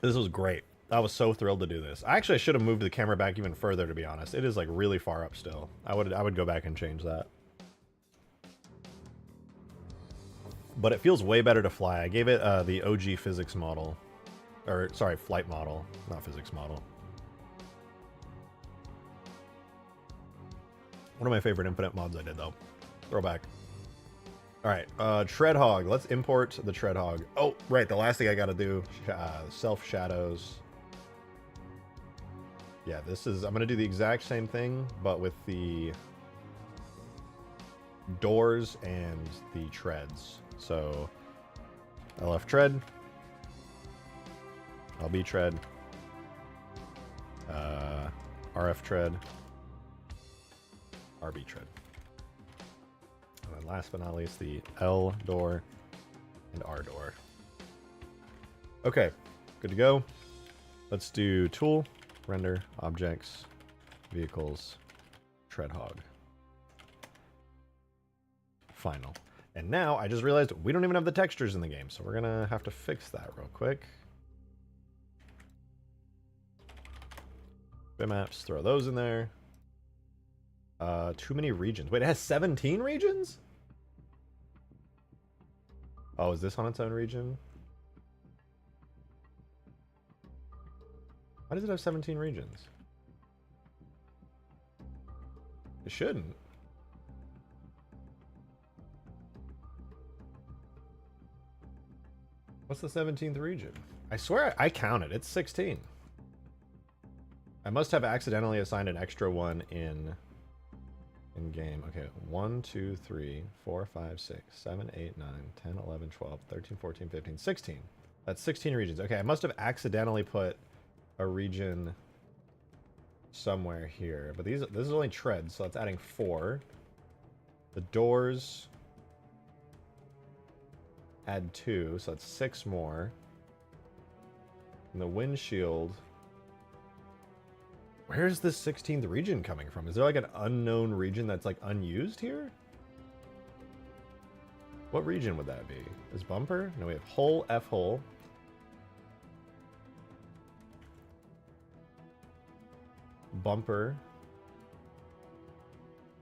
This was great. I was so thrilled to do this. I should have moved the camera back even further, to be honest. It is like really far up still. I would go back and change that. But it feels way better to fly. I gave it the OG physics model. Or, sorry, flight model, not physics model. One of my favorite Infinite mods I did, though. Throwback. Alright, Treadhog. Let's import the Treadhog. Oh, right, the last thing I gotta do, self-shadows. Yeah, this is... I'm gonna do the exact same thing, but with the doors and the treads. So, LF tread, LB tread, RF tread, RB tread. And then last but not least, the L door and R door. Okay, good to go. Let's do tool, render, objects, vehicles, Treadhog. Final. And now I just realized we don't even have the textures in the game, so we're gonna have to fix that real quick. Bitmaps, throw those in there. Too many regions. Wait, it has 17 regions? Oh, is this on its own region? Why does it have 17 regions? It shouldn't. What's the 17th region? I swear I counted. It's 16. I must have accidentally assigned an extra one in game. Okay, 1, 2, 3, 4, 5, 6, 7, 8, 9, 10, 11, 12, 13, 14, 15, 16. That's 16 regions. Okay, I must have accidentally put a region somewhere here. But this is only treads, so that's adding 4. The doors add 2, so that's 6 more. And the windshield... Where's this 16th region coming from? Is there like an unknown region that's like unused here? What region would that be? Is bumper? No, we have hole, F hole. Bumper.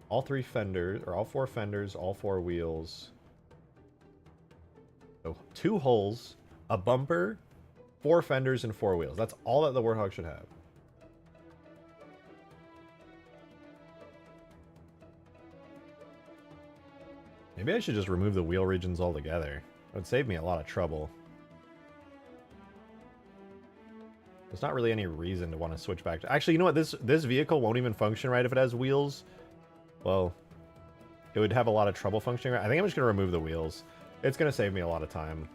All 3 fenders, or all 4 fenders, all 4 wheels. So 2 holes, a bumper, 4 fenders, and 4 wheels. That's all that the Warthog should have. Maybe I should just remove the wheel regions altogether. It would save me a lot of trouble. There's not really any reason to want to switch back to... Actually, you know what? This vehicle won't even function right if it has wheels. Well, it would have a lot of trouble functioning right. I think I'm just going to remove the wheels. It's going to save me a lot of time.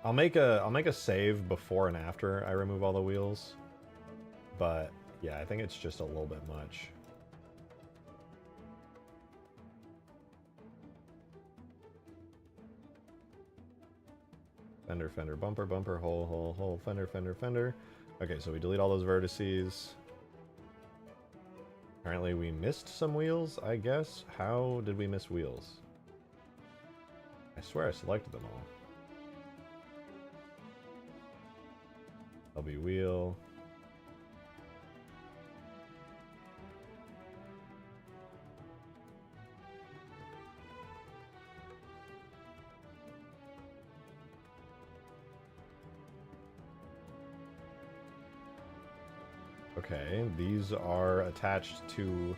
I'll make a save before and after I remove all the wheels. But yeah, I think it's just a little bit much. Fender, fender, bumper, bumper, hole, hole, hole, fender, fender, fender. Okay, so we delete all those vertices. Apparently we missed some wheels, I guess. How did we miss wheels? I swear I selected them all. LB wheel. Okay, these are attached to...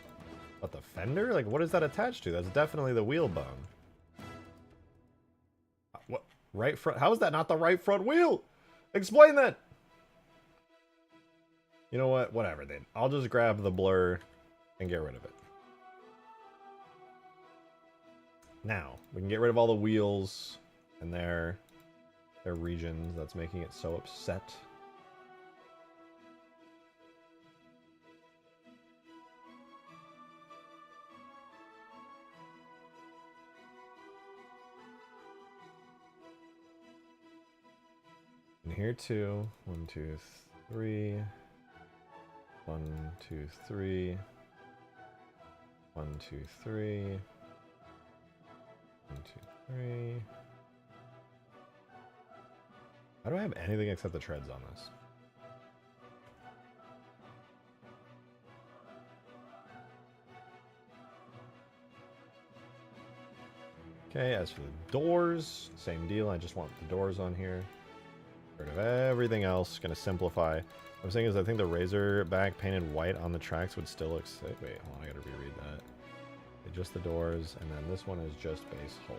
What, the fender? Like, what is that attached to? That's definitely the wheel bone. What? Right front? How is that not the right front wheel? Explain that! You know what? Whatever, then. I'll just grab the blur and get rid of it. Now, we can get rid of all the wheels and their regions. That's making it so upset. And here too. 1, 2, 3. 1, 2, 3. 1, 2, 3. 1, 2, 3. How do I have anything except the treads on this? Okay, as for the doors, same deal. I just want the doors on here. Get rid of everything else. Gonna simplify. What I'm saying is I think the Razorback painted white on the tracks would still look sick. Wait, hold on, I gotta reread that. Okay, just the doors, and then this one is just base hull.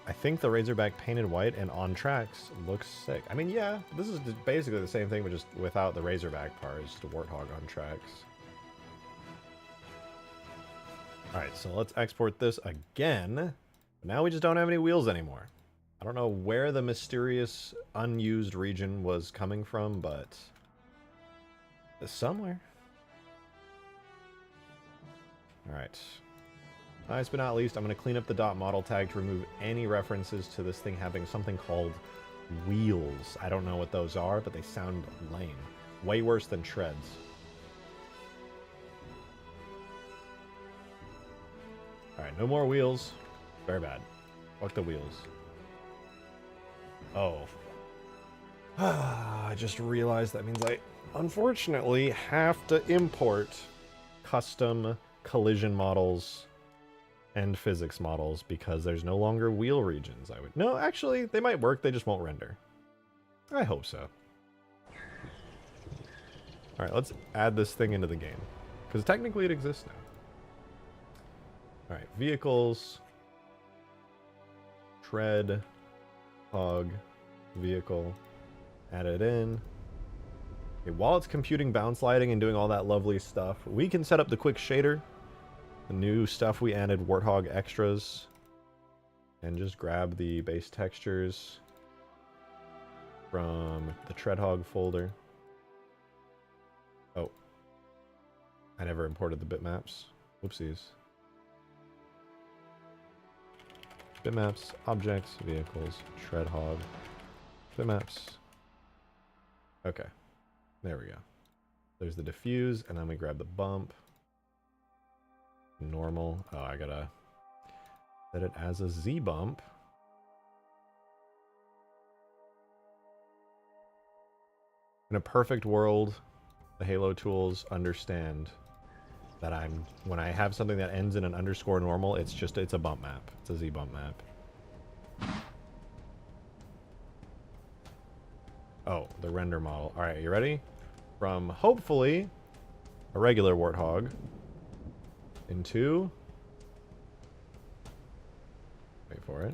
I think the Razorback painted white and on tracks looks sick. I mean, yeah, this is basically the same thing, but just without the Razorback part. It's just a Warthog on tracks. Alright, so let's export this again. Now we just don't have any wheels anymore. I don't know where the mysterious unused region was coming from, but it's somewhere. Alright. Last but not least, I'm going to clean up the dot model tag to remove any references to this thing having something called wheels. I don't know what those are, but they sound lame. Way worse than treads. Alright, no more wheels. Very bad. Fuck the wheels. Oh. I just realized that means I, unfortunately, have to import custom collision models and physics models because there's no longer wheel regions. No, actually, they might work, they just won't render. I hope so. Alright, let's add this thing into the game. Because technically it exists now. Alright, vehicles. Tread. Hog. Vehicle. Add it in. Okay, while it's computing bounce lighting and doing all that lovely stuff, we can set up the quick shader. The new stuff we added, Warthog extras, and just grab the base textures from the Treadhog folder. Oh, I never imported the bitmaps. Whoopsies. Bitmaps, objects, vehicles, Treadhog, bitmaps. Okay, there we go. There's the diffuse, and then we grab the bump. Normal. Oh, I gotta set it as a Z bump. In a perfect world, the Halo tools understand that when I have something that ends in an underscore normal, it's a bump map. It's a Z bump map. Oh, the render model. All right, you ready? From hopefully a regular Warthog into, wait for it.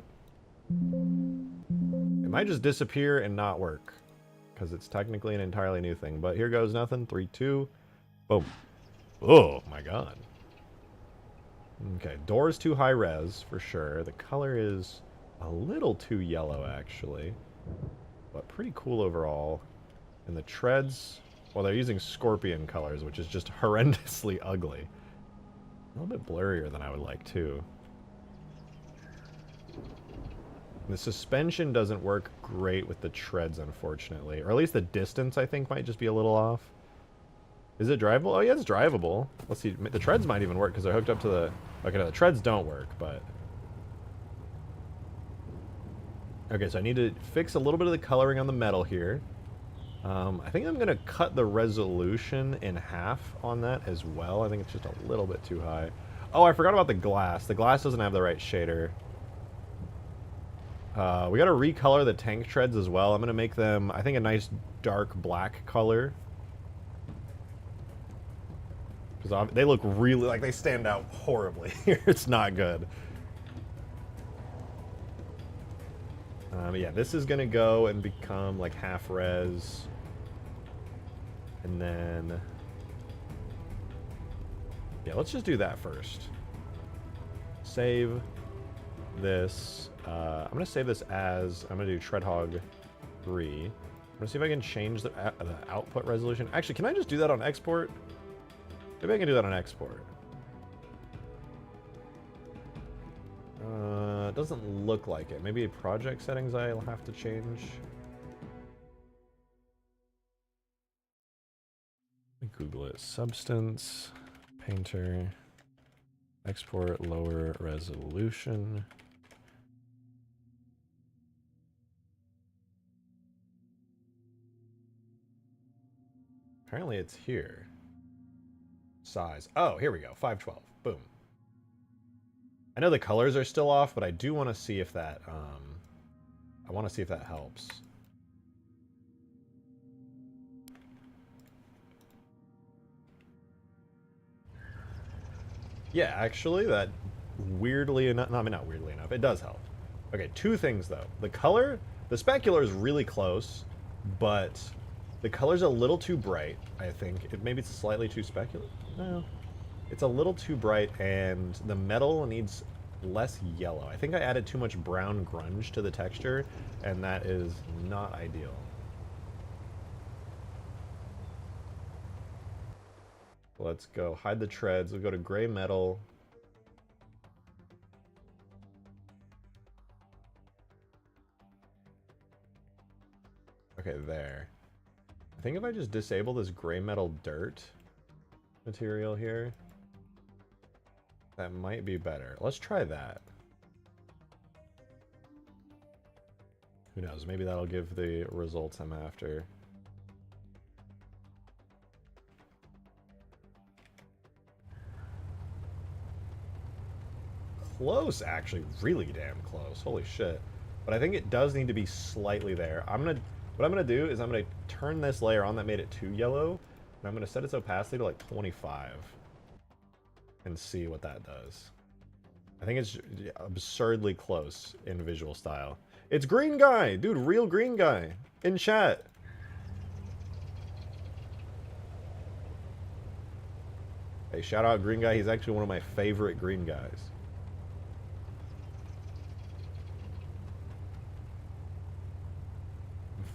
It might just disappear and not work because it's technically an entirely new thing, but here goes nothing. 3, 2, boom. Oh my god. Okay, door's too high res for sure. The color is a little too yellow actually, but pretty cool overall. And the treads, well, they're using scorpion colors, which is just horrendously ugly. A little bit blurrier than I would like, too. The suspension doesn't work great with the treads, unfortunately. Or at least the distance, I think, might just be a little off. Is it drivable? Oh, yeah, it's drivable. Let's see. The treads might even work because they're hooked up to the... Okay, no, the treads don't work, but... Okay, so I need to fix a little bit of the coloring on the metal here. I think I'm going to cut the resolution in half on that as well. I think it's just a little bit too high. Oh, I forgot about the glass. The glass doesn't have the right shader. We got to recolor the tank treads as well. I'm going to make them, I think, a nice dark black color. Because they look really, like, they stand out horribly here. It's not good. Yeah, this is going to go and become, like, half res. And then... Yeah, let's just do that first. Save this. I'm going to save this as... I'm going to do Treadhog 3. I'm going to see if I can change the output resolution. Actually, can I just do that on export? Maybe I can do that on export. It doesn't look like it. Maybe project settings I'll have to change. Google it. Substance, painter, export, lower resolution. Apparently it's here. Size. Oh, here we go. 512. Boom. I know the colors are still off, but I do want to see if that, I want to see if that helps. Yeah, actually, that weirdly enough, no, I mean, not weirdly enough, it does help. Okay, two things though. The color, the specular is really close, but the color's a little too bright, I think. Maybe it's slightly too specular? No. It's a little too bright, and the metal needs less yellow. I think I added too much brown grunge to the texture, and that is not ideal. Let's go hide the treads. We'll go to gray metal. Okay, there. I think if I just disable this gray metal dirt material here, that might be better. Let's try that. Who knows? Maybe that'll give the results I'm after. Close, actually. Really damn close. Holy shit. But I think it does need to be slightly there. What I'm gonna do is I'm gonna turn this layer on that made it too yellow, and I'm gonna set its opacity to like 25 and see what that does. I think it's absurdly close in visual style. It's Green Guy! Dude, real Green Guy! In chat! Hey, shout out Green Guy. He's actually one of my favorite Green Guys.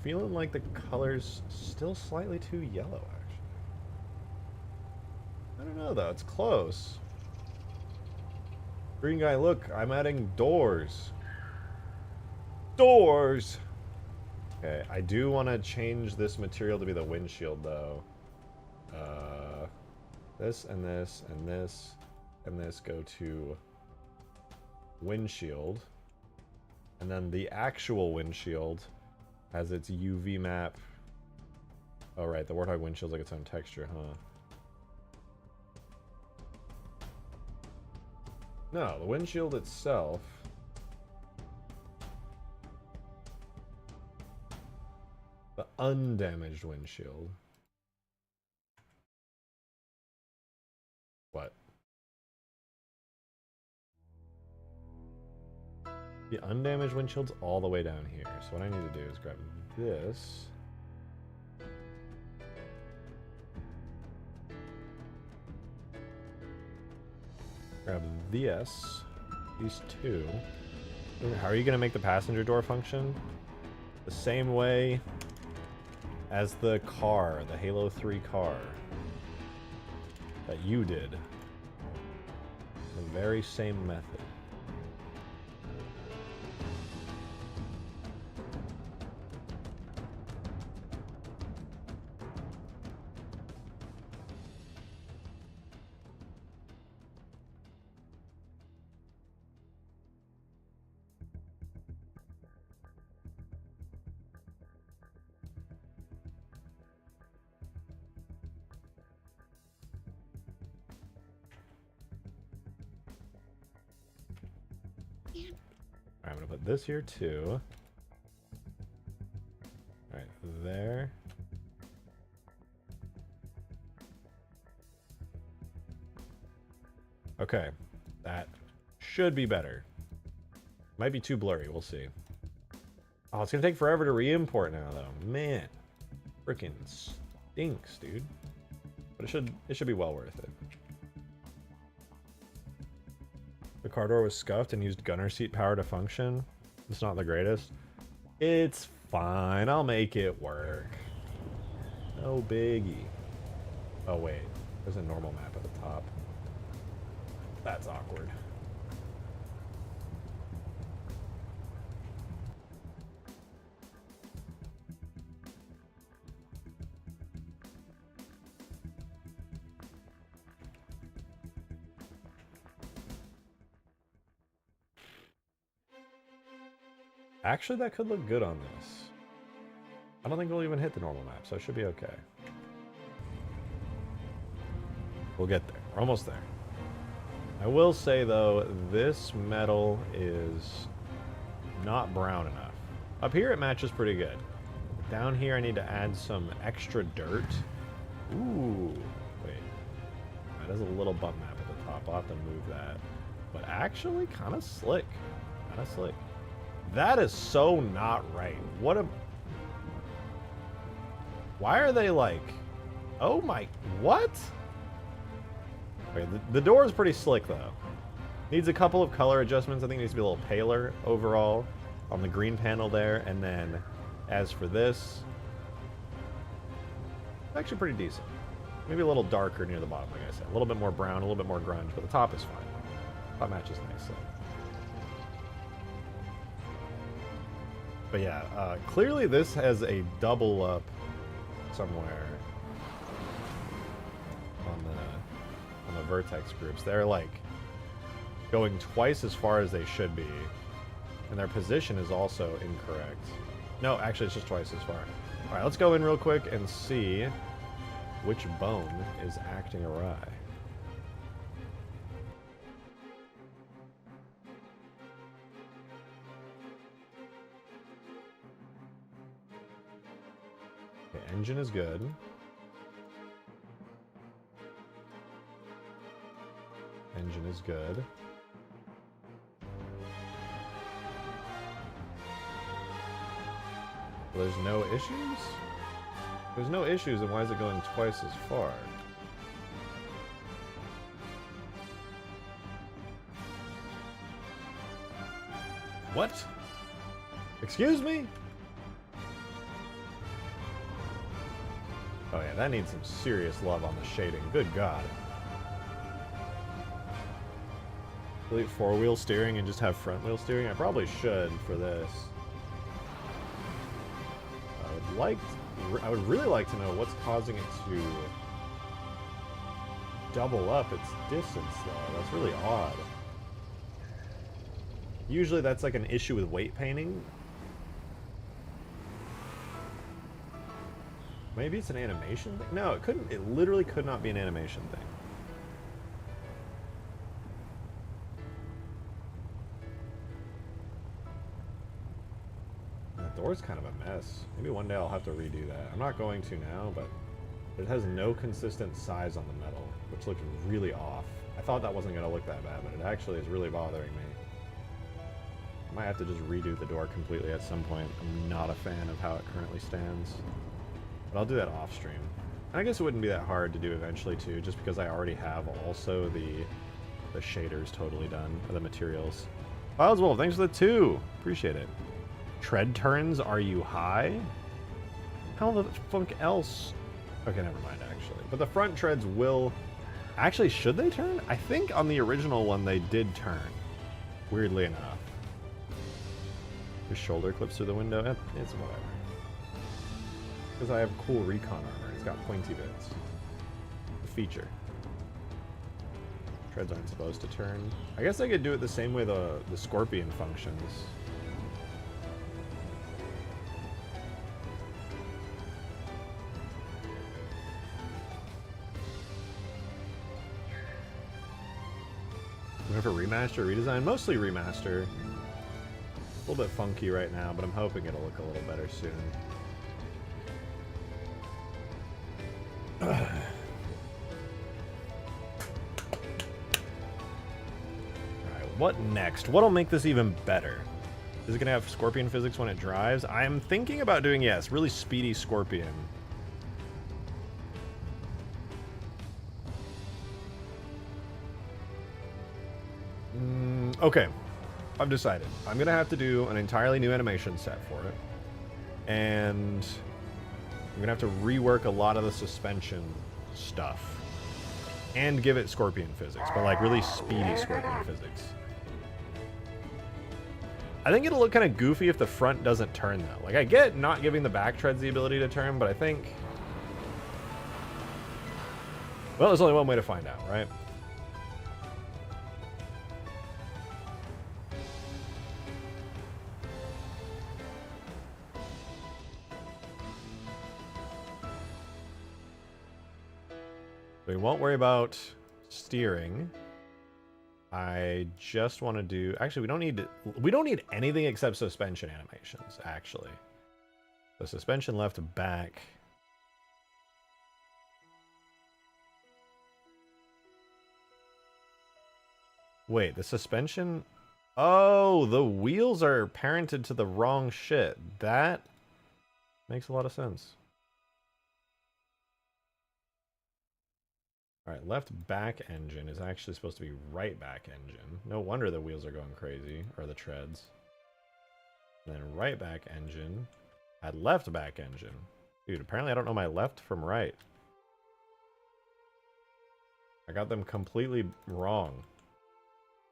Feeling like the color's still slightly too yellow, actually. I don't know, though. It's close. Green Guy, look, I'm adding doors. Doors! Okay, I do want to change this material to be the windshield, though. This and this and this and this go to windshield. And then the actual windshield has its UV map. Oh, right, the Warthog windshield's like its own texture, huh? No, the windshield itself. The undamaged windshield. What? The undamaged windshield's all the way down here. So what I need to do is grab this. Grab these two. How are you going to make the passenger door function? The same way as the car, the Halo 3 car that you did. The very same method. I'm gonna put this here too. Alright, there. Okay, that should be better. Might be too blurry, we'll see. Oh, it's gonna take forever to re-import now though. Man, freaking stinks, dude. But it should be well worth it. The car door was scuffed and used gunner seat power to function. It's not the greatest. It's fine. I'll make it work. No biggie. Oh, wait. There's a normal map at the top. That's awkward. Actually, that could look good on this. I don't think we'll even hit the normal map, so it should be okay. We'll get there. We're almost there. I will say, though, this metal is not brown enough. Up here, it matches pretty good. Down here, I need to add some extra dirt. Ooh. Wait. That is a little bump map at the top. I'll have to move that. But actually, kind of slick. Kind of slick. That is so not right. What a... Why are they like... Oh my... What? Okay, the door is pretty slick, though. Needs a couple of color adjustments. I think it needs to be a little paler overall on the green panel there. And then, as for this... It's actually pretty decent. Maybe a little darker near the bottom, like I said. A little bit more brown, a little bit more grunge, but the top is fine. Top matches nicely. But yeah, clearly this has a double up somewhere on the vertex groups. They're like going twice as far as they should be, and their position is also incorrect. No, actually, it's just twice as far. All right, let's go in real quick and see which bone is acting awry. Engine is good. Engine is good. Well, there's no issues? There's no issues, and why is it going twice as far? What? Excuse me? Oh yeah, that needs some serious love on the shading. Good God. Delete four-wheel steering and just have front-wheel steering? I probably should for this. I would really like to know what's causing it to double up its distance, though. That's really odd. Usually that's like an issue with weight painting. Maybe it's an animation thing? No, it couldn't. It literally could not be an animation thing. That door's kind of a mess. Maybe one day I'll have to redo that. I'm not going to now, but it has no consistent size on the metal, which looks really off. I thought that wasn't going to look that bad, but it actually is really bothering me. I might have to just redo the door completely at some point. I'm not a fan of how it currently stands. But I'll do that off stream. And I guess it wouldn't be that hard to do eventually too, just because I already have also the shaders totally done, or the materials. Files Wolf, thanks for the 2. Appreciate it. Tread turns, are you high? How the funk else? Okay, never mind actually. But the front treads will... Actually, should they turn? I think on the original one they did turn. Weirdly enough. His shoulder clips through the window. It's whatever. Because I have cool recon armor. It's got pointy bits. A feature. Treads aren't supposed to turn. I guess I could do it the same way the Scorpion functions. For remaster or redesign? Mostly remaster. A little bit funky right now, but I'm hoping it'll look a little better soon. Alright, what next? What'll make this even better? Is it going to have Scorpion physics when it drives? I'm thinking about doing, yes, really speedy Scorpion. Okay, I've decided. I'm going to have to do an entirely new animation set for it. And I'm going to have to rework a lot of the suspension stuff. And give it Scorpion physics, but like really speedy Scorpion physics. I think it'll look kind of goofy if the front doesn't turn, though. Like, I get not giving the back treads the ability to turn, but I think... Well, there's only one way to find out, right? We won't worry about steering. I just want to do... Actually, we don't need anything except suspension animations, actually. The suspension left back. Wait, the suspension... Oh, the wheels are parented to the wrong shit. That makes a lot of sense. Alright, left back engine is actually supposed to be right back engine. No wonder the wheels are going crazy, or the treads. And then right back engine had left back engine. Dude, apparently I don't know my left from right. I got them completely wrong.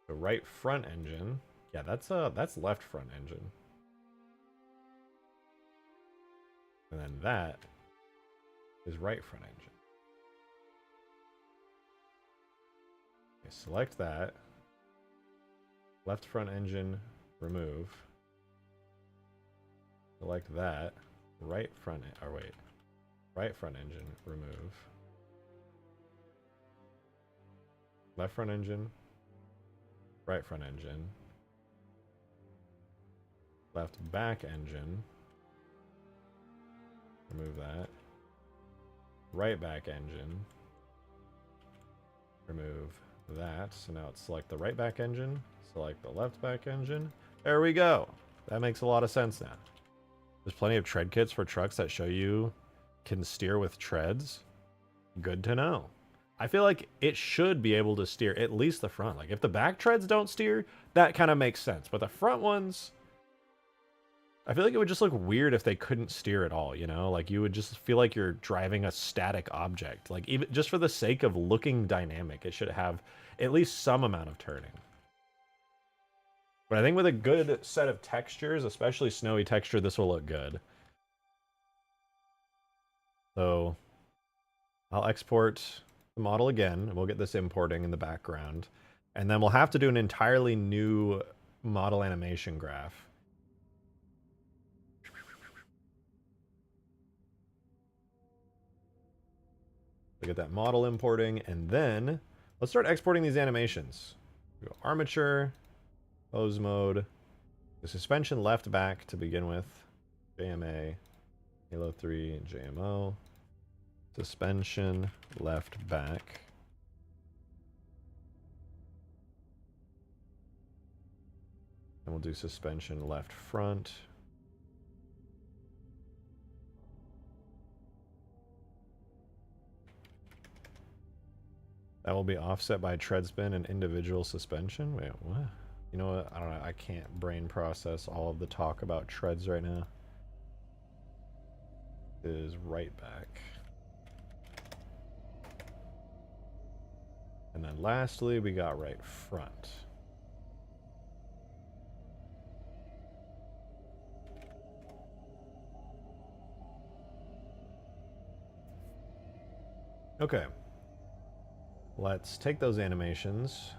The right front engine. Yeah, that's left front engine. And then that is right front engine. Okay, select that. Left front engine, remove. Select that. Right front, or wait. Right front engine, remove. Left front engine. Right front engine. Left back engine. Remove that. Right back engine. Remove that. So now it's select the right back engine. Select the left back engine. There we go. That makes a lot of sense now. There's plenty of tread kits for trucks that show you can steer with treads. Good to know. I feel like it should be able to steer at least the front. Like if the back treads don't steer, that kind of makes sense. But the front ones, I feel like it would just look weird if they couldn't steer at all, you know? Like you would just feel like you're driving a static object. Like even just for the sake of looking dynamic, it should have at least some amount of turning. But I think with a good set of textures, especially snowy texture, this will look good. So I'll export the model again, and we'll get this importing in the background. And then we'll have to do an entirely new model animation graph. So get that model importing, and then let's start exporting these animations. We go armature, pose mode, the suspension left back to begin with, JMA, Halo 3, JMO, suspension left back. And we'll do suspension left front. That will be offset by tread spin and individual suspension. Wait, what? You know what? I don't know. I can't brain process all of the talk about treads right now. It is right back. And then lastly, we got right front. Okay. Let's take those animations,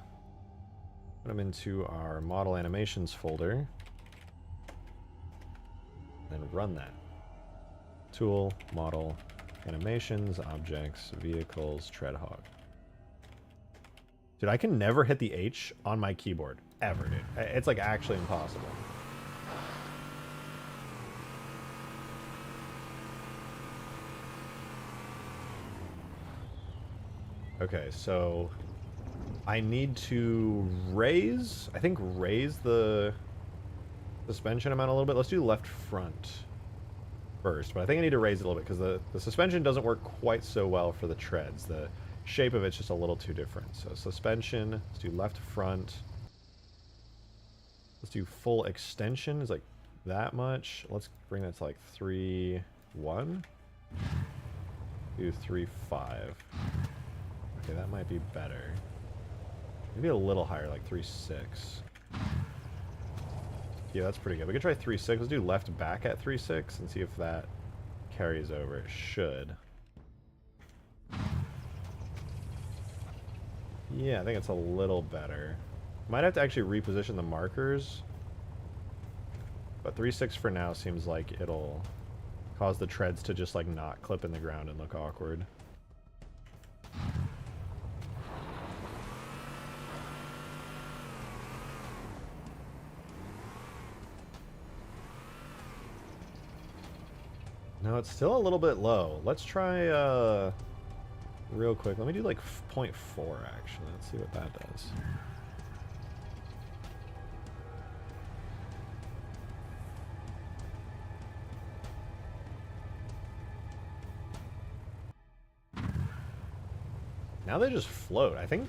put them into our model animations folder, and run that. Tool, model, animations, objects, vehicles, treadhog. Dude, I can never hit the H on my keyboard. Ever, dude. It's like actually impossible. Okay, so I need to raise, I think raise the suspension amount a little bit. Let's do left front first, but I think I need to raise it a little bit because the suspension doesn't work quite so well for the treads. The shape of it's just a little too different. So suspension, let's do left front. Let's do full extension, is like that much. Let's bring that to like 3.1. Do 3.5. Okay, that might be better. Maybe a little higher, like 3.6. Yeah, that's pretty good. We could try 3.6. Let's do left back at 3.6 and see if that carries over. It should. Yeah, I think it's a little better. Might have to actually reposition the markers. But 3.6 for now seems like it'll cause the treads to just like not clip in the ground and look awkward. No, it's still a little bit low. Let's try, real quick. Let me do like 0.4 actually. Let's see what that does. Now they just float. I think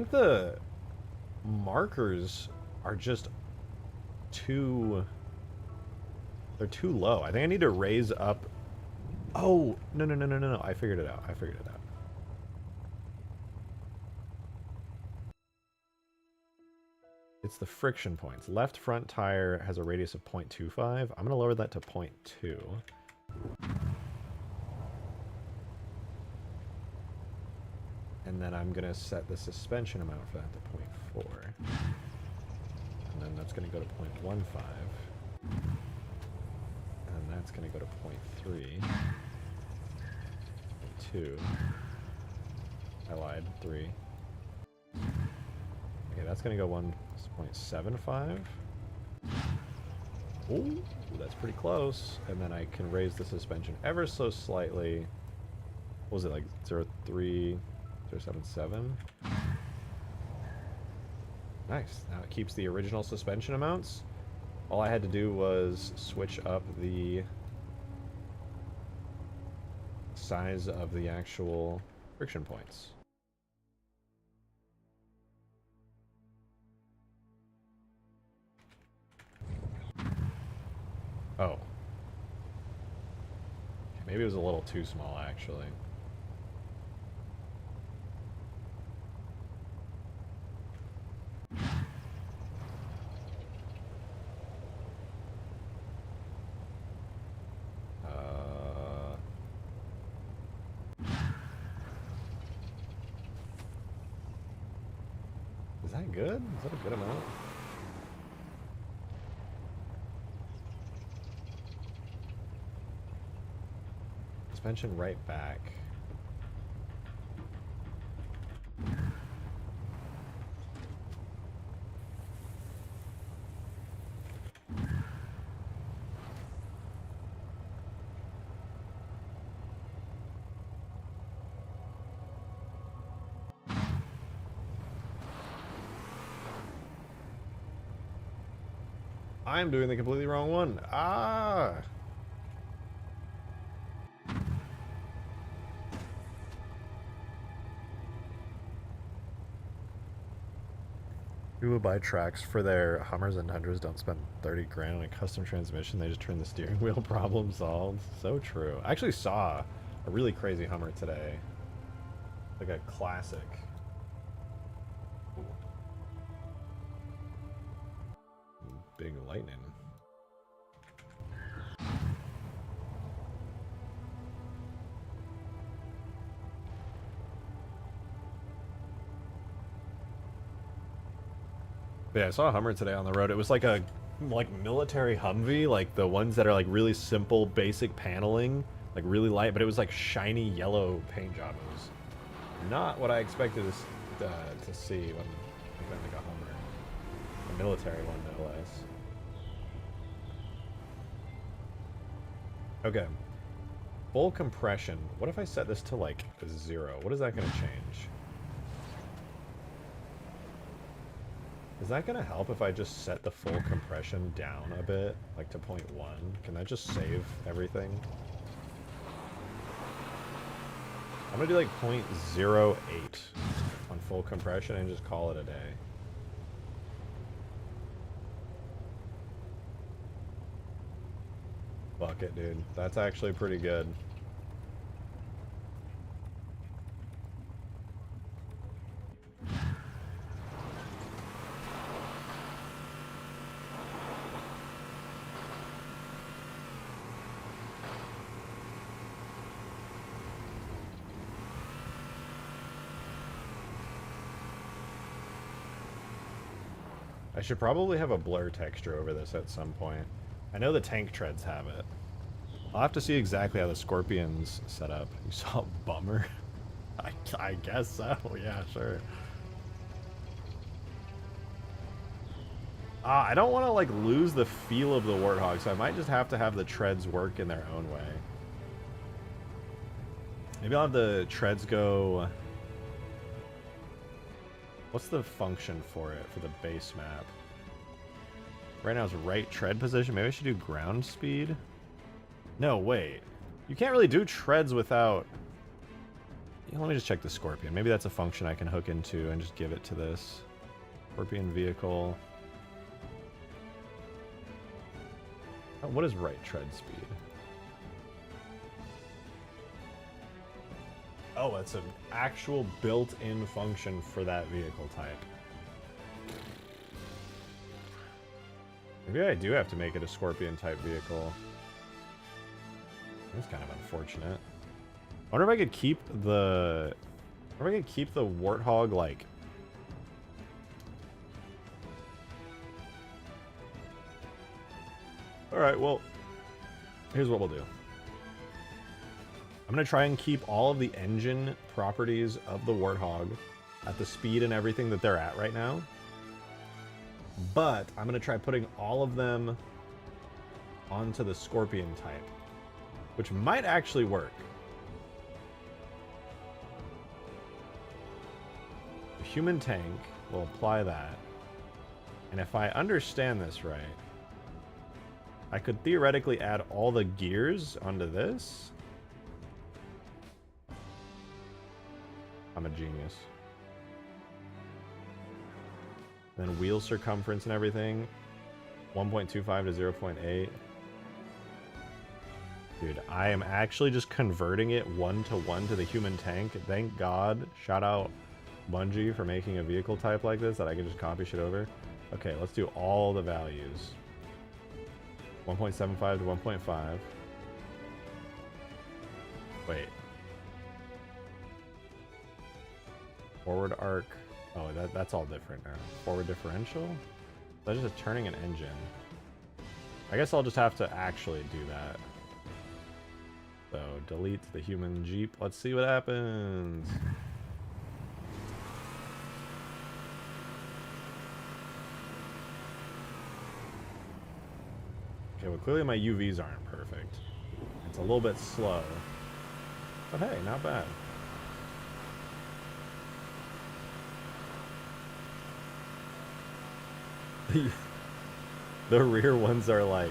the markers are just too, they're too low. I think I need to raise up. Oh, no. I figured it out. It's the friction points. Left front tire has a radius of 0.25. I'm going to lower that to 0.2. And then I'm going to set the suspension amount for that to 0.4. And then that's going to go to 0.15. And then that's going to go to 0.3. 2. I lied. 3. Okay, that's going to go 1.75. Ooh, that's pretty close. And then I can raise the suspension ever so slightly. What was it, like 0.3, 0.77? Nice. Now it keeps the original suspension amounts. All I had to do was switch up the size of the actual friction points. Oh. Maybe it was a little too small, actually. Is that good? Is that a good amount? Suspension right back. I'm doing the completely wrong one. Ah! People who buy tracks for their Hummers and Tundras don't spend 30 grand on a custom transmission. They just turn the steering wheel. Problem solved. So true. I actually saw a really crazy Hummer today. Like a classic. Ooh. Big lightning. But yeah, I saw a Hummer today on the road. It was like a military Humvee, like the ones that are like really simple, basic paneling, like really light, but it was like shiny yellow paint job. It was not what I expected to see when I got like a Hummer, a military one no less. Okay, full compression. What if I set this to like 0? What is that going to change? Is that going to help if I just set the full compression down a bit, like to 0.1? Can that just save everything? I'm going to do like 0.08 on full compression and just call it a day. Fuck it, dude. That's actually pretty good. I should probably have a blur texture over this at some point. I know the tank treads have it. I'll have to see exactly how the Scorpion's set up. You saw a bummer? I guess so, yeah, sure. I don't want to, like, lose the feel of the Warthog, so I might just have to have the treads work in their own way. Maybe I'll have the treads go... What's the function for it, for the base map? Right now it's right tread position. Maybe I should do ground speed? No, wait. You can't really do treads without... Yeah, let me just check the Scorpion. Maybe that's a function I can hook into and just give it to this. Scorpion vehicle. Oh, what is right tread speed? Oh, it's an actual built-in function for that vehicle type. Maybe I do have to make it a Scorpion-type vehicle. That's kind of unfortunate. I wonder if I could keep the... I wonder if I could keep the Warthog, like... Alright, well... Here's what we'll do. I'm going to try and keep all of the engine properties of the Warthog at the speed and everything that they're at right now. But I'm going to try putting all of them onto the Scorpion type, which might actually work. The human tank will apply that. And if I understand this right, I could theoretically add all the gears onto this. I'm a genius. Then wheel circumference and everything. 1.25 to 0.8. Dude, I am actually just converting it 1-to-1 to the human tank. Thank God. Shout out Bungie for making a vehicle type like this that I can just copy shit over. Okay, let's do all the values. 1.75 to 1.5. Wait. Forward arc. Oh, that's all different now. Forward differential? That's just turning an engine. I guess I'll just have to actually do that. So, delete the human Jeep. Let's see what happens. Okay, well, clearly my UVs aren't perfect. It's a little bit slow. But hey, not bad. The rear ones are like,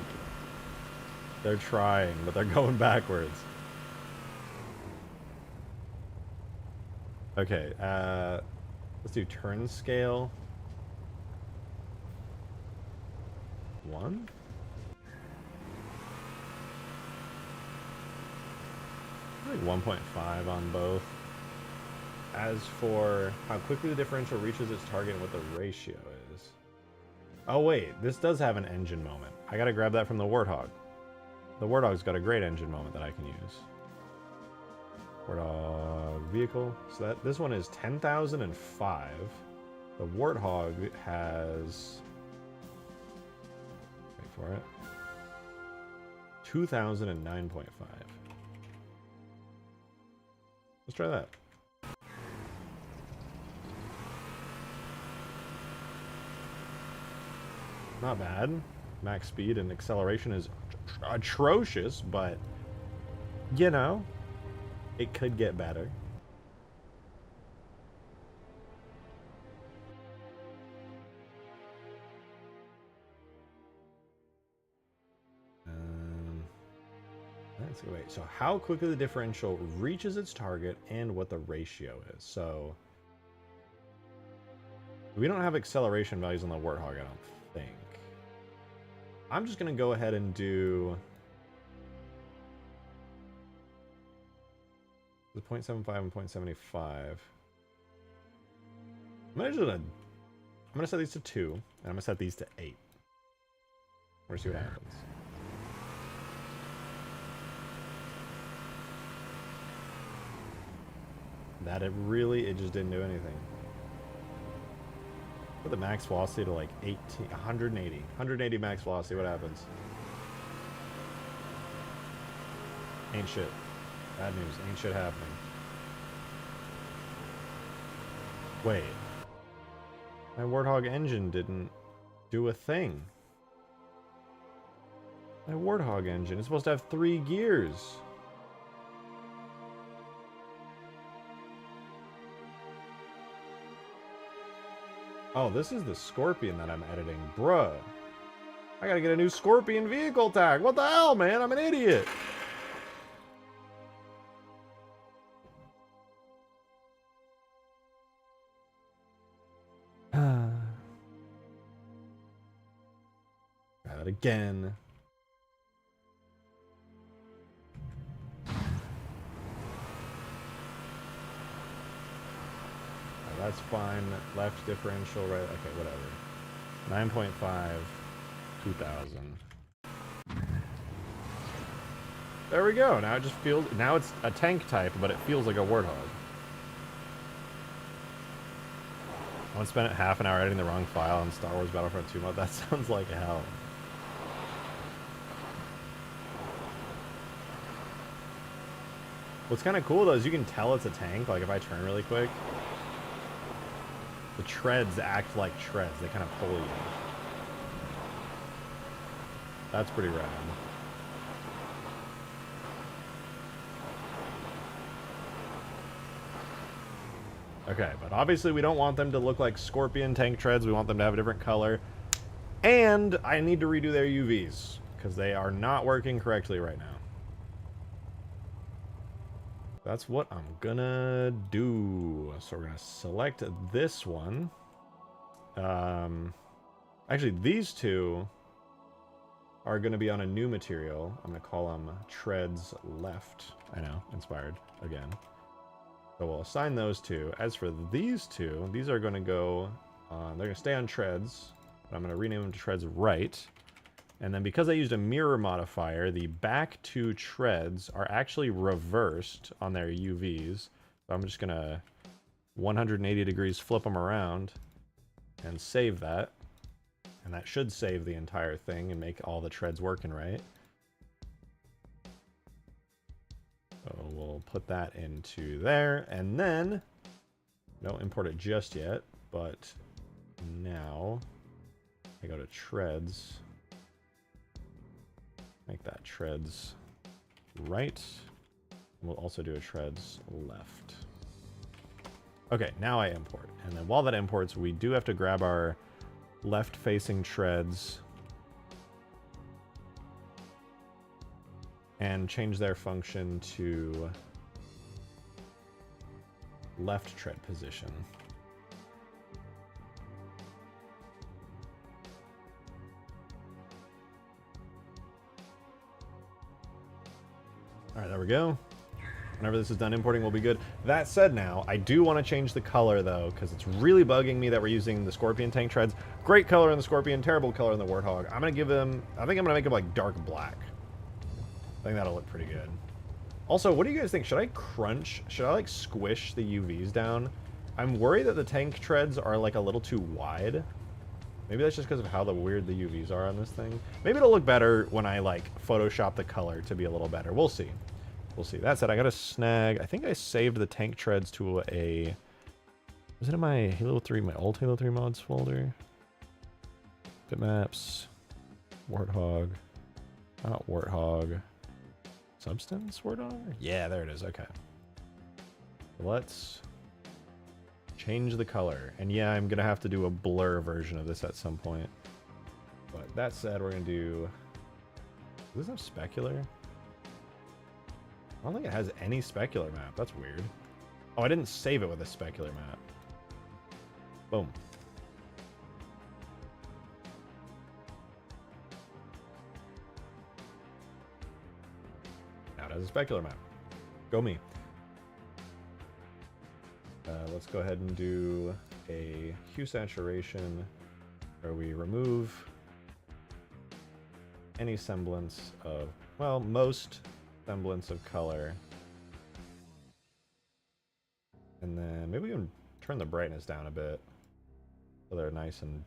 they're trying, but they're going backwards. Okay, let's do turn scale. 1? Like 1.5 on both. As for how quickly the differential reaches its target and what the ratio is. Oh wait, this does have an engine moment. I gotta grab that from the Warthog. The Warthog's got a great engine moment that I can use. Warthog vehicle. So that this one is 10,005. The Warthog has... Wait for it. 2009.5. Let's try that. Not bad. Max speed and acceleration is atrocious, but you know, it could get better. Let's wait. So how quickly the differential reaches its target and what the ratio is. So we don't have acceleration values on the Warthog, I don't think. I'm just going to go ahead and do the 0.75 and 0.75. I'm going to set these to 2, and I'm going to set these to 8. We're going to see what happens. It just didn't do anything. Put the max velocity to like 180. 180 max velocity, what happens? Ain't shit. Bad news, ain't shit happening. Wait. My Warthog engine didn't do a thing. My Warthog engine is supposed to have 3 gears. Oh, this is the Scorpion that I'm editing. Bruh. I gotta get a new Scorpion vehicle tag. What the hell, man? I'm an idiot. That again. That's fine. Left differential, right? Okay, whatever. 9.5, 2000. There we go. Now it just feels. Now it's a tank type, but it feels like a Warthog. I want to spend half an hour editing the wrong file on Star Wars Battlefront 2 mode. That sounds like hell. What's kind of cool though is you can tell it's a tank. Like if I turn really quick, the treads act like treads. They kind of pull you. That's pretty rad. Okay, but obviously we don't want them to look like Scorpion tank treads. We want them to have a different color. And I need to redo their UVs, because they are not working correctly right now. That's what I'm gonna do. So we're gonna select this one. Actually, these two are gonna be on a new material. I'm gonna call them treads left. I know, inspired again. So we'll assign those two. As for these two, these are gonna go on, they're gonna stay on treads, but I'm gonna rename them to treads right. And then because I used a mirror modifier, the back two treads are actually reversed on their UVs. So I'm just going to 180 degrees flip them around and save that. And that should save the entire thing and make all the treads working right. So we'll put that into there. And then, don't import it just yet, but now I go to treads. Make that treads right. We'll also do a treads left. Okay, now I import. And then while that imports, we do have to grab our left-facing treads and change their function to left tread position. All right, there we go. Whenever this is done importing, we'll be good. That said now, I do want to change the color, though, because it's really bugging me that we're using the Scorpion tank treads. Great color in the Scorpion, terrible color in the Warthog. I'm going to give them... I think I'm going to make them, like, dark black. I think that'll look pretty good. Also, what do you guys think? Should I crunch? Should I, like, squish the UVs down? I'm worried that the tank treads are, like, a little too wide. Maybe that's just because of how weird the UVs are on this thing. Maybe it'll look better when I, like, Photoshop the color to be a little better. We'll see. We'll see. That said, I got to snag... I think I saved the tank treads to a... Was it in my Halo 3, my old Halo 3 mods folder? Bitmaps. Warthog. Not Warthog. Substance Warthog? Yeah, there it is. Okay. Let's change the color. And yeah, I'm going to have to do a blur version of this at some point. But that said, we're going to do... Does this have specular? I don't think it has any specular map. That's weird. Oh, I didn't save it with a specular map. Boom. Now it has a specular map. Go me. Let's go ahead and do a hue saturation where we remove any semblance of, well, most semblance of color. And then maybe we can turn the brightness down a bit so they're nice and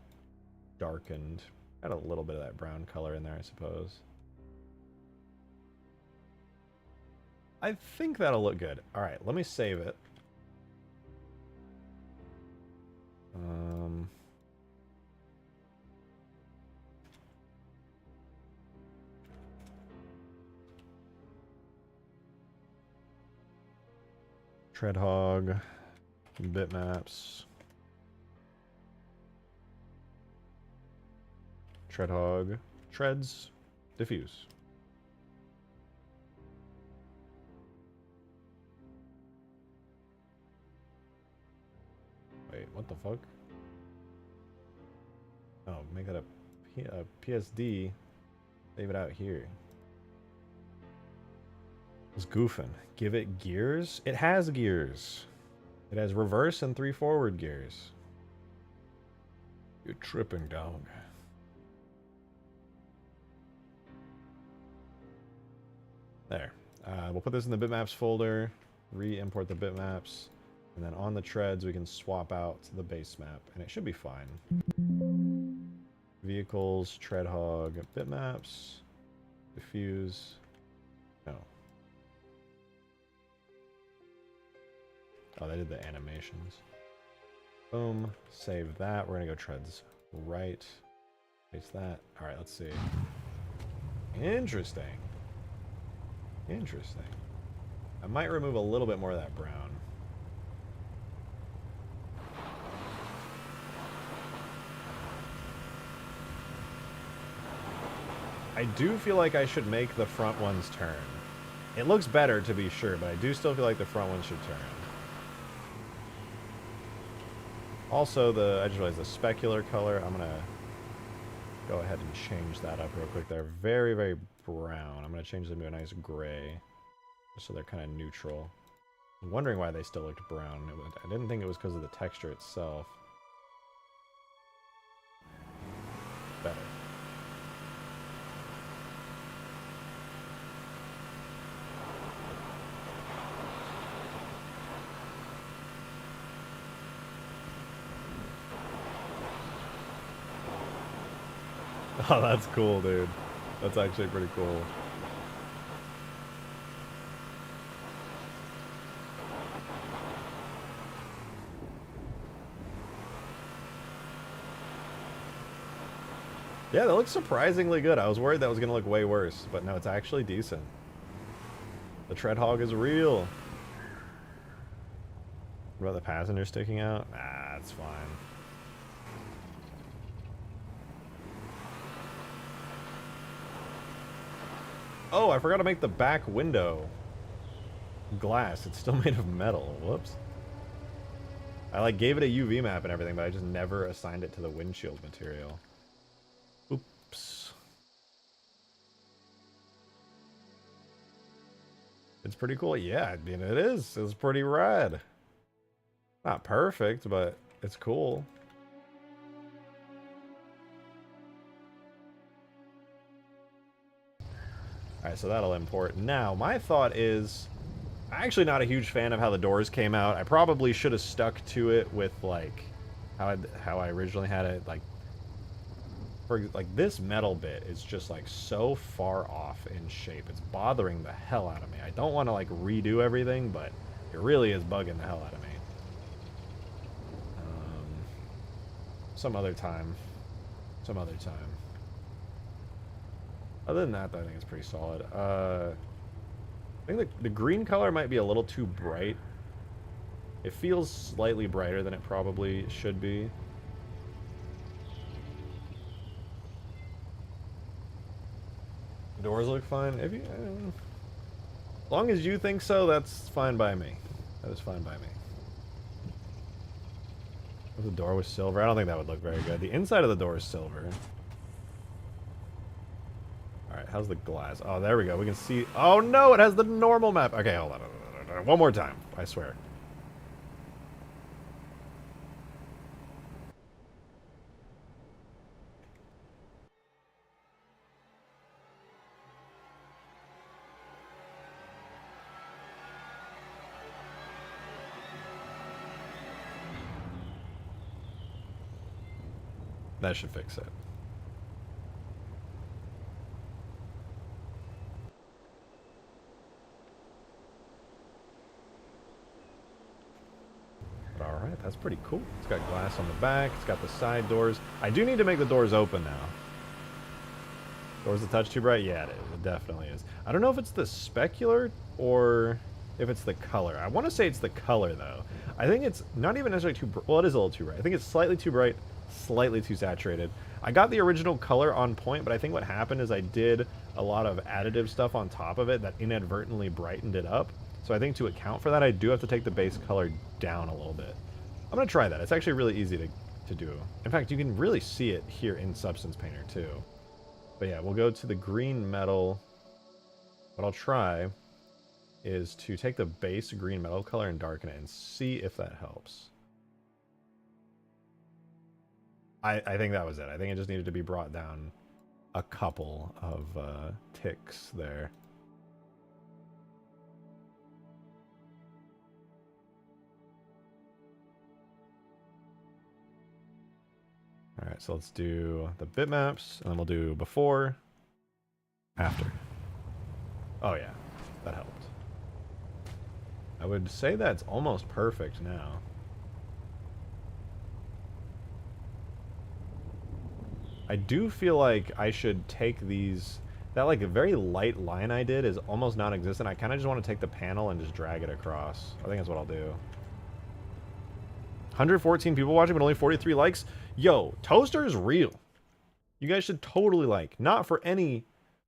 darkened. Add a little bit of that brown color in there, I suppose. I think that'll look good. All right, let me save it. Treadhog, bitmaps. Treadhog, treads, diffuse. Wait, what the fuck? Oh, make that a PSD. Save it out here. It's goofing. Give it gears? It has gears. It has reverse and 3 forward gears. You're tripping, dog. There. We'll put this in the bitmaps folder, re-import the bitmaps, and then on the treads we can swap out the base map, and it should be fine. Vehicles, treadhog, bitmaps, diffuse. No. Oh, they did the animations. Boom. Save that. We're gonna go treads right. Paste that. All right, let's see. Interesting. Interesting. I might remove a little bit more of that brown. I do feel like I should make the front ones turn. It looks better, to be sure, but I do still feel like the front ones should turn. Also, I just realized the specular color, I'm gonna go ahead and change that up real quick. They're very, very brown. I'm gonna change them to a nice gray, just so they're kind of neutral. I'm wondering why they still looked brown. I didn't think it was because of the texture itself. Better. Oh, that's cool, dude. That's actually pretty cool. Yeah, that looks surprisingly good. I was worried that was going to look way worse, but no, it's actually decent. The treadhog is real. What about the passenger sticking out? Ah, that's fine. Oh, I forgot to make the back window glass. It's still made of metal. Whoops. I like gave it a UV map and everything, but I just never assigned it to the windshield material. Oops. It's pretty cool. Yeah, I mean, it is. It's pretty rad. Not perfect, but it's cool. Alright, so that'll import. Now, my thought is, I'm actually not a huge fan of how the doors came out. I probably should have stuck to it with, like, how I originally had it. Like, this metal bit is just, like, so far off in shape. It's bothering the hell out of me. I don't want to, like, redo everything, but it really is bugging the hell out of me. Some other time. Some other time. Other than that, I think it's pretty solid. I think the green color might be a little too bright. It feels slightly brighter than it probably should be. The doors look fine. If you, as long as you think so, that's fine by me. That is fine by me. If the door was silver, I don't think that would look very good. The inside of the door is silver. Alright, how's the glass? Oh, there we go. We can see... Oh, no! It has the normal map! Okay, hold on. One more time. I swear. That should fix it. Alright, that's pretty cool. It's got glass on the back. It's got the side doors. I do need to make the doors open now. Doors a touch too bright? Yeah, it is. It definitely is. I don't know if it's the specular or if it's the color. I want to say it's the color, though. I think it's not even necessarily too... Well, it is a little too bright. I think it's slightly too bright, slightly too saturated. I got the original color on point, but I think what happened is I did a lot of additive stuff on top of it that inadvertently brightened it up. So I think to account for that, I do have to take the base color down a little bit. I'm going to try that. It's actually really easy to do. In fact, you can really see it here in Substance Painter, too. But yeah, we'll go to the green metal. What I'll try is to take the base green metal color and darken it and see if that helps. I think that was it. I think it just needed to be brought down a couple of ticks there. All right, so let's do the bitmaps, and then we'll do before, after. Oh yeah, that helped. I would say that's almost perfect now. I do feel like I should take these... That like a very light line I did is almost non-existent. I kind of just want to take the panel and just drag it across. I think that's what I'll do. 114 people watching, but only 43 likes. Yo, Toaster is real. You guys should totally like. Not for any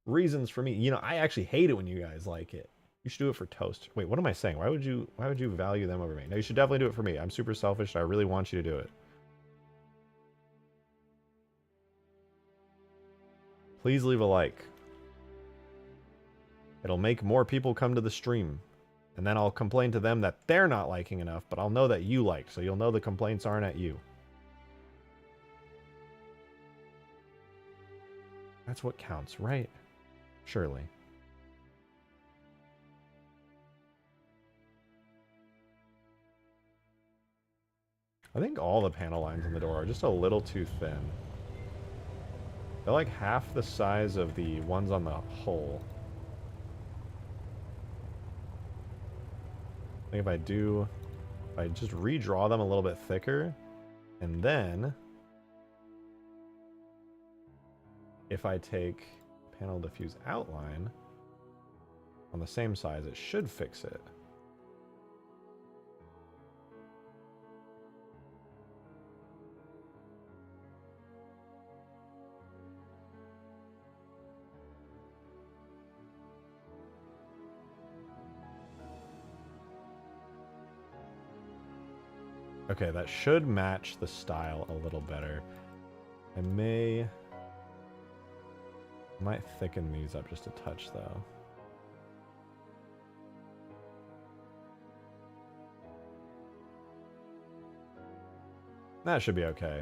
reasons for me. You know, I actually hate it when you guys like it. You should do it for Toast. Wait, what am I saying? Why would you value them over me? No, you should definitely do it for me. I'm super selfish. I really want you to do it. Please leave a like. It'll make more people come to the stream. And then I'll complain to them that they're not liking enough, but I'll know that you liked, so you'll know the complaints aren't at you. That's what counts, right? Surely. I think all the panel lines in the door are just a little too thin. They're like half the size of the ones on the hull. I think if I just redraw them a little bit thicker, and then if I take panel diffuse outline on the same size, it should fix it. Okay, that should match the style a little better. I might thicken these up just a touch, though. That should be okay.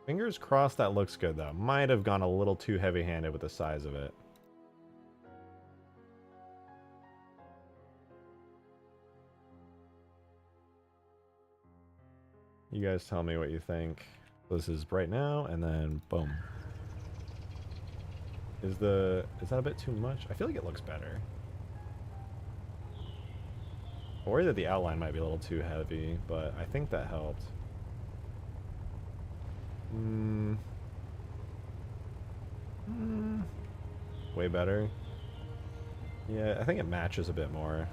Fingers crossed that looks good, though. Might have gone a little too heavy-handed with the size of it. You guys tell me what you think. This is right now, and then boom. Is that a bit too much? I feel like it looks better. I worry that the outline might be a little too heavy, but I think that helped. Way better. Yeah, I think it matches a bit more.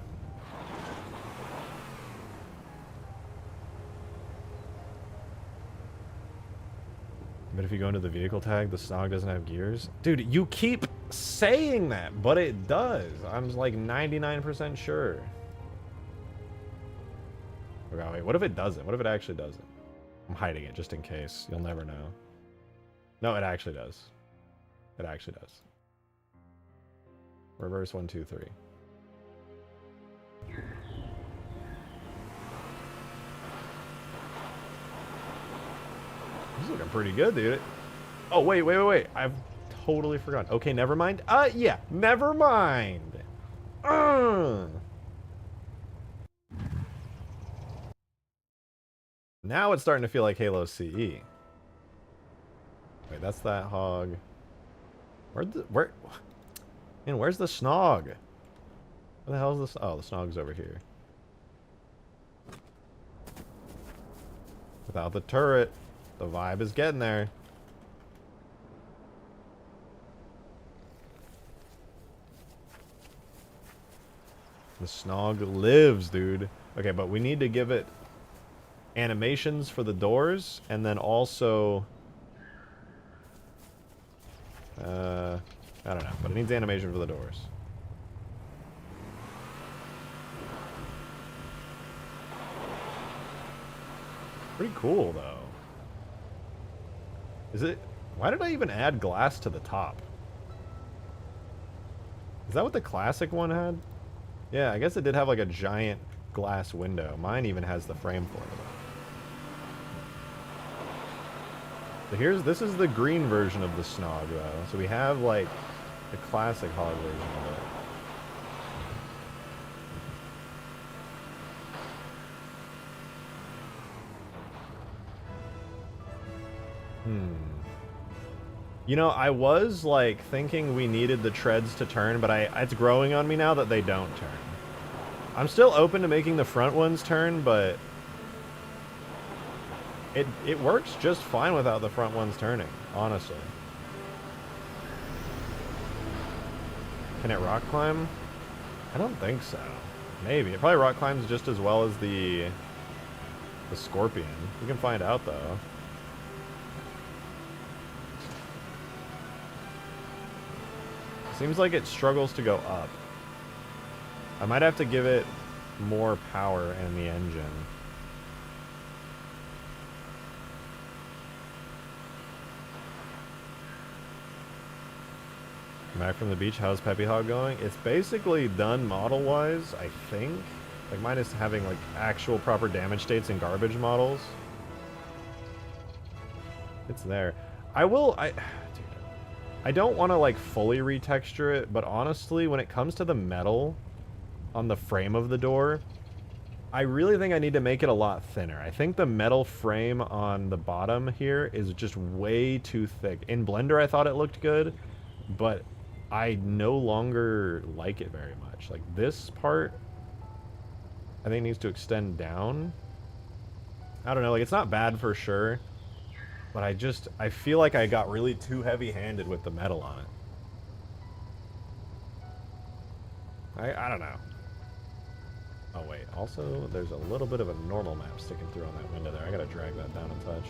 But if you go into the vehicle tag, the Snog doesn't have gears. Dude, you keep saying that, but it does. I'm like 99% sure. Okay, wait, what if it doesn't? What if it actually doesn't? I'm hiding it just in case. You'll never know. No, it actually does. It actually does. Reverse 1, 2, 3. This is looking pretty good, dude. Oh, wait. I've totally forgotten. Okay, never mind. Yeah, never mind. Now it's starting to feel like Halo CE. Wait, that's that hog. Man, where's the Snog? Where the hell is this? Oh, the Snog's over here. Without the turret, the vibe is getting there. The Snog lives, dude. Okay, but we need to give it animations for the doors, and then also... I don't know, but it needs animation for the doors. Pretty cool, though. Is it... Why did I even add glass to the top? Is that what the classic one had? Yeah, I guess it did have like a giant glass window. Mine even has the frame for it. So this is the green version of the Snog, though. So we have like the classic hog version of it. You know, I was like thinking we needed the treads to turn, but it's growing on me now that they don't turn. I'm still open to making the front ones turn, but it works just fine without the front ones turning, honestly. Can it rock climb? I don't think so. Maybe. It probably rock climbs just as well as the Scorpion. We can find out, though. Seems like it struggles to go up. I might have to give it more power in the engine. Back from the beach, how's Peppy Hog going? It's basically done model-wise, I think. Like, mine is having, like, actual proper damage states and garbage models. It's there. I don't want to, like, fully retexture it, but honestly, when it comes to the metal on the frame of the door, I really think I need to make it a lot thinner. I think the metal frame on the bottom here is just way too thick. In Blender, I thought it looked good, but I no longer like it very much. Like, this part, I think needs to extend down. I don't know, like, it's not bad for sure, but I feel like I got really too heavy-handed with the metal on it. I don't know. Oh, wait. Also, there's a little bit of a normal map sticking through on that window there. I gotta drag that down a touch.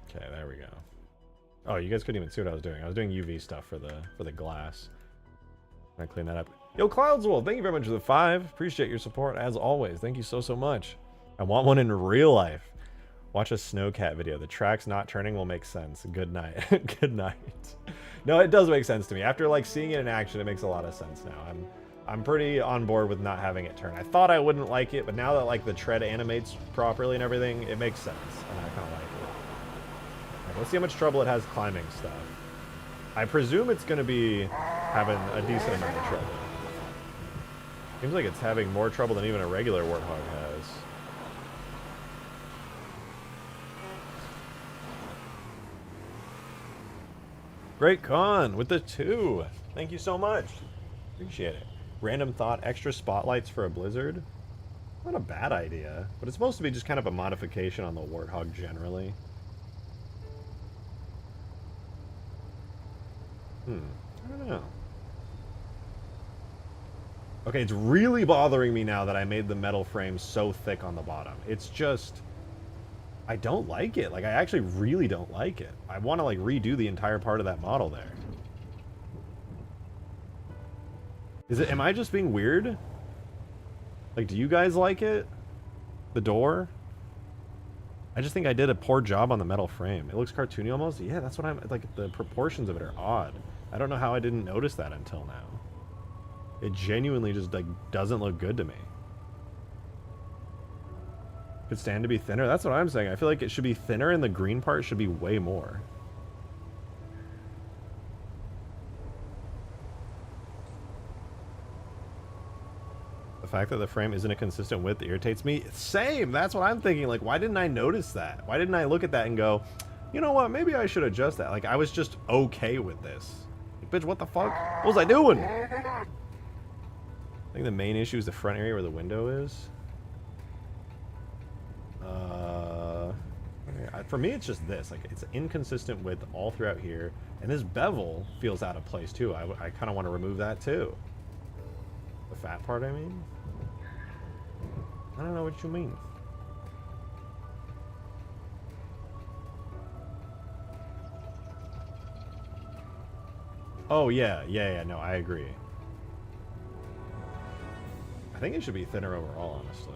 Okay, there we go. Oh, you guys couldn't even see what I was doing. I was doing UV stuff for the glass. I clean that up. Yo, Cloudswolf, thank you very much for the 5. Appreciate your support as always. Thank you so much. I want one in real life. Watch a Snowcat video. The tracks not turning will make sense. Good night. Good night. No, it does make sense to me. After like seeing it in action, it makes a lot of sense now. I'm pretty on board with not having it turn. I thought I wouldn't like it, but now that like the tread animates properly and everything, it makes sense, and I kind of like it. Let's see how much trouble it has climbing stuff. I presume it's going to be having a decent amount of trouble. Seems like it's having more trouble than even a regular Warthog has. Great Con with the 2. Thank you so much. Appreciate it. Random thought, extra spotlights for a blizzard? Not a bad idea, but it's supposed to be just kind of a modification on the Warthog generally. I don't know. Okay, it's really bothering me now that I made the metal frame so thick on the bottom. It's just... I don't like it. Like, I actually really don't like it. I want to, like, redo the entire part of that model there. Am I just being weird? Like, do you guys like it? The door? I just think I did a poor job on the metal frame. It looks cartoony almost. Yeah, that's what I'm... Like, the proportions of it are odd. I don't know how I didn't notice that until now. It genuinely just, like, doesn't look good to me. Could stand to be thinner? That's what I'm saying. I feel like it should be thinner and the green part should be way more. The fact that the frame isn't a consistent width irritates me. Same! That's what I'm thinking. Like, why didn't I notice that? Why didn't I look at that and go, you know what, maybe I should adjust that. Like, I was just okay with this. Like, bitch, what the fuck? What was I doing? I think the main issue is the front area where the window is. For me, it's just this. Like, it's inconsistent width all throughout here. And this bevel feels out of place, too. I kind of want to remove that, too. The fat part, I mean? I don't know what you mean. Oh, yeah, no, I agree. I think it should be thinner overall, honestly.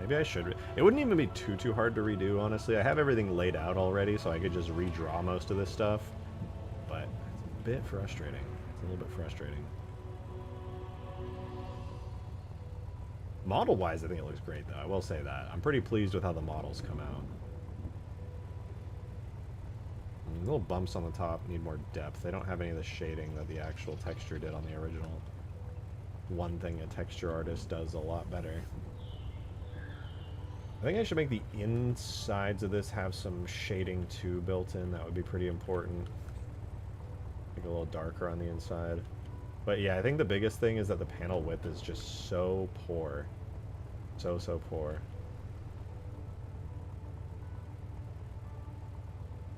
Maybe I should. It wouldn't even be too hard to redo, honestly. I have everything laid out already, so I could just redraw most of this stuff. But it's a bit frustrating. It's a little bit frustrating. Model-wise, I think it looks great, though. I will say that. I'm pretty pleased with how the models come out. Little bumps on the top need more depth. They don't have any of the shading that the actual texture did on the original. One thing a texture artist does a lot better. I think I should make the insides of this have some shading too built in. That would be pretty important. Make it a little darker on the inside. But yeah, I think the biggest thing is that the panel width is just so poor. So poor.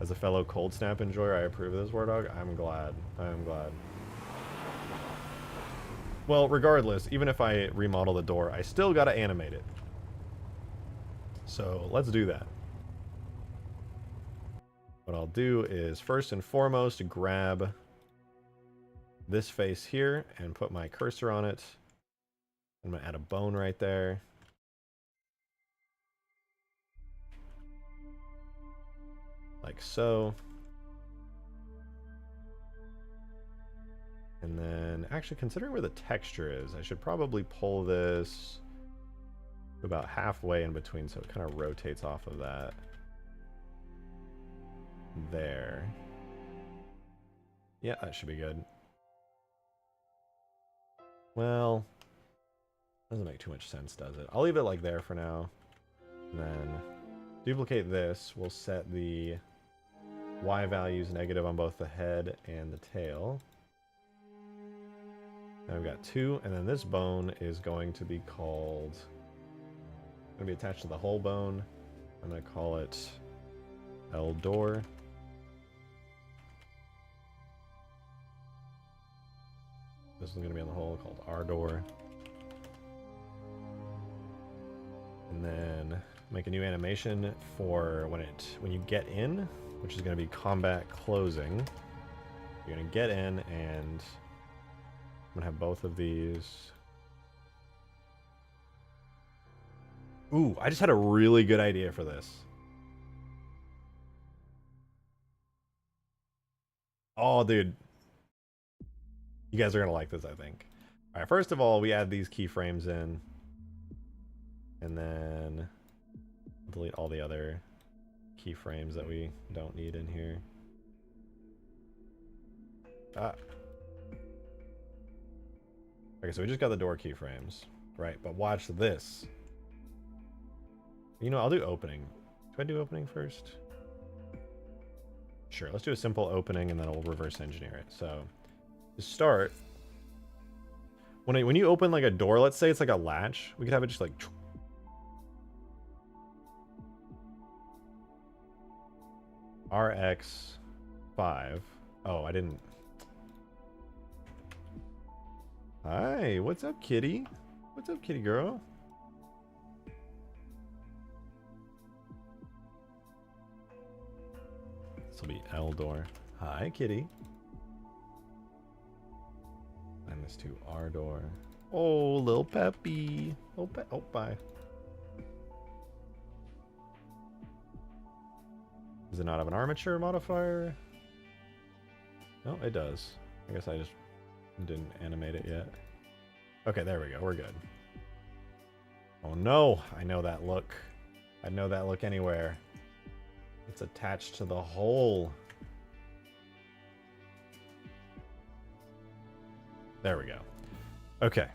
As a fellow Cold Snap enjoyer, I approve of this Warthog. I'm glad. I am glad. Well, regardless, even if I remodel the door, I still gotta animate it. So let's do that. What I'll do is first and foremost grab this face here and put my cursor on it. I'm gonna add a bone right there. Like so. And then, actually, considering where the texture is, I should probably pull this about halfway in between so it kind of rotates off of that. There. Yeah, that should be good. Well, doesn't make too much sense, does it? I'll leave it like there for now. And then duplicate this. We'll set the Y values negative on both the head and the tail. Now we've got 2, and then this bone is going to be called, going to be attached to the whole bone. I'm going to call it L door. This is going to be on the hole called R door. And then make a new animation for when you get in, which is going to be combat closing. You're going to get in, and I'm going to have both of these. Ooh, I just had a really good idea for this. Oh, dude. You guys are going to like this, I think. All right, first of all, we add these keyframes in. And then delete all the other keyframes that we don't need in here. Okay, so we just got the door keyframes, right? But watch this. You know, I'll do opening. Do I do opening first? Sure, let's do a simple opening and then we'll reverse engineer it. So, to start, when you open like a door, let's say it's like a latch, we could have it just like RX5. Oh, I didn't. Hi, what's up, kitty? What's up, kitty girl? This will be L door. Hi, kitty. And this to R door. Oh, little Peppy. Oh, bye. Does it not have an armature modifier? No, it does. I guess I just Didn't animate it yet. Okay, there we go. We're good. Oh no, I know that look. I know that look anywhere. It's attached to the hole. There we go. Okay.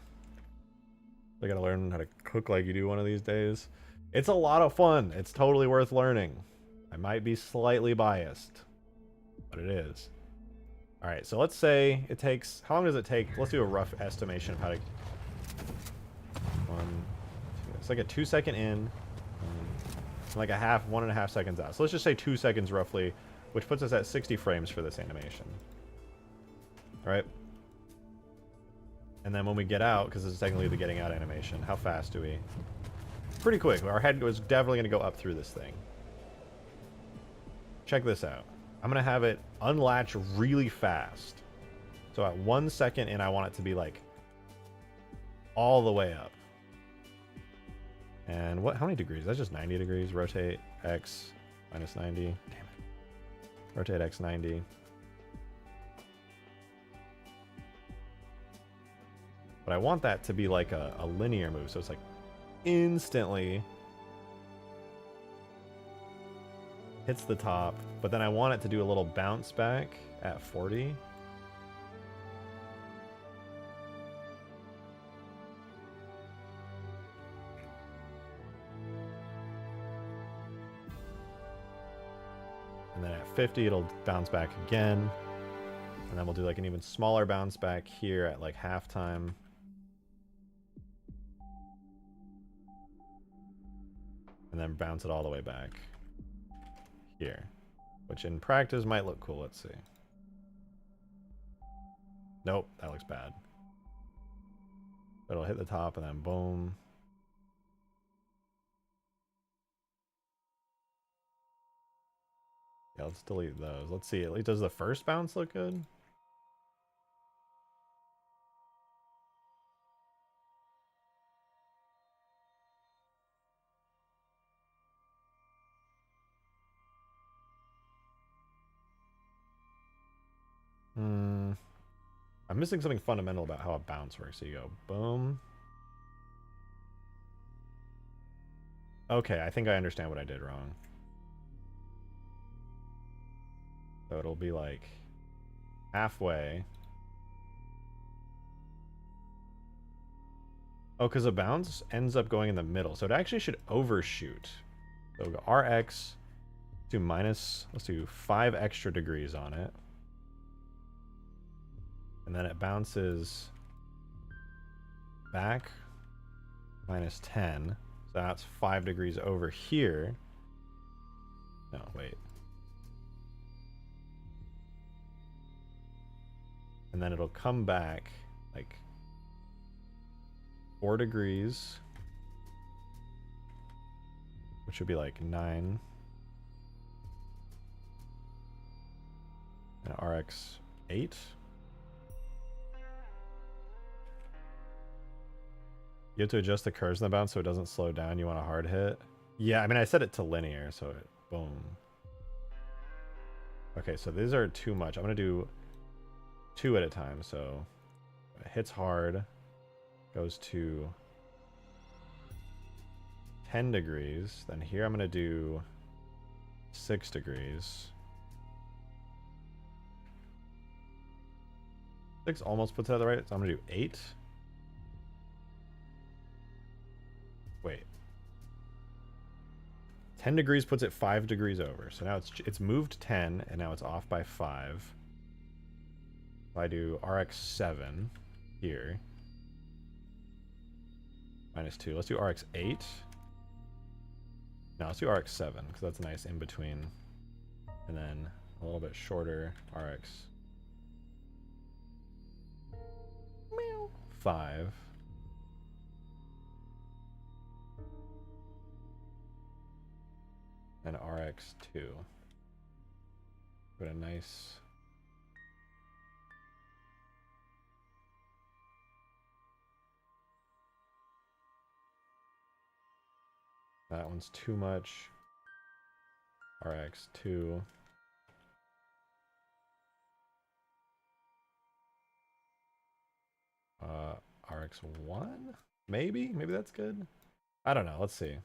I gotta learn how to cook like you do one of these days. It's a lot of fun. It's totally worth learning. I might be slightly biased, but it is. All right, so let's say it takes, how long does it take? Let's do a rough estimation of how to, it's like a 2-second in, like a 1.5 seconds out. So let's just say 2 seconds roughly, which puts us at 60 frames for this animation. All right. And then when we get out, because this is technically the getting out animation, how fast do we? Pretty quick. Our head was definitely going to go up through this thing. Check this out. I'm going to have it unlatch really fast. So at 1 second in, I want it to be like all the way up. And what? How many degrees? That's just 90 degrees. Rotate X minus 90. Damn it. Rotate X 90. But I want that to be like a linear move. So it's like instantly hits the top. But then I want it to do a little bounce back at 40. And then at 50, it'll bounce back again. And then we'll do like an even smaller bounce back here at like halftime. And then bounce it all the way back here. Which in practice might look cool. Let's see. Nope, that looks bad. It'll hit the top and then boom. Yeah, let's delete those. Let's see. At least does the first bounce look good? I'm missing something fundamental about how a bounce works. So you go boom. Okay, I think I understand what I did wrong. So it'll be like halfway. Oh, because a bounce ends up going in the middle. So it actually should overshoot. So we'll go RX to minus, let's do 5 extra degrees on it. And then it bounces back minus 10. So that's 5 degrees over here. No, wait. And then it'll come back like 4 degrees, which would be like 9. And RX 8. You have to adjust the curves in the bounce so it doesn't slow down. You want a hard hit? Yeah, I mean, I set it to linear, so it, boom. Okay, so these are too much. I'm going to do 2 at a time. So it hits hard, goes to 10 degrees. Then here I'm going to do 6 degrees. 6 almost puts it at the right, so I'm going to do 8. Wait. 10 degrees puts it 5 degrees over. So now it's moved 10, and now it's off by 5. If I do RX 7 here, minus 2. Let's do RX 8. No, let's do RX 7, because that's nice in between. And then a little bit shorter RX 5. And RX2. But a nice... That one's too much. RX2. RX1? Maybe? Maybe that's good? I don't know. Let's see.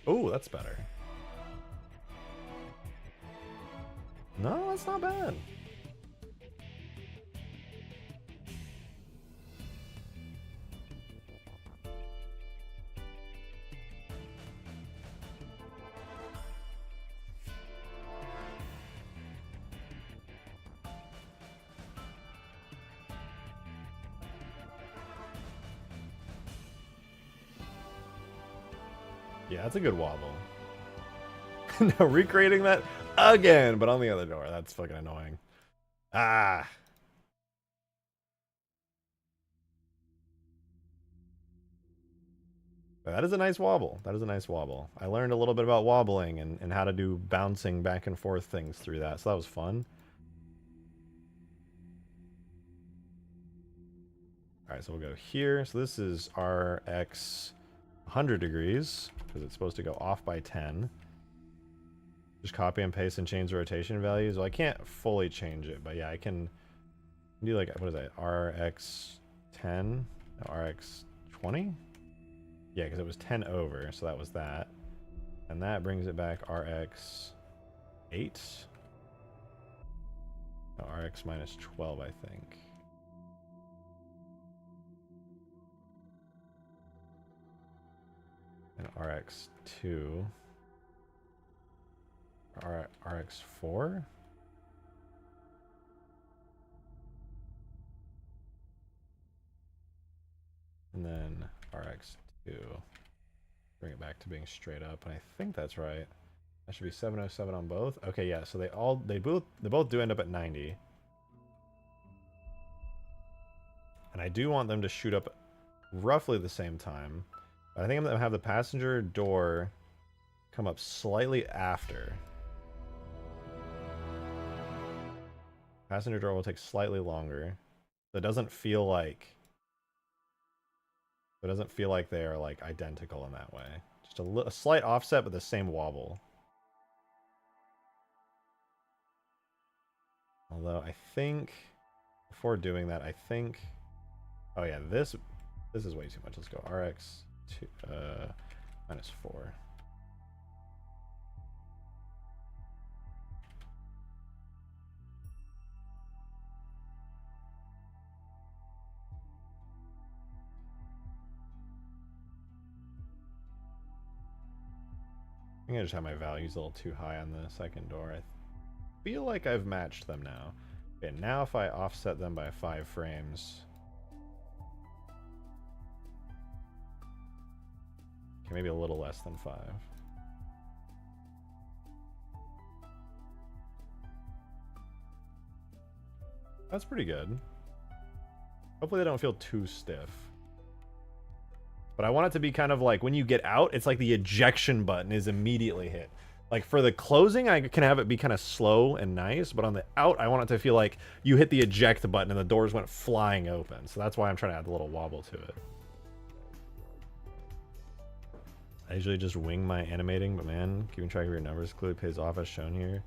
Oh, that's better. No, that's not bad. Yeah, that's a good wobble. No, recreating that again, but on the other door. That's fucking annoying. Ah. That is a nice wobble. That is a nice wobble. I learned a little bit about wobbling and how to do bouncing back and forth things through that, so that was fun. Alright, so we'll go here. So this is RX 100 degrees, because it's supposed to go off by 10. Just copy and paste and change the rotation values. Well, I can't fully change it, but yeah, I can do like, what is that? RX 10? No, RX 20? Yeah, because it was 10 over, so that was that. And that brings it back RX 8? No, RX minus 12, I think. And RX 2. RX 4? And then RX 2. Bring it back to being straight up, and I think that's right. That should be 707 on both. Okay, yeah, so they both do end up at 90. And I do want them to shoot up roughly the same time. But I think I'm gonna have the passenger door come up slightly after. Passenger door will take slightly longer. So it doesn't feel like they are like identical in that way. Just a slight offset, but the same wobble. Although I think before doing that, I think, oh yeah, this is way too much. Let's go RX 2 minus 4. I think I just have my values a little too high on the second door. I feel like I've matched them now. Okay, now if I offset them by 5 frames. Okay, maybe a little less than 5. That's pretty good. Hopefully they don't feel too stiff. But I want it to be kind of like when you get out, it's like the ejection button is immediately hit. Like for the closing, I can have it be kind of slow and nice, but on the out, I want it to feel like you hit the eject button and the doors went flying open. So that's why I'm trying to add a little wobble to it. I usually just wing my animating, but man, keeping track of your numbers clearly pays off as shown here.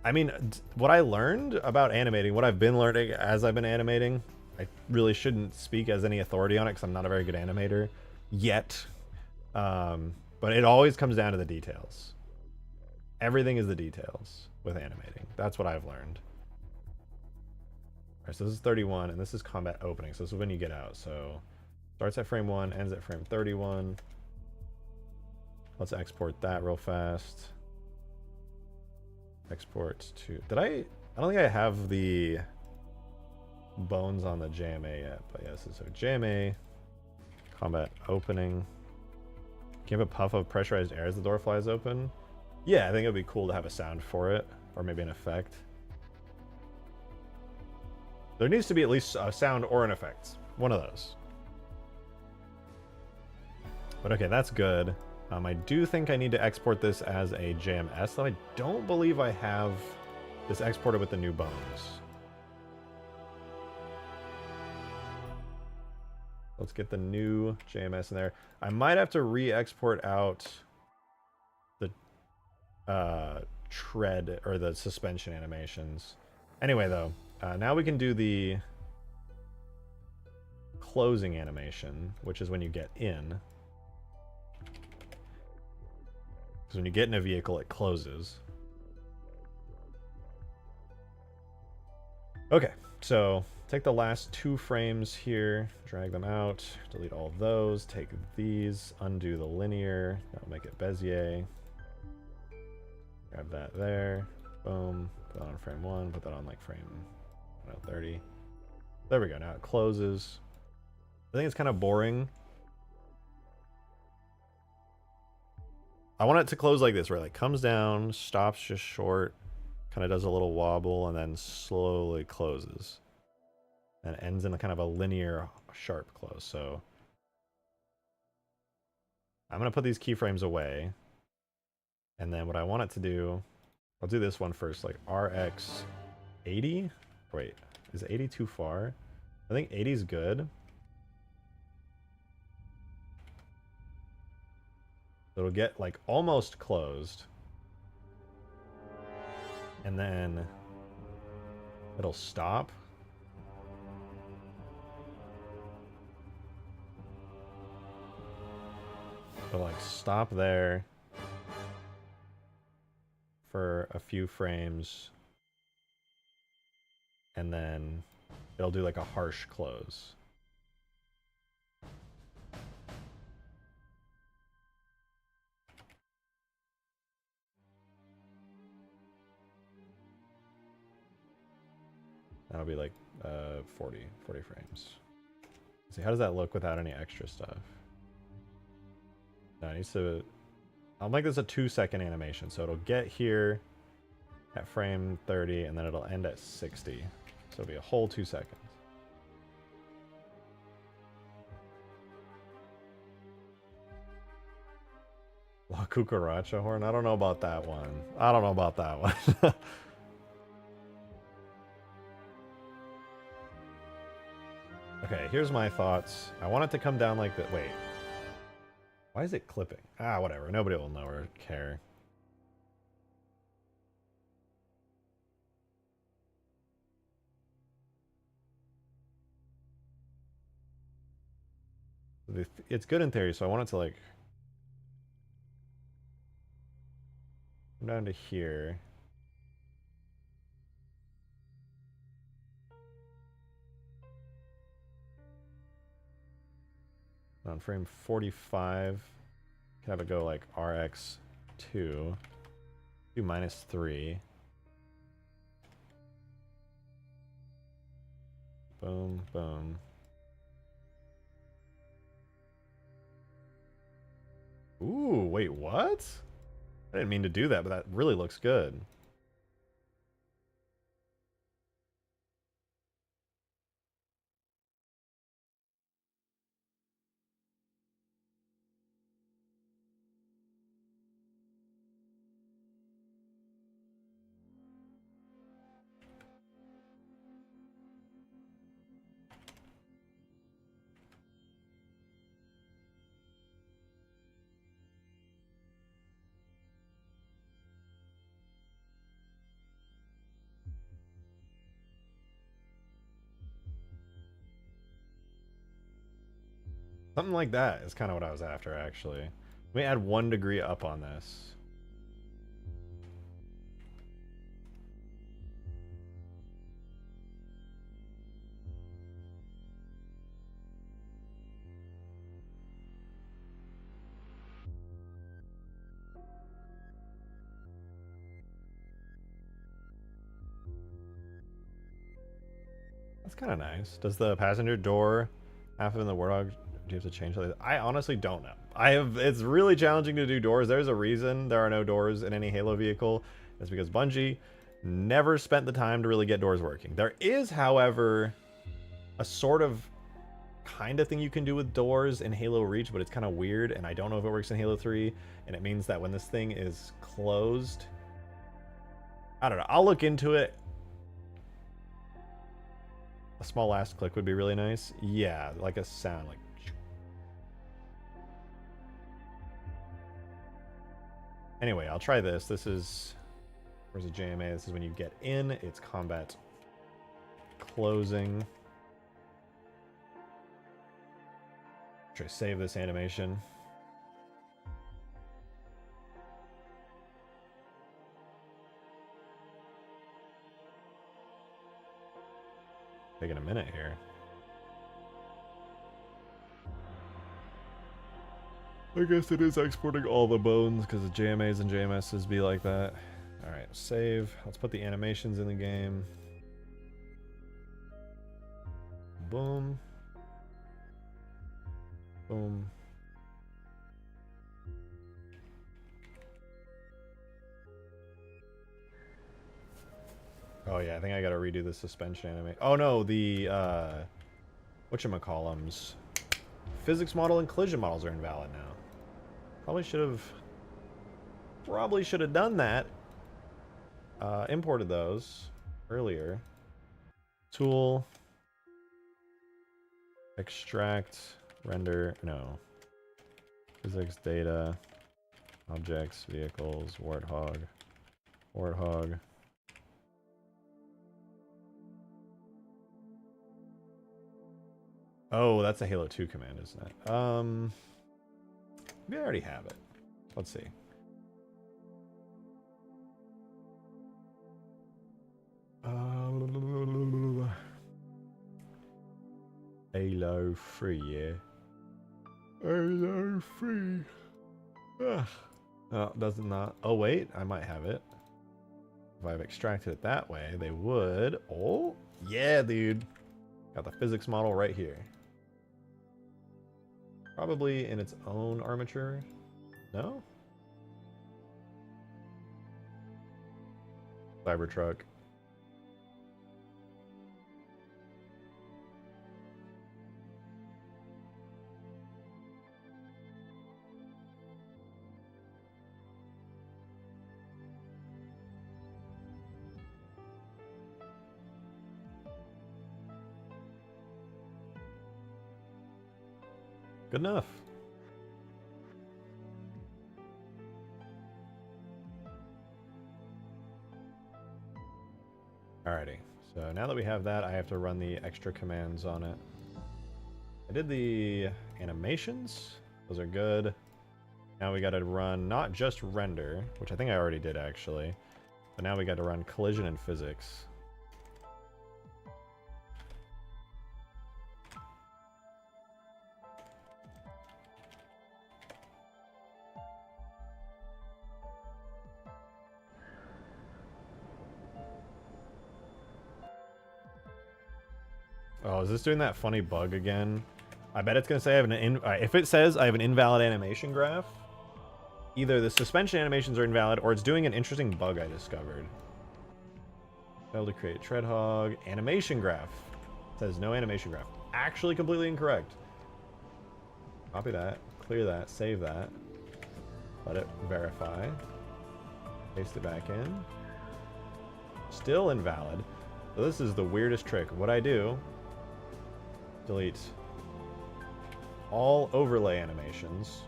I mean, what I learned about animating, what I've been learning as I've been animating, I really shouldn't speak as any authority on it because I'm not a very good animator yet. But it always comes down to the details. Everything is the details with animating. That's what I've learned. All right, so this is 31, and this is combat opening. So this is when you get out. So starts at frame 1, ends at frame 31. Let's export that real fast. Export to... I don't think I have the bones on the JMA yet, but yes, so JMA, combat opening. Can you have a puff of pressurized air as the door flies open? Yeah, I think it would be cool to have a sound for it, or maybe an effect. There needs to be at least a sound or an effect. One of those. But okay, that's good. I do think I need to export this as a JMS, though I don't believe I have Just export it with the new bones. Let's get the new JMS in there. I might have to re-export out the tread or the suspension animations. Anyway, though, now we can do the closing animation, which is when you get in. Because when you get in a vehicle, it closes. Okay, so take the last 2 frames here, drag them out, delete all of those, take these, undo the linear, that'll make it Bezier. Grab that there, boom, put that on frame 1, put that on like frame 30. There we go, now it closes. I think it's kind of boring. I want it to close like this, where it like comes down, stops just short, kind of does a little wobble, and then slowly closes. And ends in a kind of a linear, sharp close. So I'm going to put these keyframes away. And then what I want it to do, I'll do this one first, like RX 80? Wait, is 80 too far? I think 80 is good. It'll get like almost closed. And then it'll stop. It'll like stop there for a few frames. And then it'll do like a harsh close. That'll be like 40 frames. Let's see, how does that look without any extra stuff? No, it needs to... I'll make this a 2-second animation, so it'll get here at frame 30, and then it'll end at 60. So it'll be a whole 2 seconds. La Cucaracha horn? I don't know about that one. I don't know about that one. Okay, here's my thoughts. I want it to come down like that. Wait. Why is it clipping? Ah, whatever. Nobody will know or care. It's good in theory, so I want it to like come down to here. On frame 45, have it go like RX2, do -3. Boom, boom. Ooh, wait, what? I didn't mean to do that, but that really looks good. Something like that is kind of what I was after, actually. Let me add 1 degree up on this. That's kind of nice. Does the passenger door half in the Warthog, do you have to change that? I honestly don't know. It's really challenging to do doors. There's a reason there are no doors in any Halo vehicle. It's because Bungie never spent the time to really get doors working. There is, however, a sort of kind of thing you can do with doors in Halo Reach, but it's kind of weird, and I don't know if it works in Halo 3, and it means that when this thing is closed, I don't know. I'll look into it. A small last click would be really nice. Yeah, like a sound, like. Anyway, I'll try this. This is, where's the JMA? This is when you get in. It's combat closing. Try to save this animation. Taking a minute here. I guess it is exporting all the bones because the JMAs and JMSs be like that. Alright, save. Let's put the animations in the game. Boom. Boom. Oh yeah, I think I gotta redo the suspension animation. Oh no, the whatchamacallums. Physics model and collision models are invalid now. Probably should have done that. Imported those earlier. Tool. Extract. Render. No. Physics data. Objects. Vehicles. Warthog. Warthog. Oh, that's a Halo 2 command, isn't it? We already have it. Let's see. Halo 3, yeah. Halo 3. Ugh. Oh, does it not? Oh, wait, I might have it. If I've extracted it that way, they would. Oh, yeah, dude. Got the physics model right here. Probably in its own armature. No? Cybertruck. Good enough. Alrighty, so now that we have that, I have to run the extra commands on it. I did the animations. Those are good. Now we got to run not just render, which I think I already did actually, but now we got to run collision and physics. Oh, is this doing that funny bug again? I bet it's going to say I have if it says I have an invalid animation graph, either the suspension animations are invalid or it's doing an interesting bug I discovered. Failed to create Treadhog. Animation graph. It says no animation graph. Actually completely incorrect. Copy that. Clear that. Save that. Let it verify. Paste it back in. Still invalid. So this is the weirdest trick. What I do... delete all overlay animations,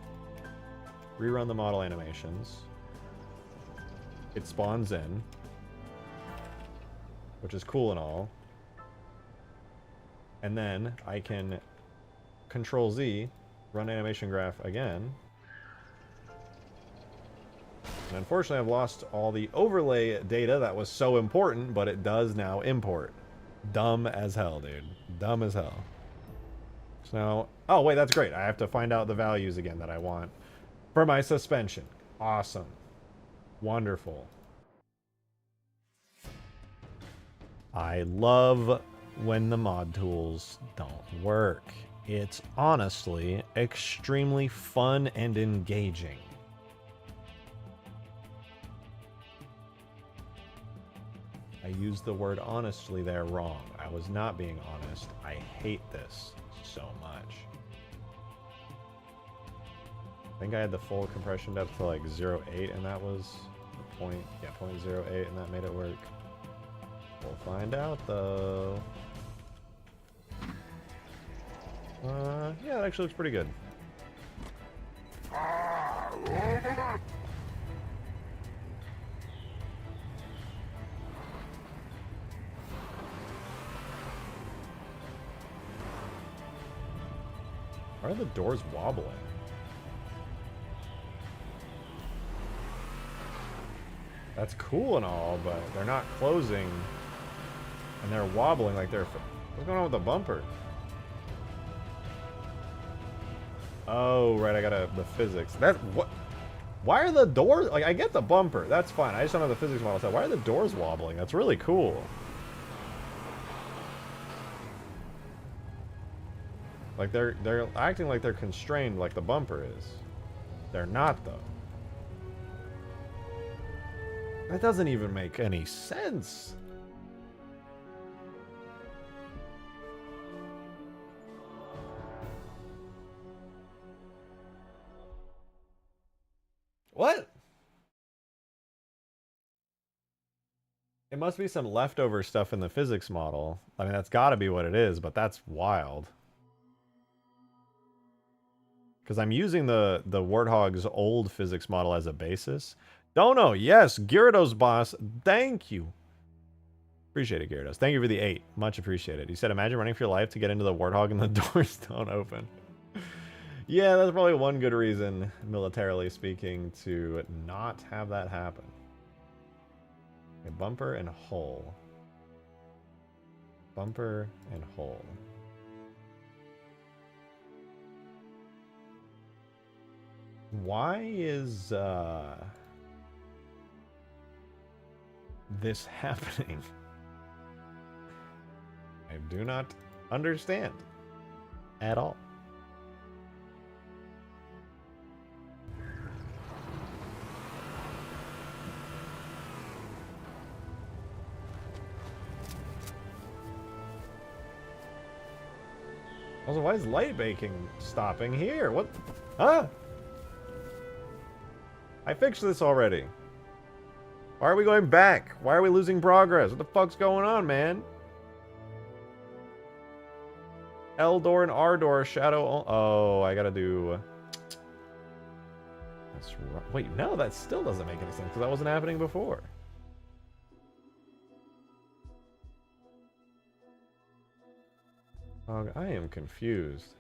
rerun the model animations, it spawns in, which is cool and all, and then I can Control Z, run animation graph again, and unfortunately I've lost all the overlay data that was so important, but it does now import. Dumb as hell, dude. Dumb as hell. So, oh wait, that's great. I have to find out the values again that I want for my suspension. Awesome. Wonderful. I love when the mod tools don't work. It's honestly extremely fun and engaging. I used the word honestly there wrong. I was not being honest. I hate this so much. I think I had the full compression depth to like 0.8 and that was Yeah, 0.08, and that made it work. We'll find out though. Yeah, that actually looks pretty good. Why are the doors wobbling? That's cool and all, but they're not closing. And they're wobbling like they're... What's going on with the bumper? Oh, right, I got the physics. That... What? Why are the doors... Like, I get the bumper. That's fine. I just don't know the physics model side. Why are the doors wobbling? That's really cool. Like, they're acting like they're constrained like the bumper is. They're not, though. That doesn't even make any sense. What? It must be some leftover stuff in the physics model. I mean, that's got to be what it is, but that's wild. Because I'm using the Warthog's old physics model as a basis. Dono, yes, Gyarados boss, thank you. Appreciate it, Gyarados. Thank you for the 8. Much appreciated. You said, imagine running for your life to get into the Warthog and the doors don't open. Yeah, that's probably one good reason, militarily speaking, to not have that happen. A bumper and hole. Bumper and hole. Why is this happening? I do not understand at all. Also, why is light baking stopping here? What? Huh? I fixed this already. Why are we going back? Why are we losing progress? What the fuck's going on, man? L door and R door, shadow. Oh, I gotta do. That's right. Wait, no, that still doesn't make any sense because that wasn't happening before. Oh, I am confused.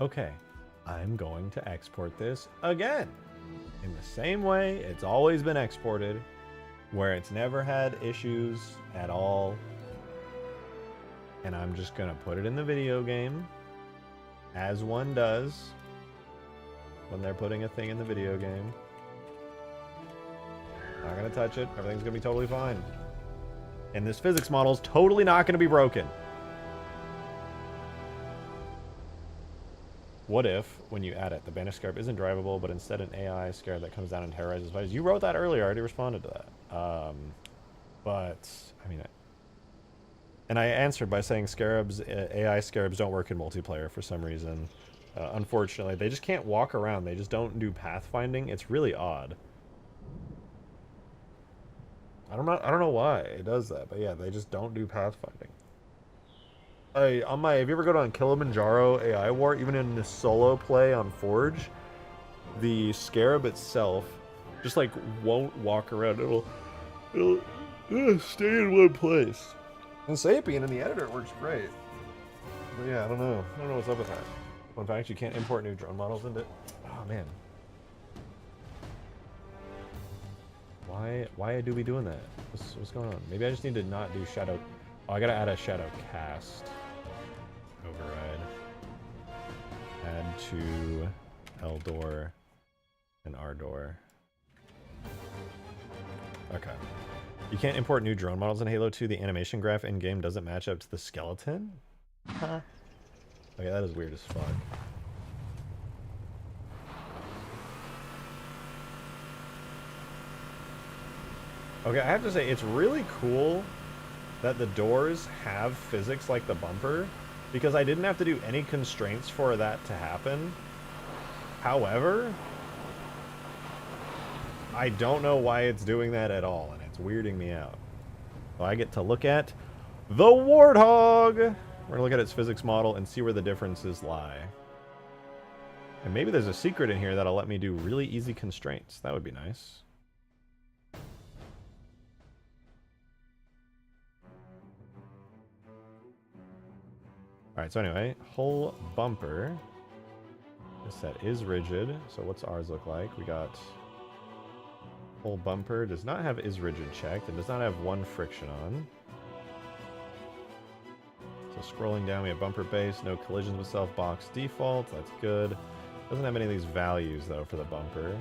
Okay, I'm going to export this again. In the same way it's always been exported, where it's never had issues at all. And I'm just gonna put it in the video game, as one does when they're putting a thing in the video game. Not gonna touch it, everything's gonna be totally fine. And this physics model is totally not gonna be broken. What if, when you add it, the banished scarab isn't drivable, but instead an AI scarab that comes down and terrorizes fighters? You wrote that earlier, I already responded to that. But, I mean... And I answered by saying scarabs, AI scarabs don't work in multiplayer for some reason. Unfortunately, they just can't walk around, they just don't do pathfinding. It's really odd. I don't know why it does that, but yeah, they just don't do pathfinding. If you ever go on Kilimanjaro AI War, even in the solo play on Forge, the scarab itself just like won't walk around. It'll stay in one place. And Sapien in the editor works great. But yeah, I don't know what's up with that. Well, in fact, you can't import new drone models into it. Oh man. Why do we doing that? What's going on? Maybe I just need to not do shadow. Oh, I gotta add a shadow cast. Override. Add to L door and R door. Okay. You can't import new drone models in Halo 2. The animation graph in-game doesn't match up to the skeleton? Huh. Okay, that is weird as fuck. Okay, I have to say, it's really cool that the doors have physics like the bumper, because I didn't have to do any constraints for that to happen. However, I don't know why it's doing that at all, and it's weirding me out. So I get to look at the Warthog! We're gonna look at its physics model and see where the differences lie. And maybe there's a secret in here that'll let me do really easy constraints. That would be nice. Alright, so anyway, whole bumper. This set is rigid, so what's ours look like? We got whole bumper, does not have is rigid checked, and does not have one friction on. So scrolling down, we have bumper base, no collisions with self box default, that's good. Doesn't have any of these values though for the bumper.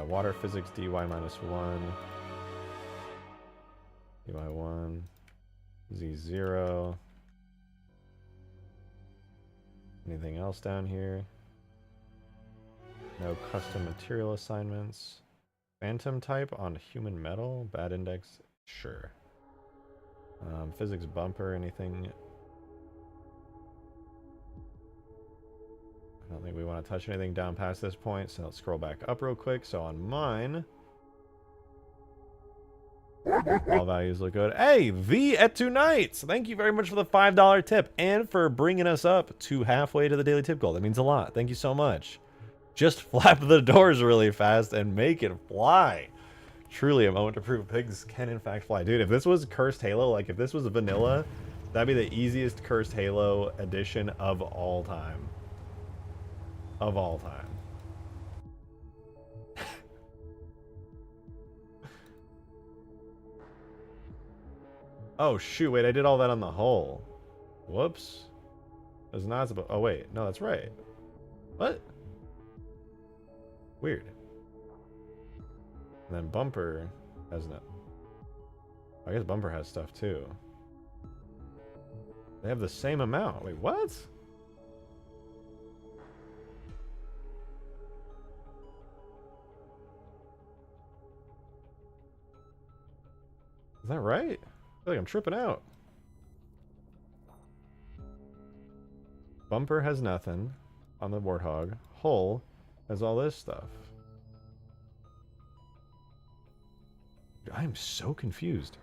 Water physics dy minus 1. dy1. Z0. Anything else down here? No custom material assignments. Phantom type on human metal. Bad index. Sure. Physics bumper. Anything? I don't think we want to touch anything down past this point, so let's scroll back up real quick. So on mine, all values look good. Hey, V at 2 nights. Thank you very much for the $5 tip and for bringing us up to halfway to the daily tip goal. That means a lot. Thank you so much. Just flap the doors really fast and make it fly. Truly a moment to prove pigs can in fact fly. Dude, if this was Cursed Halo, like if this was a vanilla, that'd be the easiest Cursed Halo edition of all time. Of all time. Oh shoot, wait, I did all that on the hull. Whoops. That's not supposed. Oh wait, no, that's right. What? Weird. And then bumper has no. I guess bumper has stuff too. They have the same amount. Wait, what? Is that right? I feel like I'm tripping out. Bumper has nothing on the Warthog. Hull has all this stuff. I am so confused.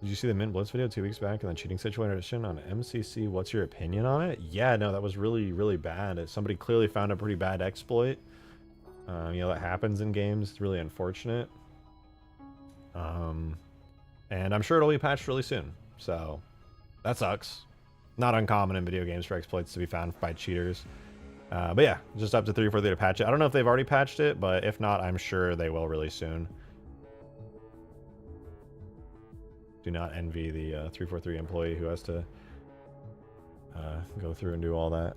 Did you see the Mint Blitz video 2 weeks back and the cheating situation on MCC? What's your opinion on it? Yeah, no, that was really, really bad. Somebody clearly found a pretty bad exploit. You know, that happens in games. It's really unfortunate. And I'm sure it'll be patched really soon. So, that sucks. Not uncommon in video games for exploits to be found by cheaters. But yeah, just up to 343 to patch it. I don't know if they've already patched it, but if not, I'm sure they will really soon. Do not envy the 343 employee who has to go through and do all that.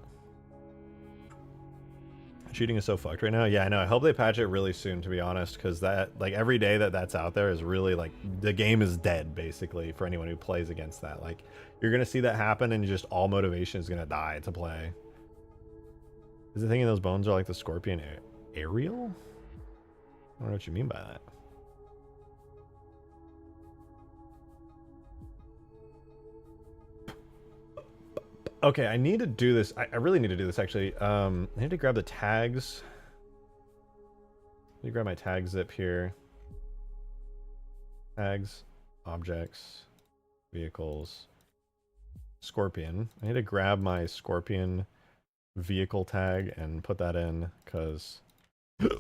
Cheating is so fucked right now. Yeah, I know. I hope they patch it really soon, to be honest, because that, like, every day that that's out there is really, like, the game is dead, basically, for anyone who plays against that. Like, you're going to see that happen, and just all motivation is going to die to play. Is the thing in those bones are like the scorpion aerial? I don't know what you mean by that. Okay, I need to do this. I really need to do this, actually. I need to grab the tags. Let me grab my tag zip here. Tags, objects, vehicles, scorpion. I need to grab my scorpion vehicle tag and put that in, because I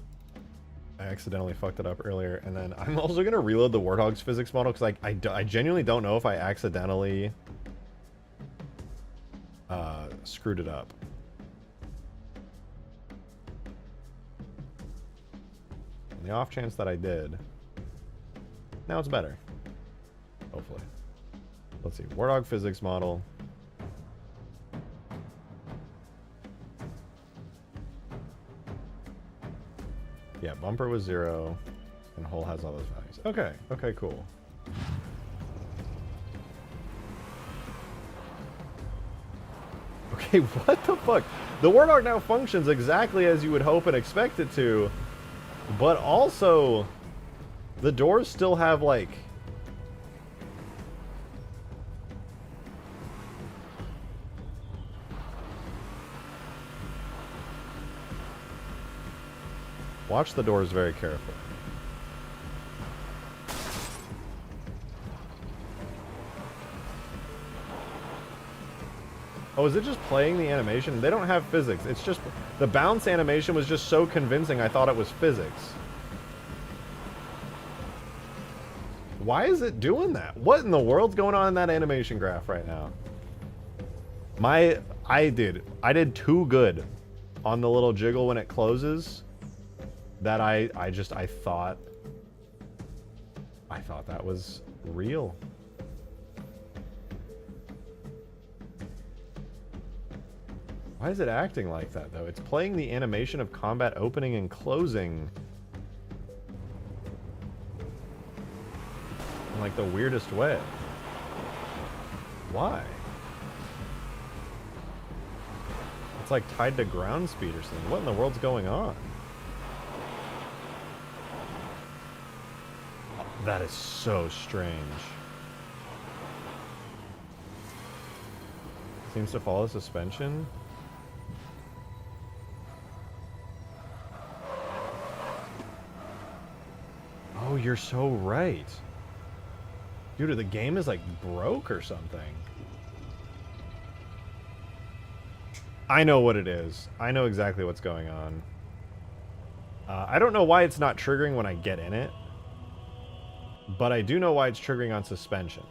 accidentally fucked it up earlier. And then I'm also going to reload the Warthog's physics model, because I genuinely don't know if I accidentally screwed it up. On the off chance that I did, now it's better. Hopefully. Let's see. Warthog physics model. Yeah, bumper was 0, and hole has all those values. Okay, okay, cool. Okay, what the fuck? The Warthog now functions exactly as you would hope and expect it to, but also the doors still have like... Watch the doors very carefully. Oh, is it just playing the animation? They don't have physics. It's just... The bounce animation was just so convincing I thought it was physics. Why is it doing that? What in the world's going on in that animation graph right now? I did too good on the little jiggle when it closes that I thought that was real. Why is it acting like that, though? It's playing the animation of combat opening and closing in, like, the weirdest way. Why? It's, like, tied to ground speed or something. What in the world's going on? That is so strange. Seems to follow suspension. Oh, you're so right. Dude, the game is like broke or something. I know what it is. I know exactly what's going on. I don't know why it's not triggering when I get in it, but I do know why it's triggering on suspension.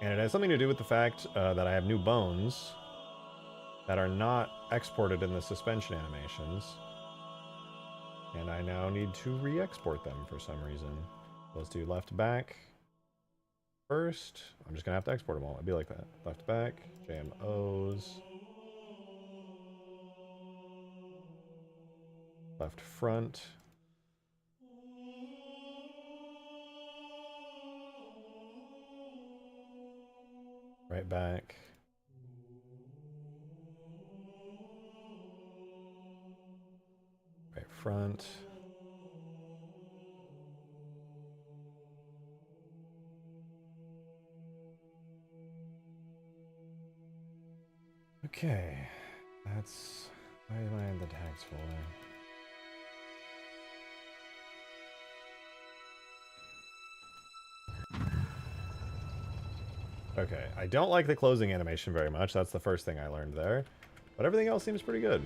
And it has something to do with the fact that I have new bones that are not exported in the suspension animations. And I now need to re-export them for some reason. Let's do left back first. I'm just going to have to export them all. It'd be like that. Left back, JMOs. Left front. Right back. Right front. Okay. That's... Why am I in the tags folder? Okay, I don't like the closing animation very much. That's the first thing I learned there. But everything else seems pretty good.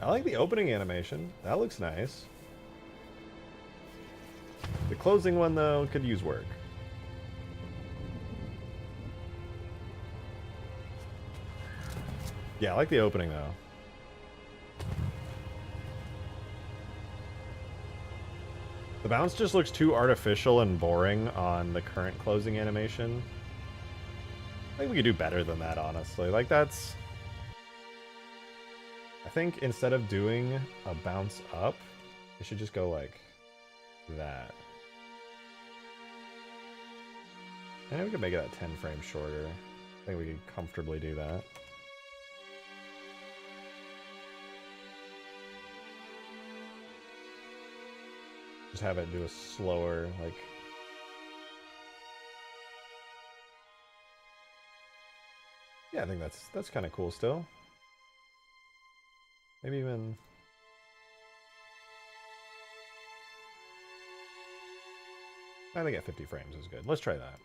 I like the opening animation. That looks nice. The closing one, though, could use work. Yeah, I like the opening, though. The bounce just looks too artificial and boring on the current closing animation. I think we could do better than that, honestly. Like, that's... I think instead of doing a bounce up, it should just go like that. And we could make it at 10 frames shorter. I think we could comfortably do that. Just have it do a slower, like... Yeah, I think that's kind of cool still. Maybe even... I think at 50 frames is good. Let's try that.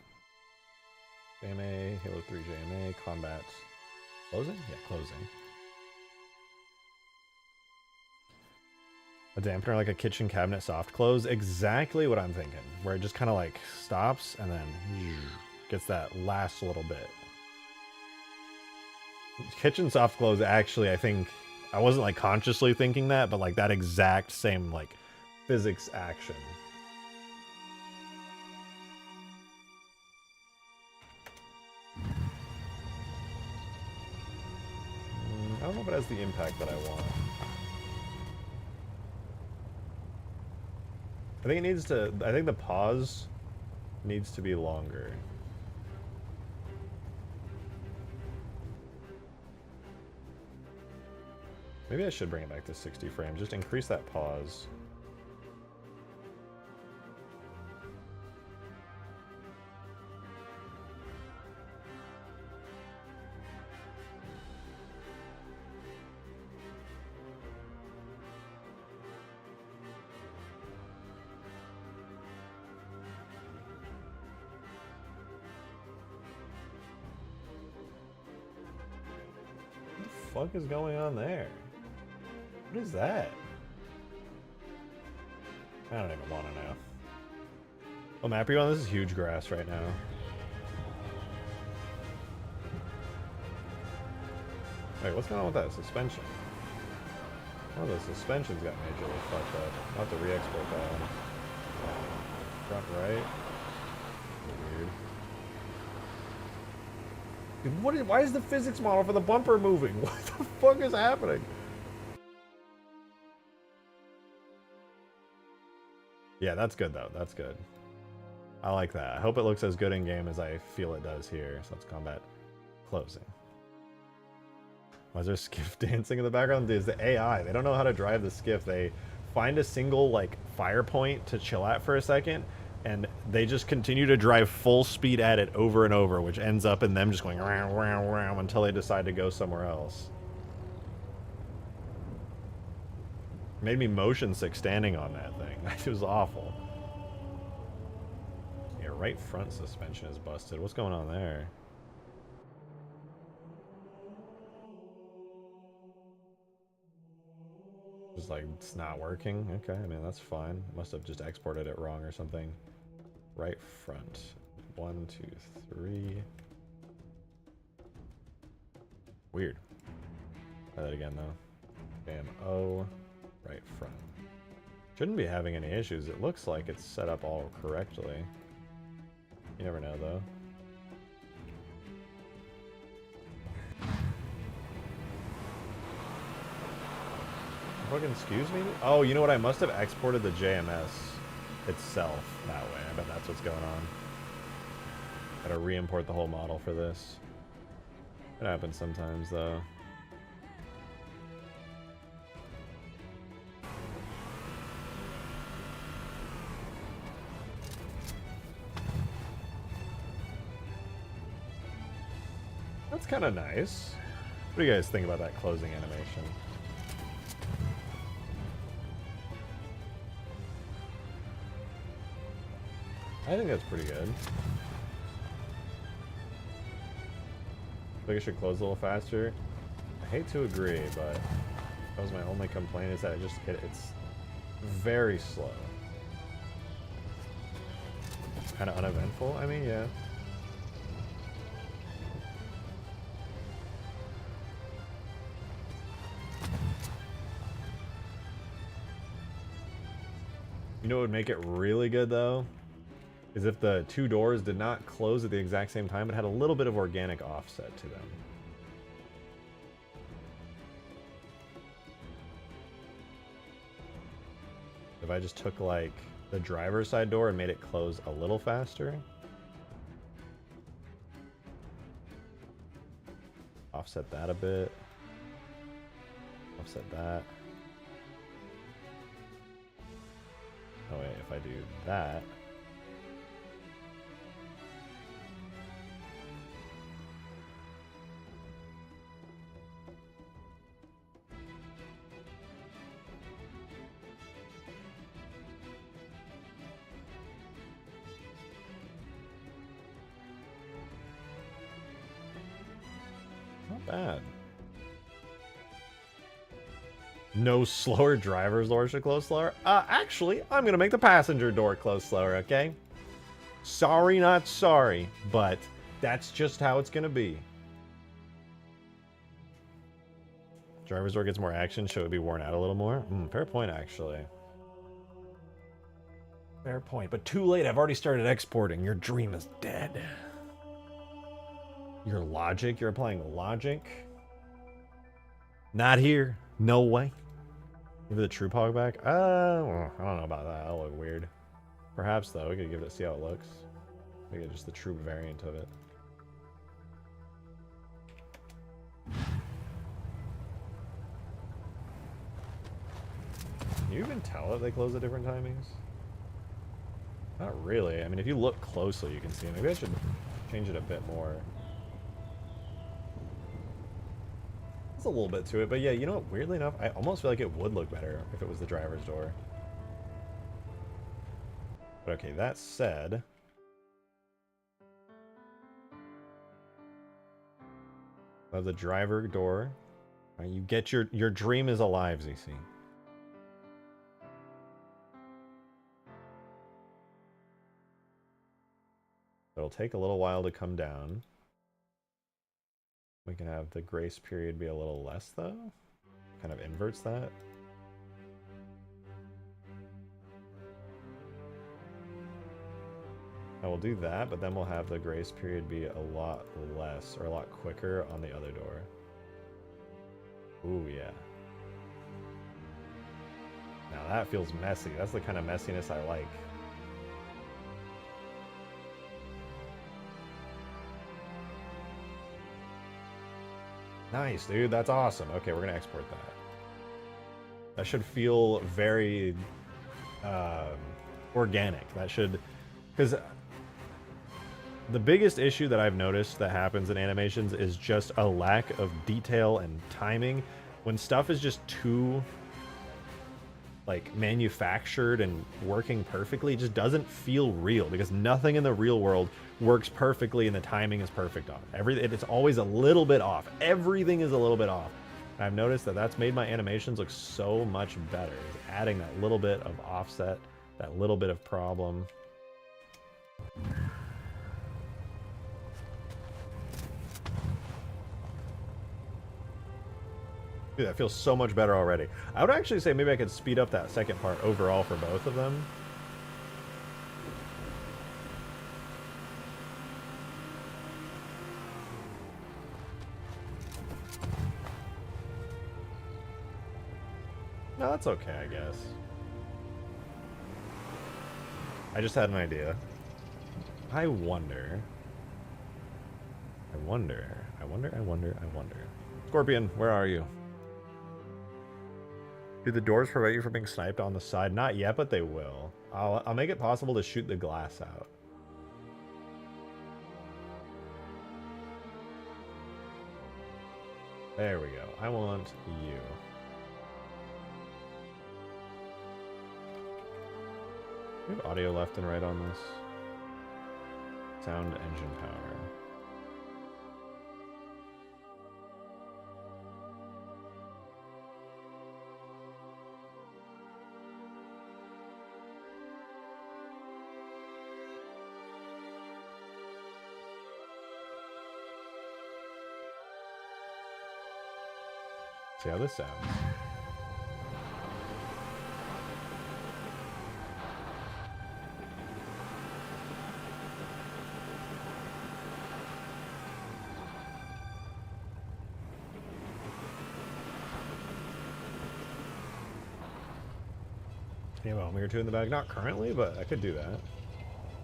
JMA, Halo 3 JMA, combat... Closing? Yeah, closing. A dampener like a kitchen cabinet soft close. Exactly what I'm thinking. Where it just kind of like stops and then gets that last little bit. Kitchen soft close actually, I think... I wasn't like consciously thinking that, but like that exact same like physics action. I don't know if it has the impact that I want. I think it needs to, I think the pause needs to be longer. Maybe I should bring it back to 60 frames. Just increase that pause. What the fuck is going on there? What is that? I don't even want to know. What map are you on? This is huge grass right now. Wait, what's going on with that suspension? Oh, the suspension's got majorly fucked up. I'll have to re-export that one. Front right. Weird. Dude, why is the physics model for the bumper moving? What the fuck is happening? Yeah, that's good though. That's good. I like that. I hope it looks as good in game as I feel it does here. So let's combat closing. Why is there skiff dancing in the background? It's the AI. They don't know how to drive the skiff. They find a single like fire point to chill at for a second, and they just continue to drive full speed at it over and over, which ends up in them just going round, round, round until they decide to go somewhere else. Made me motion sick standing on that thing. It was awful. Yeah, right front suspension is busted. What's going on there? Just like, it's not working? Okay, I mean, that's fine. Must have just exported it wrong or something. Right front. 1, 2, 3. Weird. Try that again, though. Bam, O. Right front. Shouldn't be having any issues. It looks like it's set up all correctly. You never know, though. Fucking excuse me? Oh, you know what? I must have exported the JMS itself that way. I bet that's what's going on. Gotta re-import the whole model for this. It happens sometimes, though. That's kind of nice. What do you guys think about that closing animation? I think that's pretty good. I think I should close a little faster. I hate to agree, but that was my only complaint, is that it's very slow. Kind of uneventful. I mean, yeah. You know what would make it really good, though? Is if the two doors did not close at the exact same time, but had a little bit of organic offset to them. If I just took, like, the driver's side door and made it close a little faster. Offset that a bit. Offset that. Oh wait, if I do that. Not bad. No slower, driver's door should close slower. Actually, I'm gonna make the passenger door close slower, okay? Sorry, not sorry, but that's just how it's gonna be. Driver's door gets more action, should it be worn out a little more? Fair point, actually. Fair point, but too late. I've already started exporting. Your dream is dead. Your logic? You're applying logic? Not here. No way. Give it the true hog back? I don't know about that. That'll look weird. Perhaps, though. We could give it, see how it looks. We get just the true variant of it. Can you even tell if they close at different timings? Not really. I mean, if you look closely, you can see. Maybe I should change it a bit more. There's a little bit to it, but yeah, you know what? Weirdly enough, I almost feel like it would look better if it was the driver's door. But okay, that said... of the driver door. Right, you get your dream is alive, ZC. It'll take a little while to come down. We can have the grace period be a little less, though. Kind of inverts that. I will do that, but then we'll have the grace period be a lot less, or a lot quicker on the other door. Ooh, yeah. Now that feels messy. That's the kind of messiness I like. Nice, dude. That's awesome. Okay, we're gonna export that. That should feel very organic. That should... because the biggest issue that I've noticed that happens in animations is just a lack of detail and timing. When stuff is just too, like, manufactured and working perfectly, it just doesn't feel real, because nothing in the real world works perfectly and the timing is perfect on it. It's always a little bit off. Everything is a little bit off. And I've noticed that that's made my animations look so much better. Adding that little bit of offset, that little bit of problem. Dude, that feels so much better already. I would actually say maybe I could speed up that second part overall for both of them. No, that's okay, I guess. I just had an idea. I wonder. Scorpion, where are you? Do the doors prevent you from being sniped on the side? Not yet, but they will. I'll make it possible to shoot the glass out. There we go. I want you. We have audio left and right on this. Sound engine power. See how this sounds. You have a Omega 2 in the bag? Not currently, but I could do that.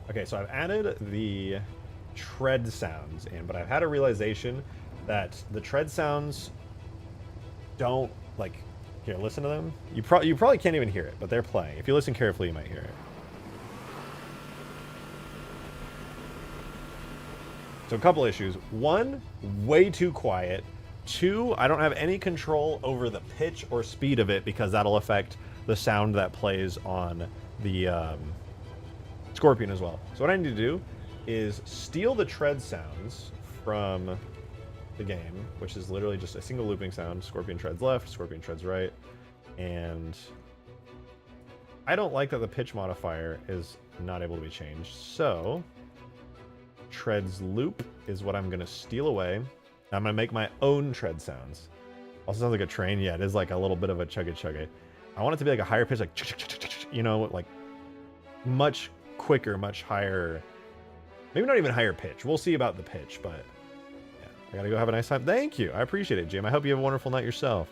Okay, so I've added the tread sounds in, but I've had a realization that the tread sounds don't, like, here, listen to them. You probably can't even hear it, but they're playing. If you listen carefully, you might hear it. So a couple issues. One, way too quiet. Two, I don't have any control over the pitch or speed of it, because that'll affect the sound that plays on the Scorpion as well. So what I need to do is steal the tread sounds from the game, which is literally just a single looping sound. Scorpion treads left, Scorpion treads right, and I don't like that the pitch modifier is not able to be changed, so treads loop is what I'm gonna steal away. I'm gonna make my own tread sounds. Also sounds like a train. Yeah, it is like a little bit of a chugga chugga. I want it to be like a higher pitch, like, you know, like much quicker, much higher. Maybe not even higher pitch. We'll see about the pitch, but yeah. I gotta go have a nice time. Thank you. I appreciate it, Jim. I hope you have a wonderful night yourself.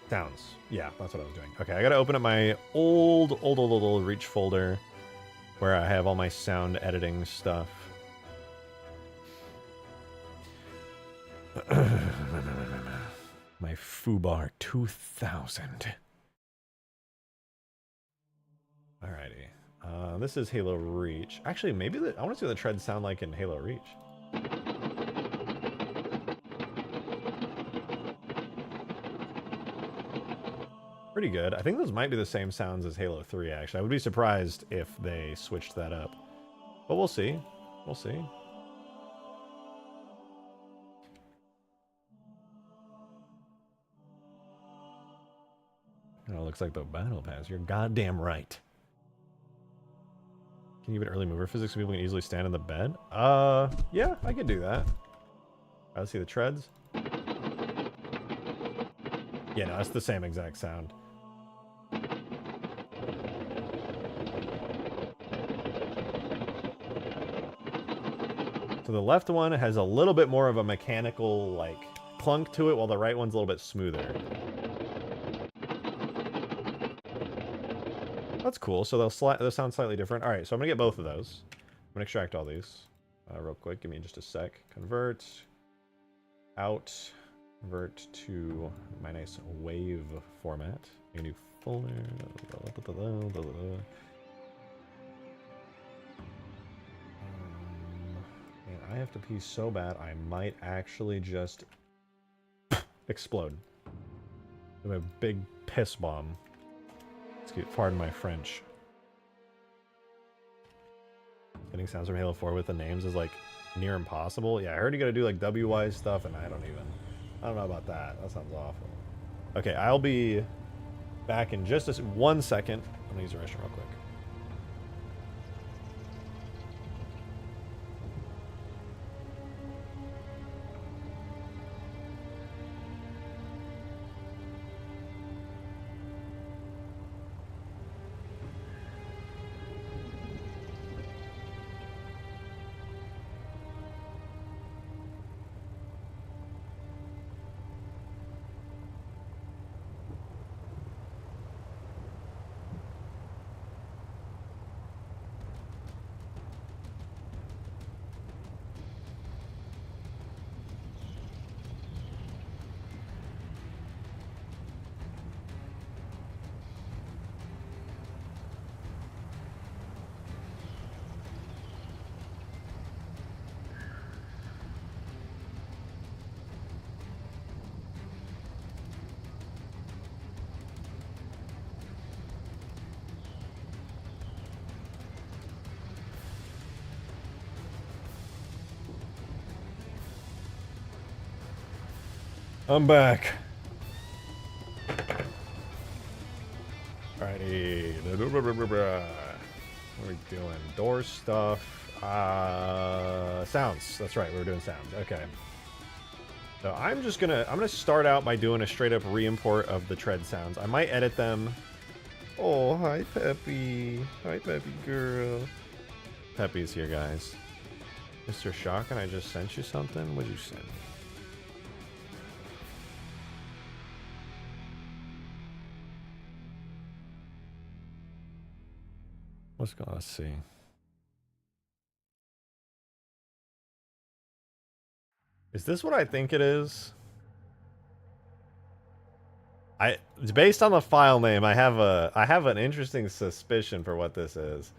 Sounds. Yeah, that's what I was doing. Okay, I gotta open up my old Reach folder where I have all my sound editing stuff. My Fubar 2000. Alrighty. This is Halo Reach. Actually, maybe I want to see what the treads sound like in Halo Reach. Pretty good. I think those might be the same sounds as Halo 3, actually. I would be surprised if they switched that up. But we'll see. We'll see. Oh, looks like the battle pass. You're goddamn right. Can you give it early mover physics so people can easily stand in the bed? Yeah, I could do that. Let's see the treads. Yeah, no, that's the same exact sound. So the left one has a little bit more of a mechanical, like, clunk to it, while the right one's a little bit smoother. That's cool. So they'll sound slightly different. All right, so I'm gonna get both of those. I'm gonna extract all these real quick. Give me just a sec. Convert out. Convert to my nice wave format. A new folder. And I have to pee so bad I might actually just explode. I'm a big piss bomb. Pardon my French. Getting sounds from Halo 4 with the names is like near impossible. Yeah, I heard you gotta do like WY stuff, and I don't know about that. That sounds awful. Okay, I'll be back in just 1 second. I'm gonna use the restroom real quick. I'm back. Alrighty. What are we doing? Door stuff. Sounds. That's right, we're doing sounds. Okay. So I'm gonna start out by doing a straight up re-import of the tread sounds. I might edit them. Oh, hi Peppy. Hi Peppy girl. Peppy's here, guys. Mr. Shock, and I just sent you something? What'd you send me? Let's go, let's see. Is this what I think it is? Based on the file name, I have an interesting suspicion for what this is.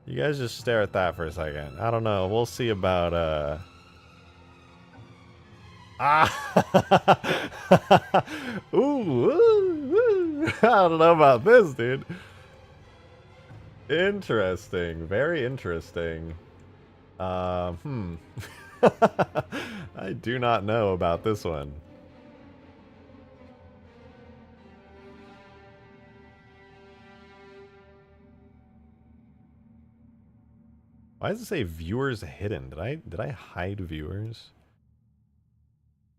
You guys just stare at that for a second. I don't know. We'll see about ooh, I don't know about this, dude. Interesting. Very interesting. I do not know about this one. Why does it say viewers hidden? Did I hide viewers?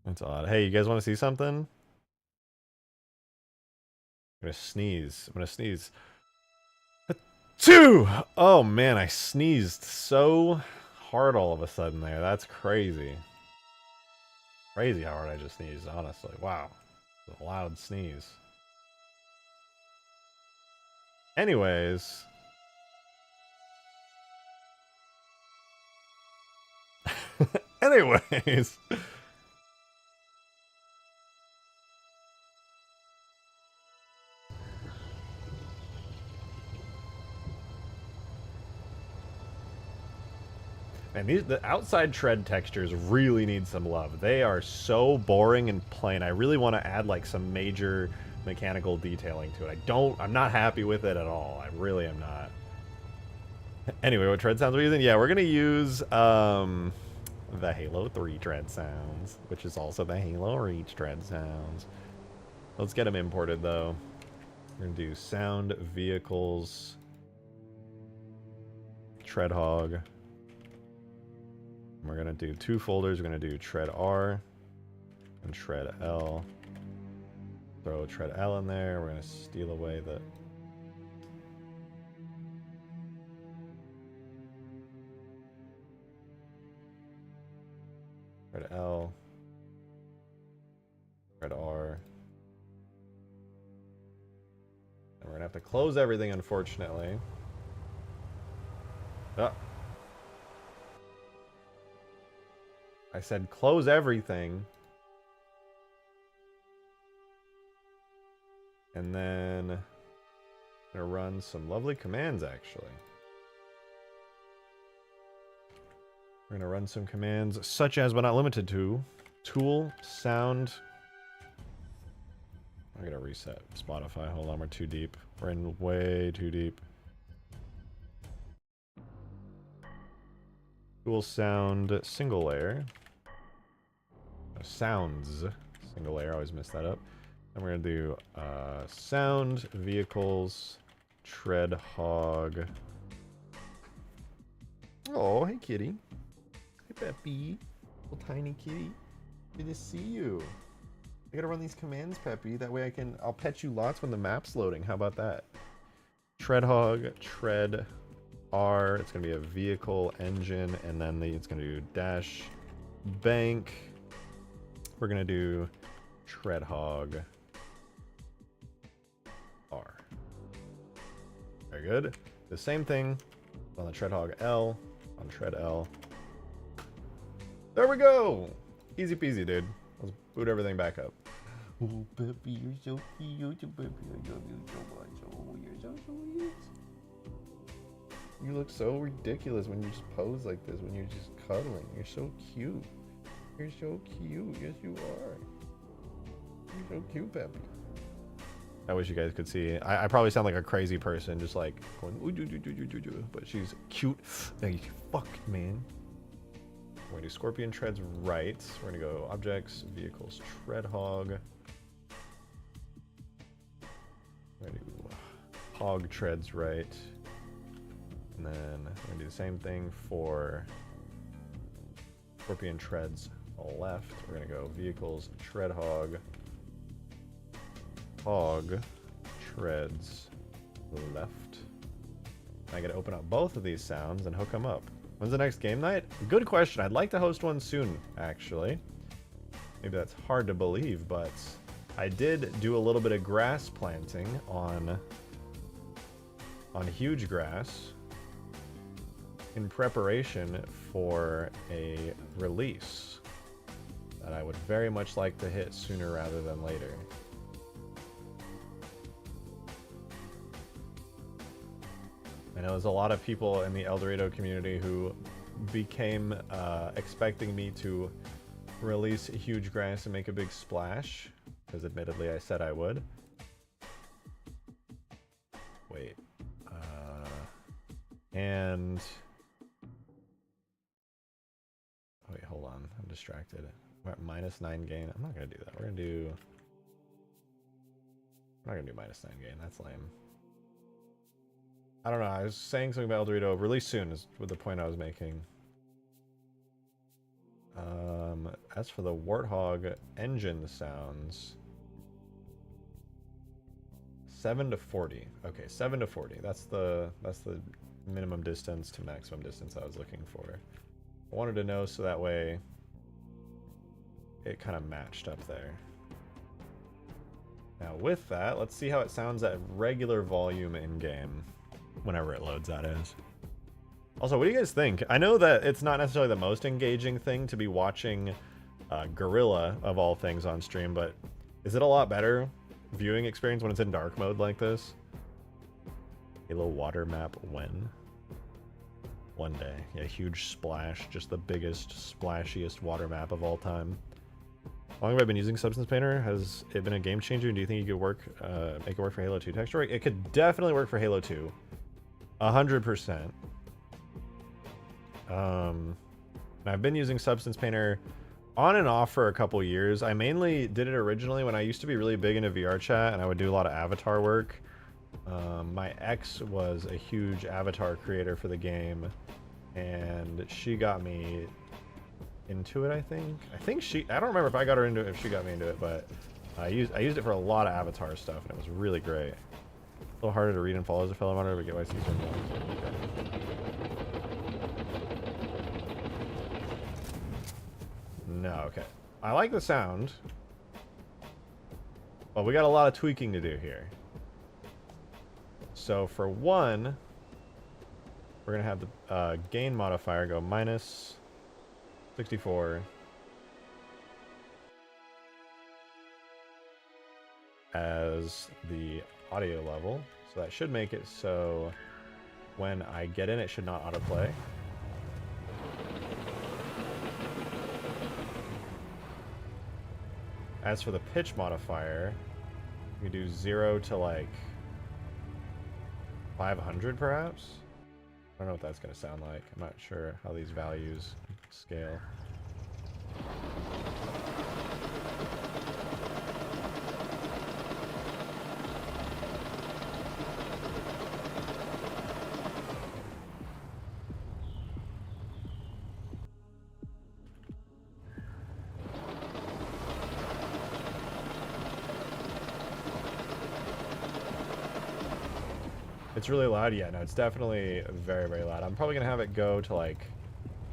That's odd. Hey, you guys want to see something? I'm gonna sneeze. I'm gonna sneeze. Two! Oh man, I sneezed so hard all of a sudden there. That's crazy. Crazy how hard I just sneezed, honestly. Wow. A loud sneeze. Anyways. Anyways. And the outside tread textures really need some love. They are so boring and plain. I really want to add like some major mechanical detailing to it. I'm not happy with it at all. I really am not. Anyway, what tread sounds are we using? Yeah, we're gonna use the Halo 3 tread sounds, which is also the Halo Reach tread sounds. Let's get them imported though. We're gonna do sound, vehicles, tread hog. We're gonna do two folders. We're gonna do tread R and tread L. Throw tread L in there. We're gonna steal away the tread L, tread R. And we're gonna have to close everything, unfortunately. Oh. I said close everything. And then I'm gonna run some lovely commands actually. We're gonna run some commands such as, but not limited to, tool, sound. I gotta reset Spotify. Hold on, we're too deep. We're in way too deep. Tool, sound, single layer. Sounds, single layer. I always mess that up. And we're gonna do sound, vehicles, tread hog. Oh, hey kitty. Hey Peppy. Little tiny kitty. Good to see you. I gotta run these commands, Peppy. That way I'll pet you lots when the map's loading. How about that? Tread hog, tread R. It's gonna be a vehicle engine, and then it's gonna do dash bank. We're gonna do tread hog R. Very good. The same thing on the tread hog L, on tread L. There we go! Easy peasy, dude. Let's boot everything back up. Oh, Peppy, you're so cute. Peppy, I love you so much. Oh, you're so sweet. You look so ridiculous when you just pose like this, when you're just cuddling. You're so cute. You're so cute. Yes, you are. You're so cute, Peppy. I wish you guys could see. I probably sound like a crazy person, just like going, ooh, but she's cute. Fuck, man. We're gonna do scorpion treads right. We're gonna go objects, vehicles, tread hog. We're gonna do hog treads right. And then we're gonna do the same thing for scorpion treads left. We're gonna go vehicles, tread hog, hog, treads left. I gotta open up both of these sounds and hook them up. When's the next game night? Good question. I'd like to host one soon, actually. Maybe that's hard to believe, but I did do a little bit of grass planting on huge grass in preparation for a release that I would very much like to hit sooner rather than later. I know there's a lot of people in the El Dorado community who became expecting me to release huge grass and make a big splash, because admittedly I said I would. Wait. And... wait, hold on. I'm distracted. We're at -9 gain. I'm not going to do that. We're not going to do -9 gain. That's lame. I don't know. I was saying something about El Dorado. Release soon is the point I was making. As for the Warthog engine sounds, 7 to 40. Okay, 7 to 40. That's the minimum distance to maximum distance I was looking for. I wanted to know so that way it kind of matched up there. Now with that, let's see how it sounds at regular volume in game. Whenever it loads, that is. Also, what do you guys think? I know that it's not necessarily the most engaging thing to be watching Gorilla, of all things, on stream, but is it a lot better viewing experience when it's in dark mode like this? A little water map when? One day. Yeah, huge splash. Just the biggest, splashiest water map of all time. How long have I been using Substance Painter? Has it been a game changer? Do you think you could work, make it work for Halo 2 texture? It could definitely work for Halo 2. 100%. I've been using Substance Painter on and off for a couple years. I mainly did it originally when I used to be really big into VR chat and I would do a lot of avatar work. My ex was a huge avatar creator for the game and she got me into it, I think. I don't remember if I got her into it, if she got me into it, but I used it for a lot of avatar stuff and it was really great. A little harder to read and follow as a fellow monitor, but get why I see certain things. No, okay. I like the sound, but we got a lot of tweaking to do here. So for one, we're gonna have the gain modifier go minus 64 as the audio level. So that should make it so when I get in, it should not autoplay. As for the pitch modifier, we do 0 to like 500 perhaps? I don't know what that's going to sound like. I'm not sure how these values scale. It's really loud? Yeah, no, it's definitely very, very loud. I'm probably going to have it go to like,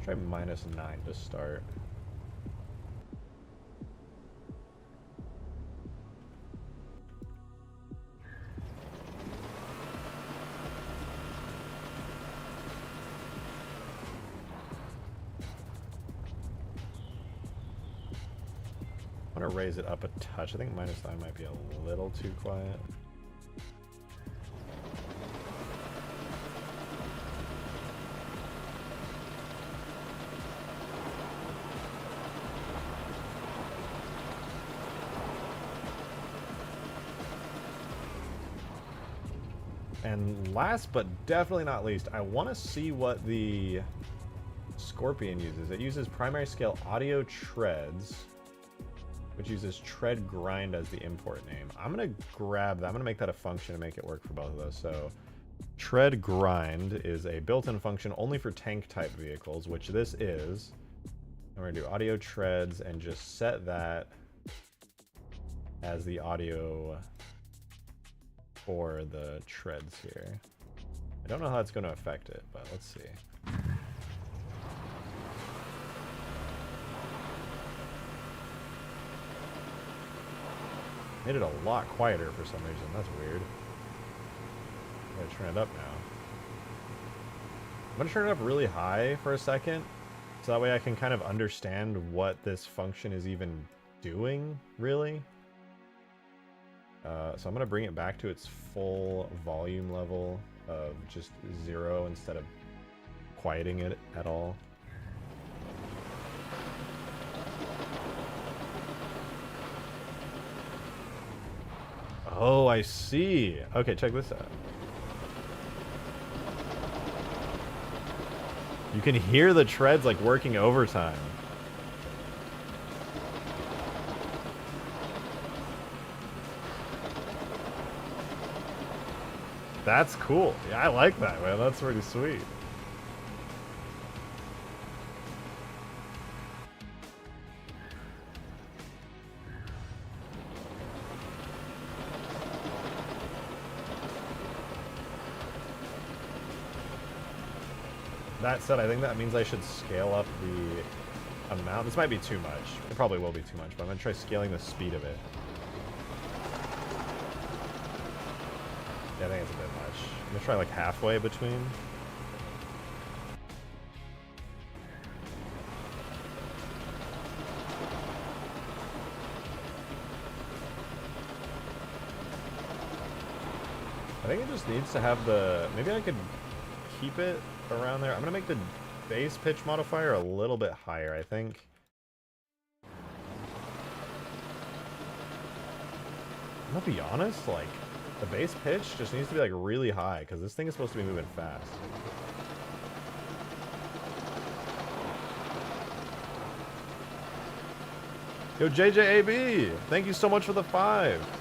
try -9 to start. I'm going to raise it up a touch. I think -9 might be a little too quiet. And last but definitely not least, I want to see what the Scorpion uses. It uses primary scale audio treads, which uses tread grind as the import name. I'm going to grab that. I'm going to make that a function and make it work for both of those. So tread grind is a built-in function only for tank type vehicles, which this is. And we're going to do audio treads and just set that as the audio for the treads here. I don't know how that's going to affect it, but let's see. Made it a lot quieter for some reason. That's weird. I'm gonna turn it up now. I'm gonna turn it up really high for a second, so that way I can kind of understand what this function is even doing, really. So I'm going to bring it back to its full volume level of just 0 instead of quieting it at all. Oh, I see. Okay, check this out. You can hear the treads like working overtime. That's cool. Yeah, I like that, man. That's pretty sweet. That said, I think that means I should scale up the amount. This might be too much. It probably will be too much, but I'm gonna try scaling the speed of it. Yeah, I think it's a bit much. I'm gonna try like halfway between. I think it just needs to have the, maybe I could keep it around there. I'm gonna make the base pitch modifier a little bit higher, I think. I'm gonna be honest, like, the base pitch just needs to be like really high, because this thing is supposed to be moving fast. Yo, JJAB, thank you so much for the 5.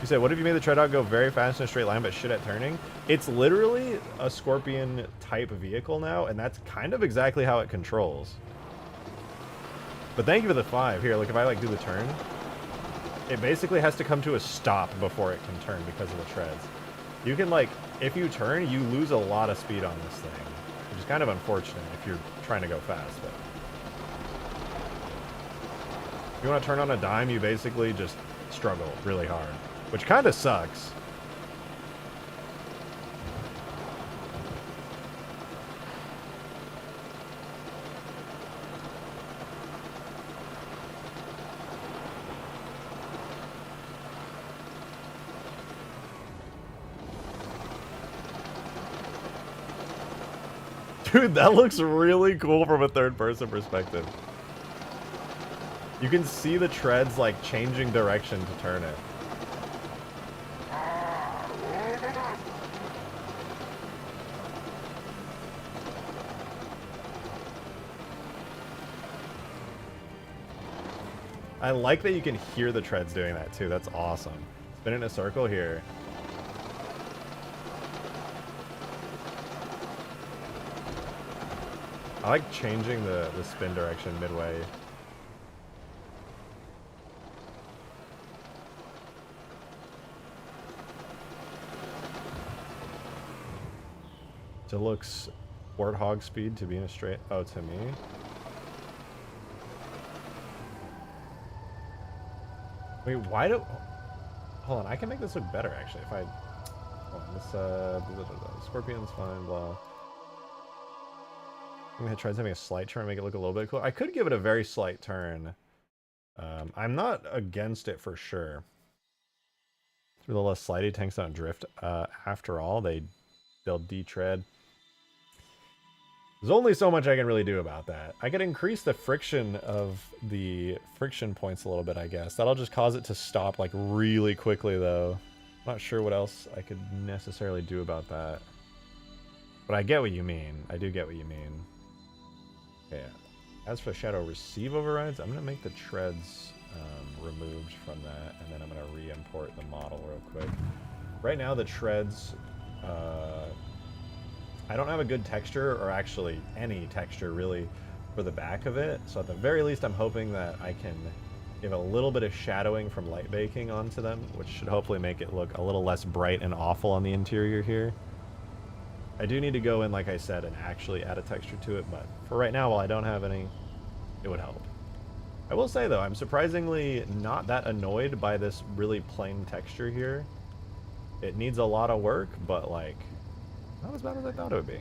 You said, what if you made the tread out go very fast in a straight line but shit at turning? It's literally a Scorpion type vehicle now, and that's kind of exactly how it controls. But thank you for the 5. Here, like if I like do the turn, it basically has to come to a stop before it can turn because of the treads. You can like, if you turn, you lose a lot of speed on this thing, which is kind of unfortunate if you're trying to go fast. But if you want to turn on a dime, you basically just struggle really hard. Which kind of sucks. Dude, that looks really cool from a third-person perspective. You can see the treads like changing direction to turn it. I like that you can hear the treads doing that too. That's awesome. Spin in a circle here. I like changing the spin direction midway. It looks Warthog speed to be in a straight. Oh, to me. Wait, why do... Hold on, I can make this look better, actually, if I... Hold on, this, Scorpion's fine, blah. I'm gonna try having a slight turn, make it look a little bit cool. I could give it a very slight turn. I'm not against it for sure. It's a little less slidey, tanks don't drift. After all, they'll detread. There's only so much I can really do about that. I could increase the friction of the friction points a little bit, I guess. That'll just cause it to stop like really quickly though. I'm not sure what else I could necessarily do about that. But I get what you mean. I do get what you mean. Okay. As for Shadow Receive overrides, I'm going to make the treads removed from that, and then I'm going to re-import the model real quick. Right now the treads... I don't have a good texture, or actually any texture really, for the back of it. So at the very least, I'm hoping that I can give a little bit of shadowing from light baking onto them, which should hopefully make it look a little less bright and awful on the interior here. I do need to go in, like I said, and actually add a texture to it, but for right now, while I don't have any, it would help. I will say, though, I'm surprisingly not that annoyed by this really plain texture here. It needs a lot of work, but, like, not as bad as I thought it would be.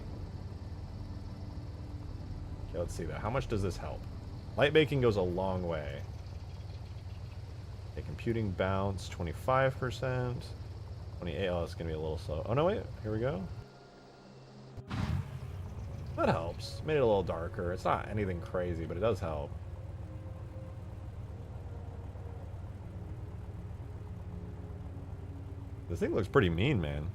Okay, let's see, though. How much does this help? Light baking goes a long way. Okay, computing bounce, 25%. 28, oh, it's going to be a little slow. Oh, no, wait. Here we go. That helps. Made it a little darker. It's not anything crazy, but it does help. This thing looks pretty mean, man.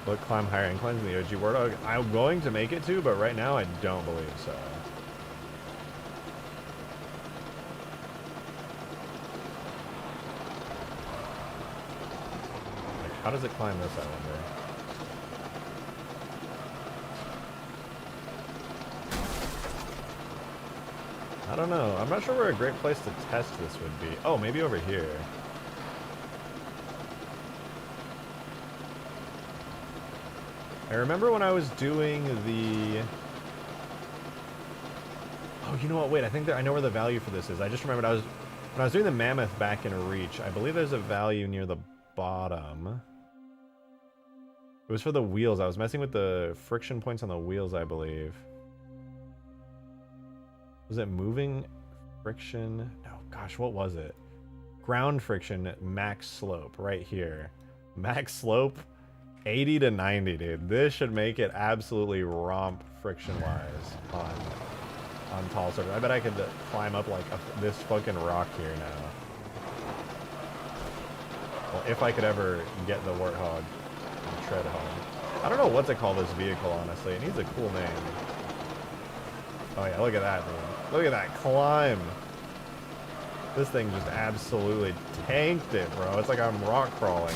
Look, climb higher inclines in the OG Warthog. I'm going to make it to, but right now I don't believe so. Like, how does it climb this, I wonder? I don't know. I'm not sure where a great place to test this would be. Oh, maybe over here. I remember when I was doing the... Oh, you know what? Wait, I think that I know where the value for this is. I just remembered when I was doing the mammoth back in Reach, I believe there's a value near the bottom. It was for the wheels. I was messing with the friction points on the wheels, I believe. Was it moving friction? No, gosh, what was it? Ground friction, max slope, right here. Max slope, 80 to 90, dude. This should make it absolutely romp friction-wise on tall surface. I bet I could climb up like this fucking rock here now. Well, if I could ever get the Warthog and tread home. I don't know what to call this vehicle, honestly. It needs a cool name. Oh yeah, look at that, dude. Look at that climb. This thing just absolutely tanked it, bro. It's like I'm rock crawling.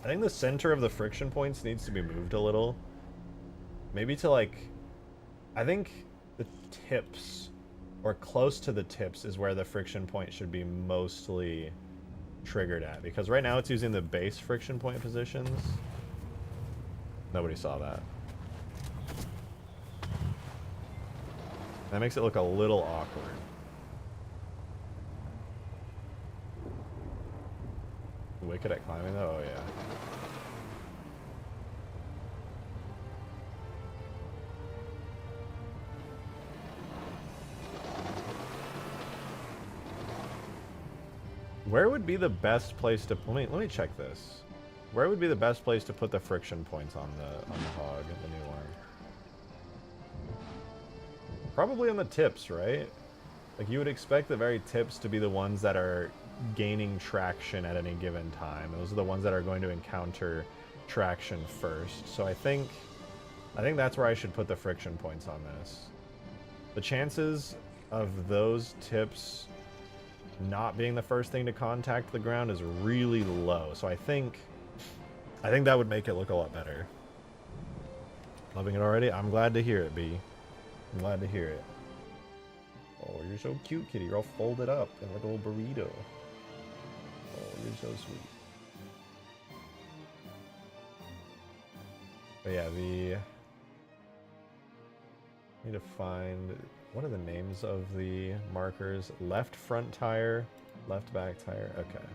I think the center of the friction points needs to be moved a little. Maybe to like... I think the tips, or close to the tips, is where the friction point should be mostly triggered at. Because right now it's using the base friction point positions. Nobody saw that. That makes it look a little awkward. Wicked at climbing though? Oh yeah. Where would be the best place to... Let me check this. Where would be the best place to put the friction points on the hog, the new one? Probably on the tips, right? Like, you would expect the very tips to be the ones that are gaining traction at any given time. Those are the ones that are going to encounter traction first. So I think that's where I should put the friction points on this. The chances of those tips not being the first thing to contact the ground is really low. So I think that would make it look a lot better. Loving it already? I'm glad to hear it, B. I'm glad to hear it. Oh, you're so cute, kitty. You're all folded up in like a little burrito. Oh, you're so sweet. But yeah, need to find... What are the names of the markers? Left front tire, left back tire. Okay.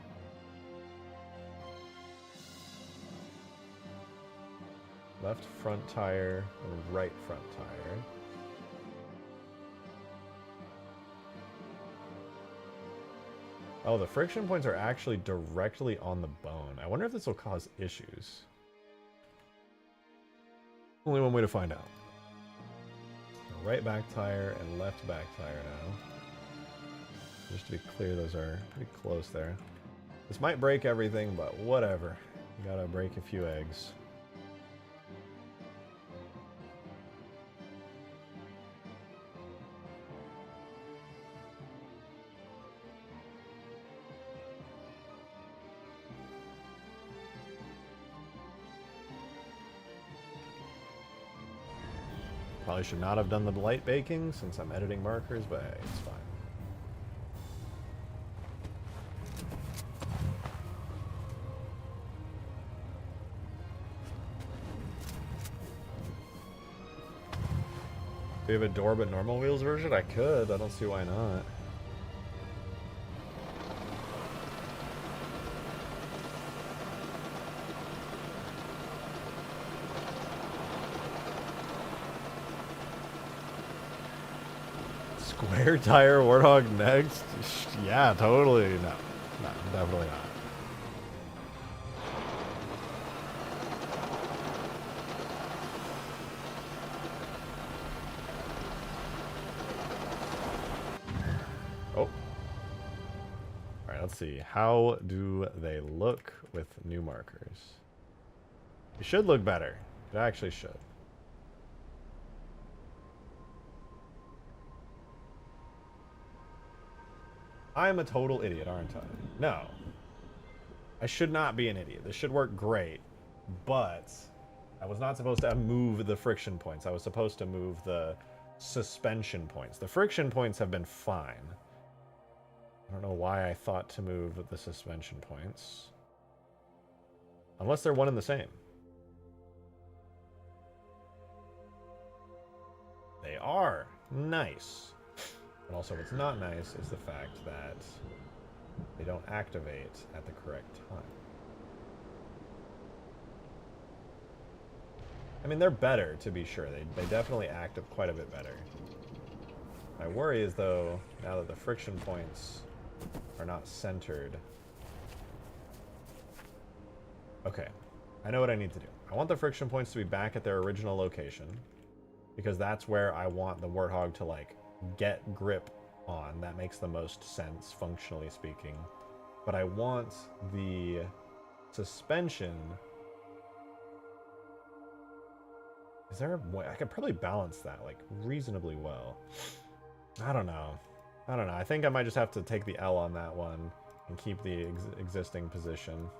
Left front tire and right front tire. Oh, the friction points are actually directly on the bone. I wonder if this will cause issues. Only one way to find out. Right back tire and left back tire now. Just to be clear, those are pretty close there. This might break everything, but whatever. You gotta break a few eggs. Probably should not have done the light baking since I'm editing markers, but hey, it's fine. Do you have a door but normal wheels version? I could. I don't see why not. Square tire Warthog next? Yeah, totally. No, definitely not. Oh. Alright, let's see. How do they look with new markers? It should look better. It actually should. I'm a total idiot, aren't I? No. I should not be an idiot. This should work great, but I was not supposed to move the friction points. I was supposed to move the suspension points. The friction points have been fine. I don't know why I thought to move the suspension points. Unless they're one and the same. They are. Nice. But also what's not nice is the fact that they don't activate at the correct time. I mean, they're better, to be sure. They definitely act quite a bit better. My worry is, though, now that the friction points are not centered. Okay, I know what I need to do. I want the friction points to be back at their original location, because that's where I want the Warthog to, like, get grip on. That makes the most sense, functionally speaking. But I want the suspension... Is there a way? I could probably balance that, like, reasonably well. I don't know. I think I might just have to take the L on that one and keep the existing position.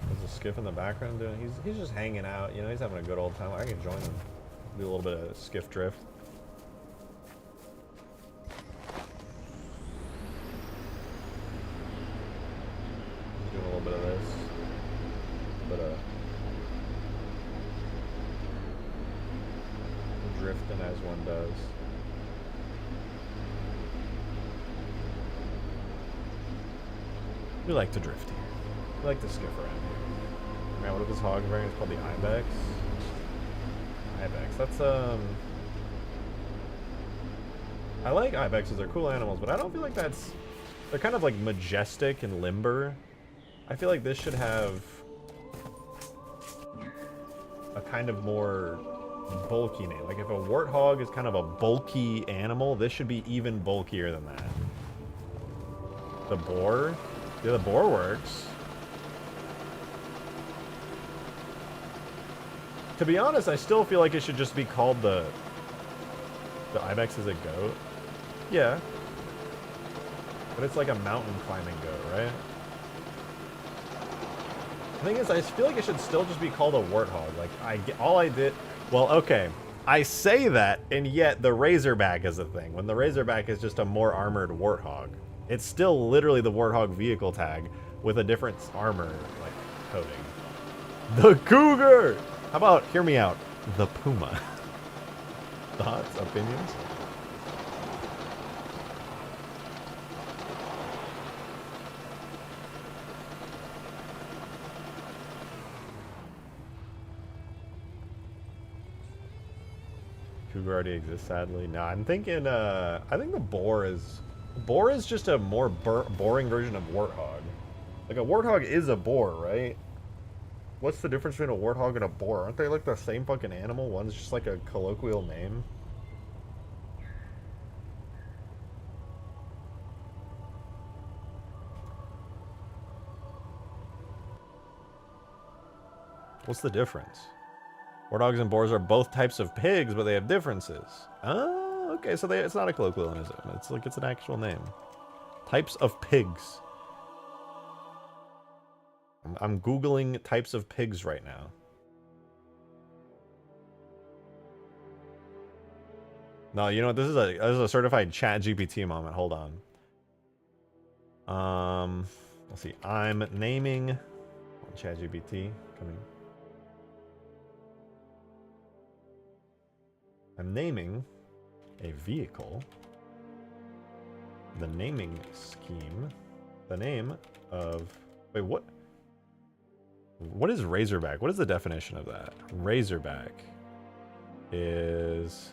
There's a skiff in the background doing... He's just hanging out, you know, he's having a good old time. I can join him. Do a little bit of skiff drift. Doing a little bit of this. But drifting as one does. We like to drift here. We like to skiff around here. Man, what if this hog variant is called the Ibex? Ibex. That's I like Ibexes, they're cool animals, but I don't feel like that's... They're kind of like majestic and limber. I feel like this should have a kind of more bulky name. Like if a warthog is kind of a bulky animal, this should be even bulkier than that. The boar? Yeah, the boar works. To be honest, I still feel like it should just be called the Ibex is a goat. Yeah. But it's like a mountain climbing goat, right? The thing is, I feel like it should still just be called a warthog. Like, all I did... Well, okay. I say that, and yet the Razorback is a thing. When the Razorback is just a more armored warthog. It's still literally the warthog vehicle tag with a different armor, like, coating. The cougar! How about, hear me out, the puma? Thoughts? Opinions? Cougar already exists, sadly. No, I'm thinking, I think the boar is... Boar is just a more boring version of warthog. Like, a warthog is a boar, right? What's the difference between a warthog and a boar? Aren't they like the same fucking animal? One's just like a colloquial name. What's the difference? Warthogs and boars are both types of pigs, but they have differences. Oh, okay, so it's not a colloquialism. It's like it's an actual name. Types of pigs. I'm Googling types of pigs right now. No, you know what? This is a certified chat GPT moment. Hold on. Let's see. I'm naming chat GPT coming. I'm naming a vehicle. The naming scheme. The name of... Wait, what? What is Razorback? What is the definition of that? Razorback is...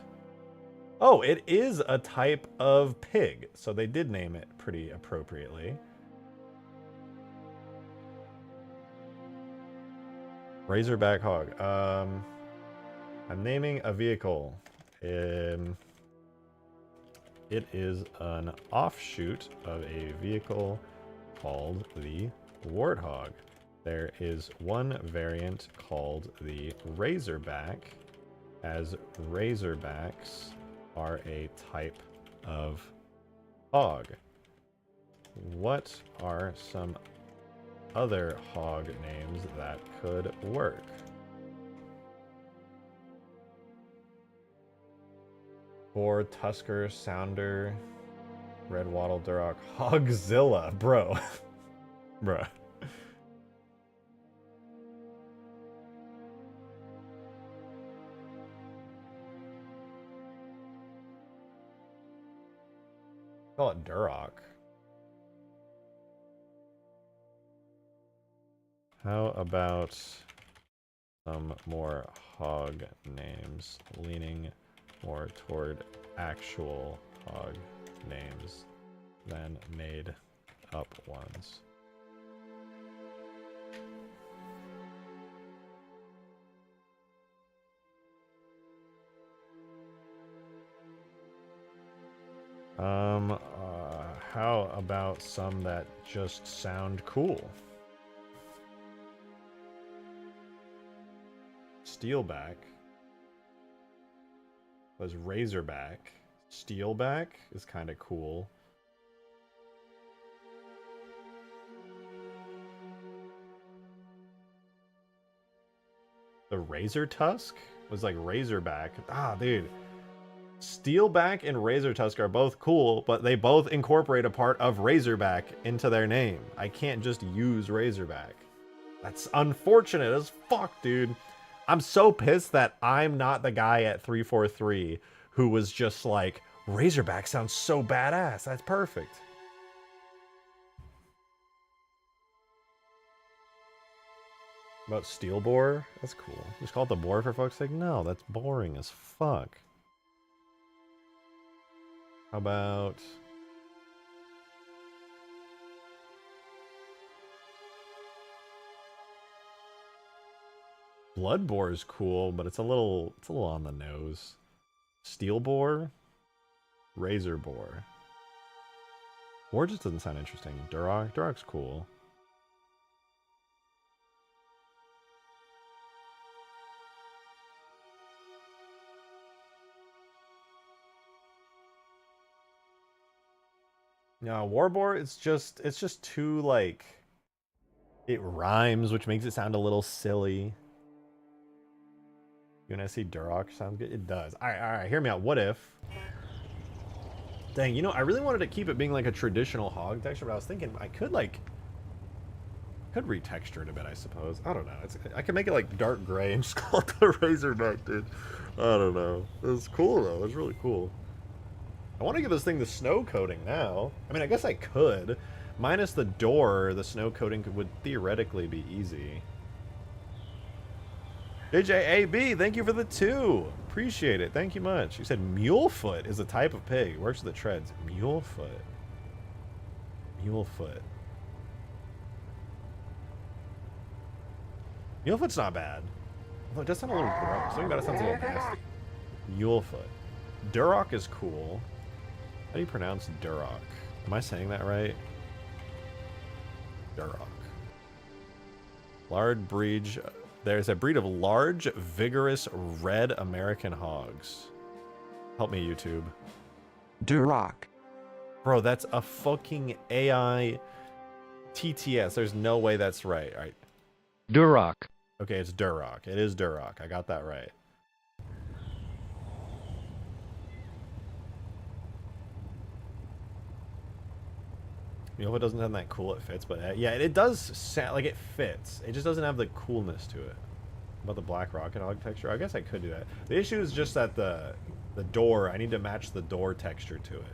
Oh, it is a type of pig. So they did name it pretty appropriately. Razorback hog. I'm naming a vehicle. It is an offshoot of a vehicle called the Warthog. There is one variant called the Razorback, as Razorbacks are a type of hog. What are some other hog names that could work? Boar, Tusker, Sounder, Red Wattle, Duroc, Hogzilla, bro. Bruh. Call it Duroc. How about some more hog names leaning more toward actual hog names than made up ones? How about some that just sound cool? Steelback was Razorback. Steelback is kind of cool. The Razor Tusk was like Razorback. Ah, dude. Steelback and Razor Tusk are both cool, but they both incorporate a part of Razorback into their name. I can't just use Razorback. That's unfortunate as fuck, dude. I'm so pissed that I'm not the guy at 343 who was just like, Razorback sounds so badass. That's perfect. About Steel Boar? That's cool. Just call it the Boar for fuck's sake? No, that's boring as fuck. How about... Blood Boar is cool, but it's a little on the nose. Steel Boar? Razor Boar. Boar just doesn't sound interesting. Duroc? Duroc's cool. No, Warboar, it's just too, like... It rhymes, which makes it sound a little silly. UNSC Duroc sounds good? It does. Alright, hear me out. What if... Dang, you know, I really wanted to keep it being like a traditional hog texture, but I was thinking I could, like... Could retexture it a bit, I suppose. I don't know. I could make it, like, dark gray and just call it the Razorback, dude. I don't know. It's cool, though. It's really cool. I want to give this thing the snow coating now. I mean, I guess I could. Minus the door, the snow coating would theoretically be easy. JJAB, thank you for the 2. Appreciate it. Thank you much. You said Mulefoot is a type of pig. Works with the treads. Mulefoot. Mulefoot. Mulefoot's not bad. Although it does sound a little gross. Something about it sounds a little nasty. Mulefoot. Duroc is cool. How do you pronounce Duroc? Am I saying that right? Duroc. Large breed. There's a breed of large, vigorous, red American hogs. Help me, YouTube. Duroc. Bro, that's a fucking AI TTS. There's no way that's right. All right. Duroc. Okay, it's Duroc. It is Duroc. I got that right. You know, if it doesn't sound that cool, it fits. But yeah, it does sound like it fits. It just doesn't have the coolness to it. About the black rocket hog texture, I guess I could do that. The issue is just that the door, I need to match the door texture to it.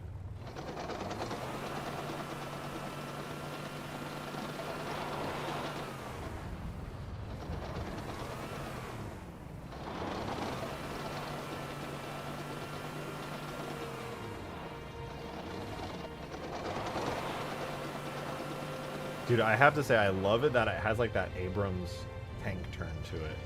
Dude, I have to say, I love it that it has like that Abrams tank turn to it.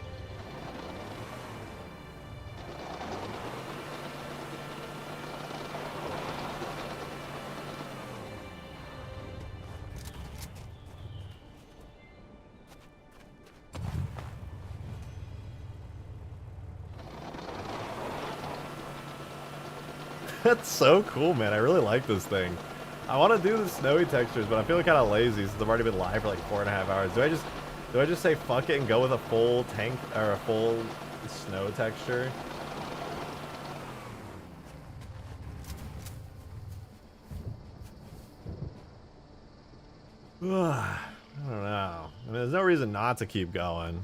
That's so cool, man. I really like this thing. I want to do the snowy textures, but I'm feeling kind of lazy since I've already been live for like 4.5 hours. Do I just say fuck it and go with a full tank or a full snow texture? I don't know. I mean, there's no reason not to keep going.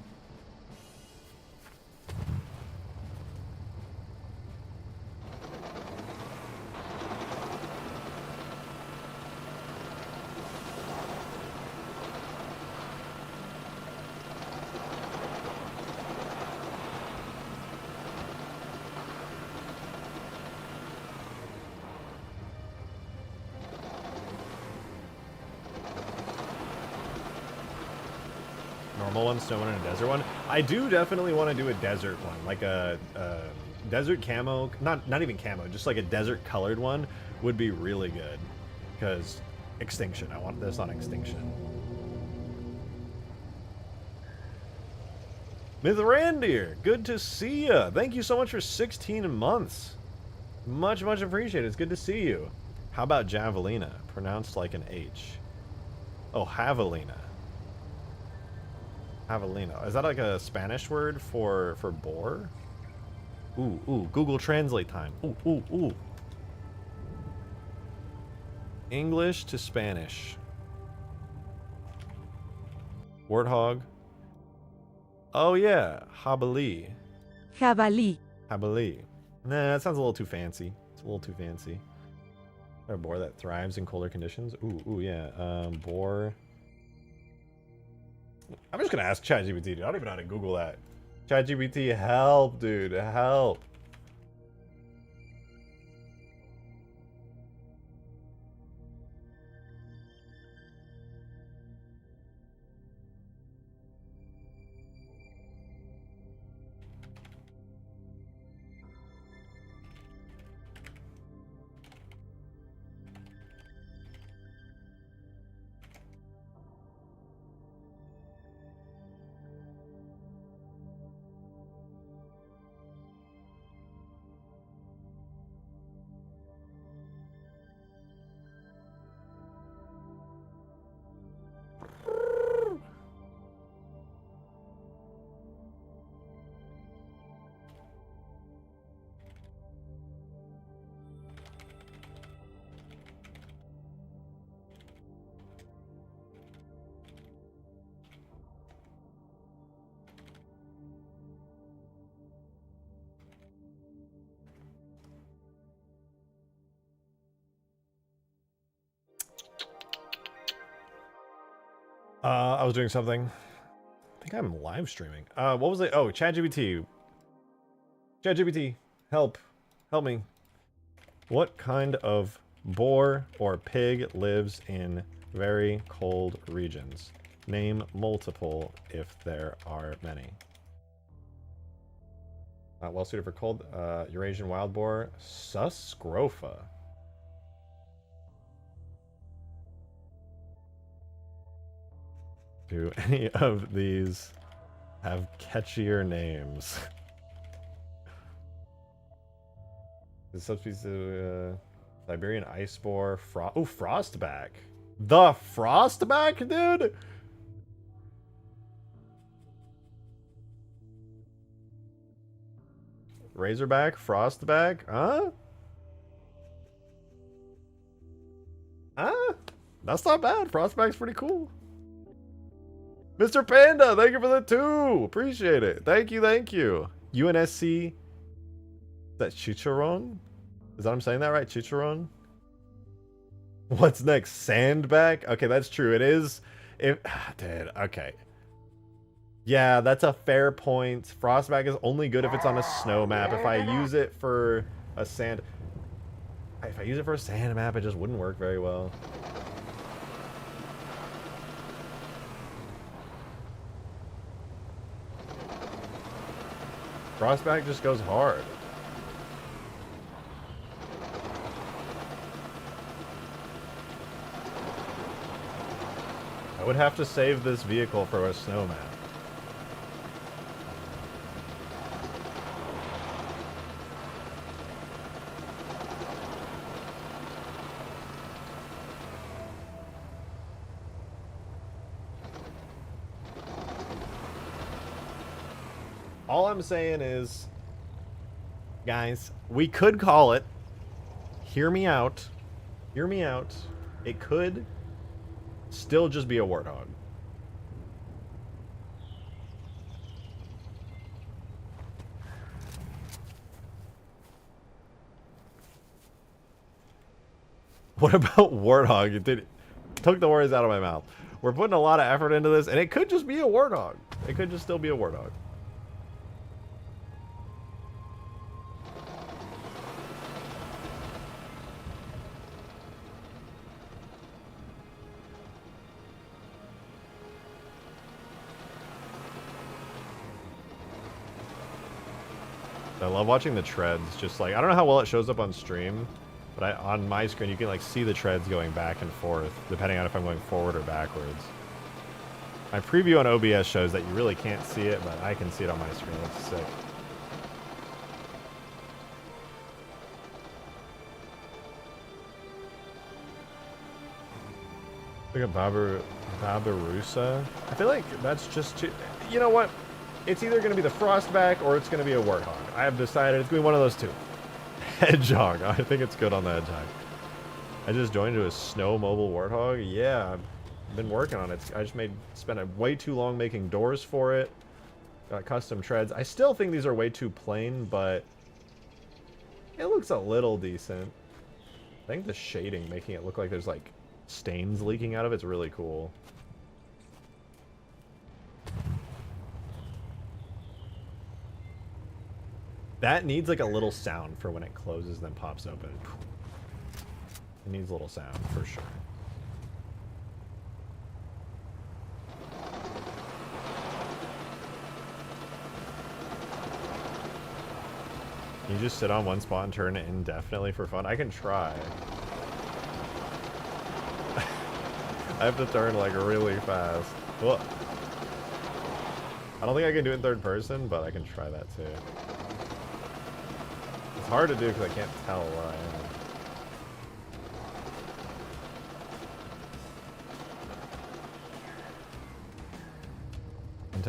Normal one, snow one, and a desert one. I do definitely want to do a desert one, like a desert camo, not even camo, just like a desert colored one would be really good. Because Extinction, I want this on Extinction. Ms. Randir, good to see ya. Thank you so much for 16 months. Much appreciated. It's good to see you. How about Javelina, pronounced like an H? Oh, Javelina. Javelina. Is that like a Spanish word for boar? Ooh, Google Translate time. Ooh. English to Spanish. Warthog. Oh yeah, jabalí. Jabalí. Jabalí. Nah, that sounds a little too fancy. It's a little too fancy. Or a boar that thrives in colder conditions. Ooh, yeah. Boar. I'm just gonna ask ChatGPT, dude. I don't even know how to Google that. ChatGPT, help, dude, help. I was doing something. I think I'm live streaming. What was it? Oh, ChatGPT. ChatGPT, help me. What kind of boar or pig lives in very cold regions? Name multiple if there are many. Well suited for cold. Eurasian wild boar. Suscrofa. Do any of these have catchier names? The subspecies of Siberian ice boar. Frostback. The Frostback, dude? Razorback, Frostback, huh? That's not bad. Frostback's pretty cool. Mr. Panda, thank you for the 2. Appreciate it. Thank you. UNSC. Is that Chicharron? Is that I'm saying that right? Chicharron? What's next? Sandback? Okay, that's true. It is. Dude, okay. Yeah, that's a fair point. Frostback is only good if it's on a snow map. If I use it for a sand... If I use it for a sand map, it just wouldn't work very well. Frostback just goes hard. I would have to save this vehicle for a snow map. All I'm saying is, guys, we could call it. Hear me out. Hear me out. It could still just be a warthog. What about warthog? It took the words out of my mouth. We're putting a lot of effort into this, and it could just be a warthog. It could just still be a warthog. I love watching the treads. Just like, I don't know how well it shows up on stream, but on my screen you can like see the treads going back and forth depending on if I'm going forward or backwards. My preview on OBS shows that you really can't see it, but I can see it on my screen. It's sick. Look at Babarusa. I feel like that's just too... You know what? It's either going to be the Frostback or it's going to be a Warthog. I have decided it's going to be one of those two. Hedgehog. I think it's good on the Hedgehog. I just joined to a Snow Mobile Warthog. Yeah, I've been working on it. I just spent way too long making doors for it. Got custom treads. I still think these are way too plain, but it looks a little decent. I think the shading, making it look like there's like stains leaking out of it's really cool. That needs like a little sound for when it closes and then pops open. It needs a little sound for sure. Can you just sit on one spot and turn it indefinitely for fun? I can try. I have to turn like really fast. Whoa. I don't think I can do it in third person, but I can try that too. It's hard to do because I can't tell where I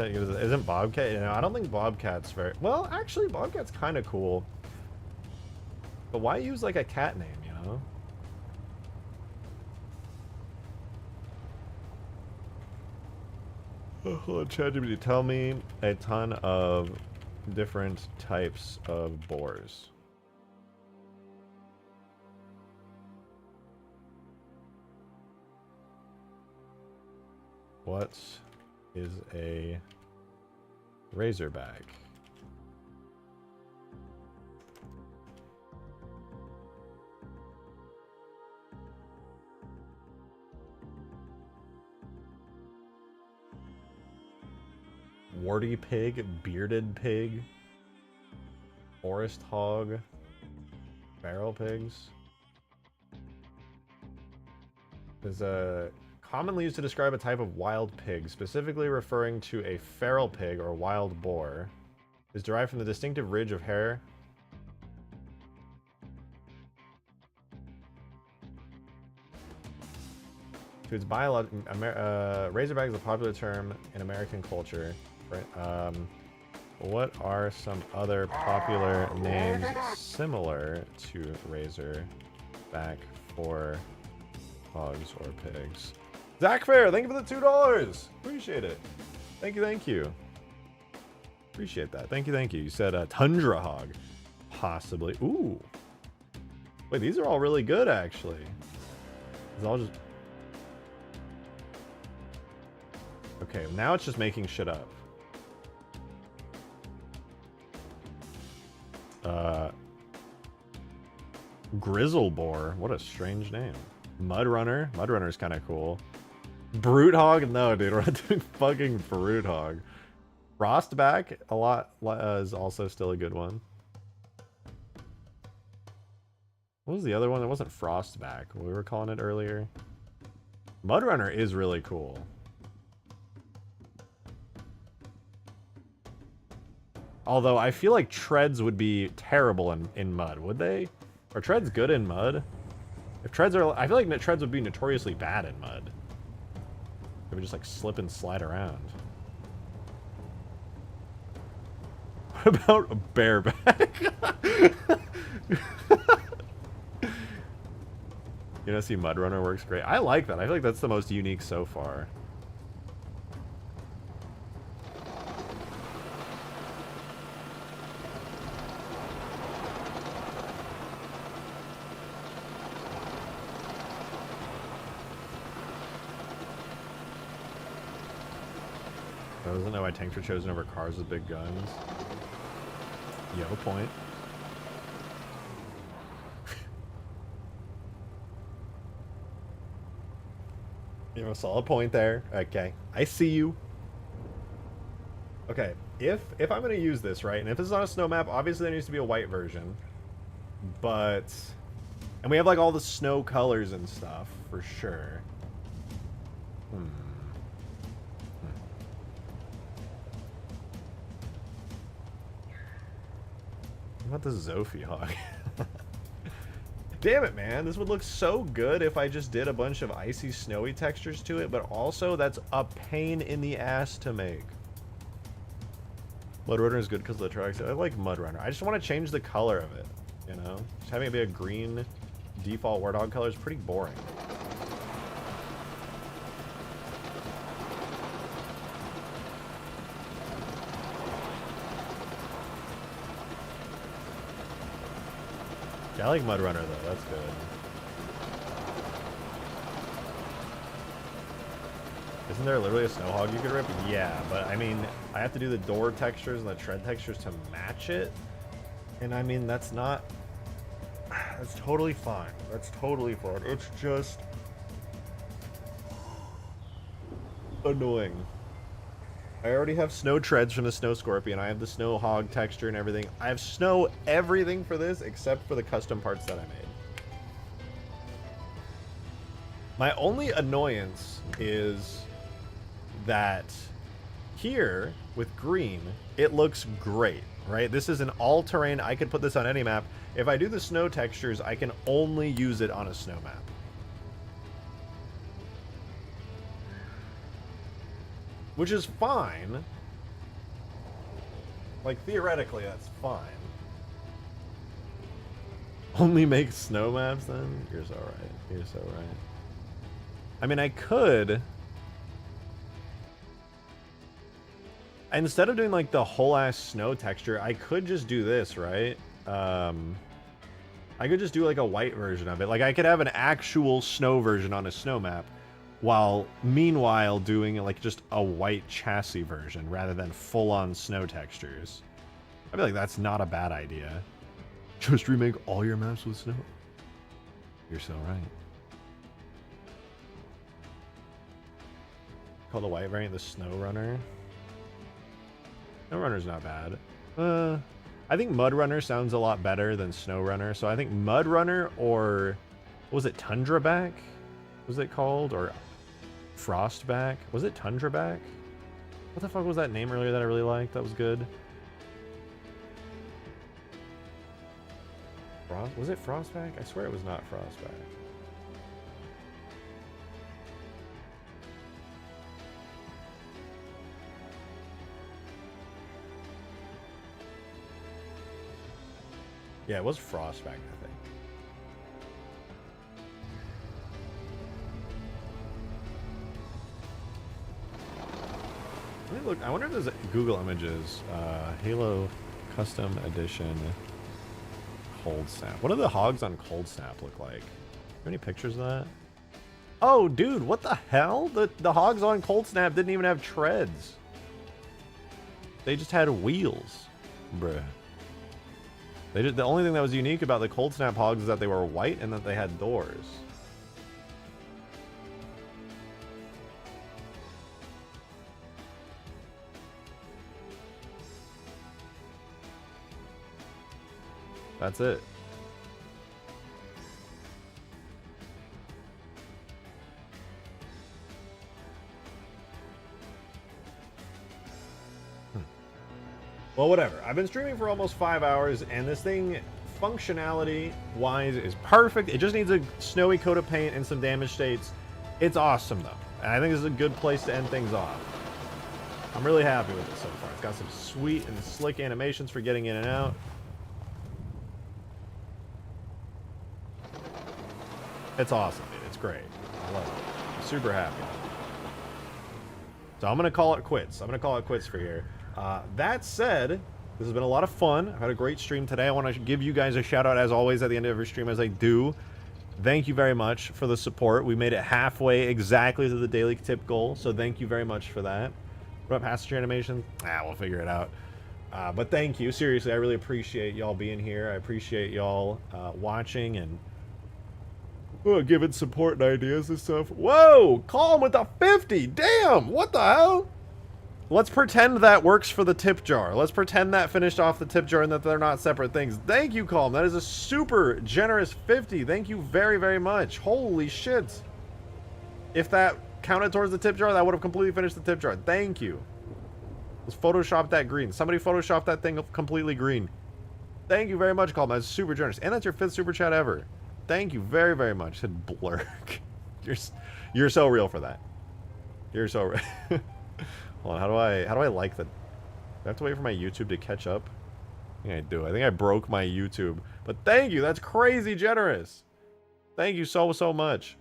am. Isn't Bobcat? You know, I don't think Bobcat's very... Well, actually, Bobcat's kind of cool. But why use like a cat name, you know? Hold on, ChatGPT, tell me a ton of different types of boars. What is a razorback? Warty pig, bearded pig, forest hog, feral pigs. Is commonly used to describe a type of wild pig, specifically referring to a feral pig or wild boar. Is derived from the distinctive ridge of hair. To its biological, razorback is a popular term in American culture. Right? What are some other popular names similar to razorback for hogs or pigs? Zach Fair, thank you for the $2. Appreciate it. Thank you, thank you. Appreciate that. Thank you, thank you. You said tundra hog, possibly. Ooh. Wait, these are all really good, actually. It's all just. Okay, now it's just making shit up. Grizzle boar. What a strange name. Mudrunner. Mudrunner's kind of cool. Brute hog? No, dude. We're not doing fucking brute hog. Frostback is also still a good one. What was the other one? It wasn't Frostback. We were calling it earlier. Mudrunner is really cool. Although I feel like treads would be terrible in mud, would they? Are treads good in mud? If treads are, I feel like treads would be notoriously bad in mud. They would just like slip and slide around. What about a bareback? You know, see, Mud Runner works great. I like that. I feel like that's the most unique so far. I doesn't know why tanks were chosen over cars with big guns. You have a point. You have a solid point there. Okay, I see you. Okay, if I'm gonna use this, right, and if this is on a snow map, obviously there needs to be a white version. But, and we have like all the snow colors and stuff for sure. What about the Zophie Hog? Damn it, man. This would look so good if I just did a bunch of icy, snowy textures to it, but also that's a pain in the ass to make. Mud Runner is good because of the tracks. I like Mud Runner. I just want to change the color of it, you know? Just having it be a green default Warthog color is pretty boring. Yeah, I like Mud Runner though, that's good. Isn't there literally a snow hog you could rip? Yeah, but I mean, I have to do the door textures and the tread textures to match it. And I mean, that's not... That's totally fine. That's totally fine. It's just... annoying. I already have snow treads from the Snow Scorpion. I have the snow hog texture and everything. I have snow everything for this except for the custom parts that I made. My only annoyance is that here with green, it looks great, right? This is an all-terrain. I could put this on any map. If I do the snow textures, I can only use it on a snow map. Which is fine. Like, theoretically, that's fine. Only make snow maps, then? You're so right. You're so right. I mean, I could... Instead of doing, like, the whole-ass snow texture, I could just do this, right? I could just do, like, a white version of it. Like, I could have an actual snow version on a snow map, while meanwhile doing like just a white chassis version rather than full-on snow textures. I feel like that's not a bad idea. Just remake all your maps with snow. You're so right. Call the white variant the Snow Runner. Snow Runner's not bad. I think Mud Runner sounds a lot better than Snow Runner, so I think Mud Runner or what was it, Tundraback? Was it called? Or Frostback? Was it Tundraback? What the fuck was that name earlier that I really liked? That was good. Was it Frostback? I swear it was not Frostback. Yeah, it was Frostback, I think. Let me look. I wonder if there's Google Images. Halo Custom Edition Cold Snap. What do the hogs on Cold Snap look like? Have any pictures of that? Oh, dude, what the hell? The hogs on Cold Snap didn't even have treads. They just had wheels. Bruh. The only thing that was unique about the Cold Snap hogs is that they were white and that they had doors. That's it. Well, whatever. I've been streaming for almost 5 hours, and this thing, functionality-wise, is perfect. It just needs a snowy coat of paint and some damage states. It's awesome, though. And I think this is a good place to end things off. I'm really happy with it so far. It's got some sweet and slick animations for getting in and out. It's awesome, dude. It's great. I love it. I'm super happy. So I'm going to call it quits. I'm going to call it quits for here. That said, this has been a lot of fun. I've had a great stream today. I want to give you guys a shout out, as always, at the end of every stream, as I do. Thank you very much for the support. We made it halfway exactly to the daily tip goal, so thank you very much for that. What about passenger animation? We'll figure it out. But thank you. Seriously, I really appreciate y'all being here. I appreciate y'all watching and giving support and ideas and stuff. Whoa! Calm with a 50! Damn! What the hell? Let's pretend that works for the tip jar. Let's pretend that finished off the tip jar and that they're not separate things. Thank you, Calm. That is a super generous 50. Thank you very, very much. Holy shit. If that counted towards the tip jar, that would have completely finished the tip jar. Thank you. Let's Photoshop that green. Somebody Photoshop that thing completely green. Thank you very much, Calm. That's super generous. And that's your 5th super chat ever. Thank you very, very much. Said Blurk. You're so real for that. You're so real. Hold on, how do I like the... Do I have to wait for my YouTube to catch up? I think I do. I think I broke my YouTube. But thank you. That's crazy generous. Thank you so, so much.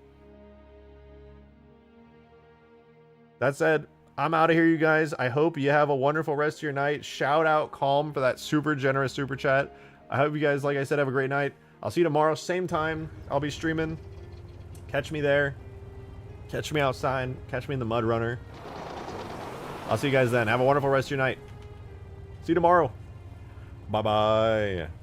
That said, I'm out of here, you guys. I hope you have a wonderful rest of your night. Shout out Calm for that super generous super chat. I hope you guys, like I said, have a great night. I'll see you tomorrow, same time. I'll be streaming. Catch me there. Catch me outside. Catch me in the Mud Runner. I'll see you guys then. Have a wonderful rest of your night. See you tomorrow. Bye-bye.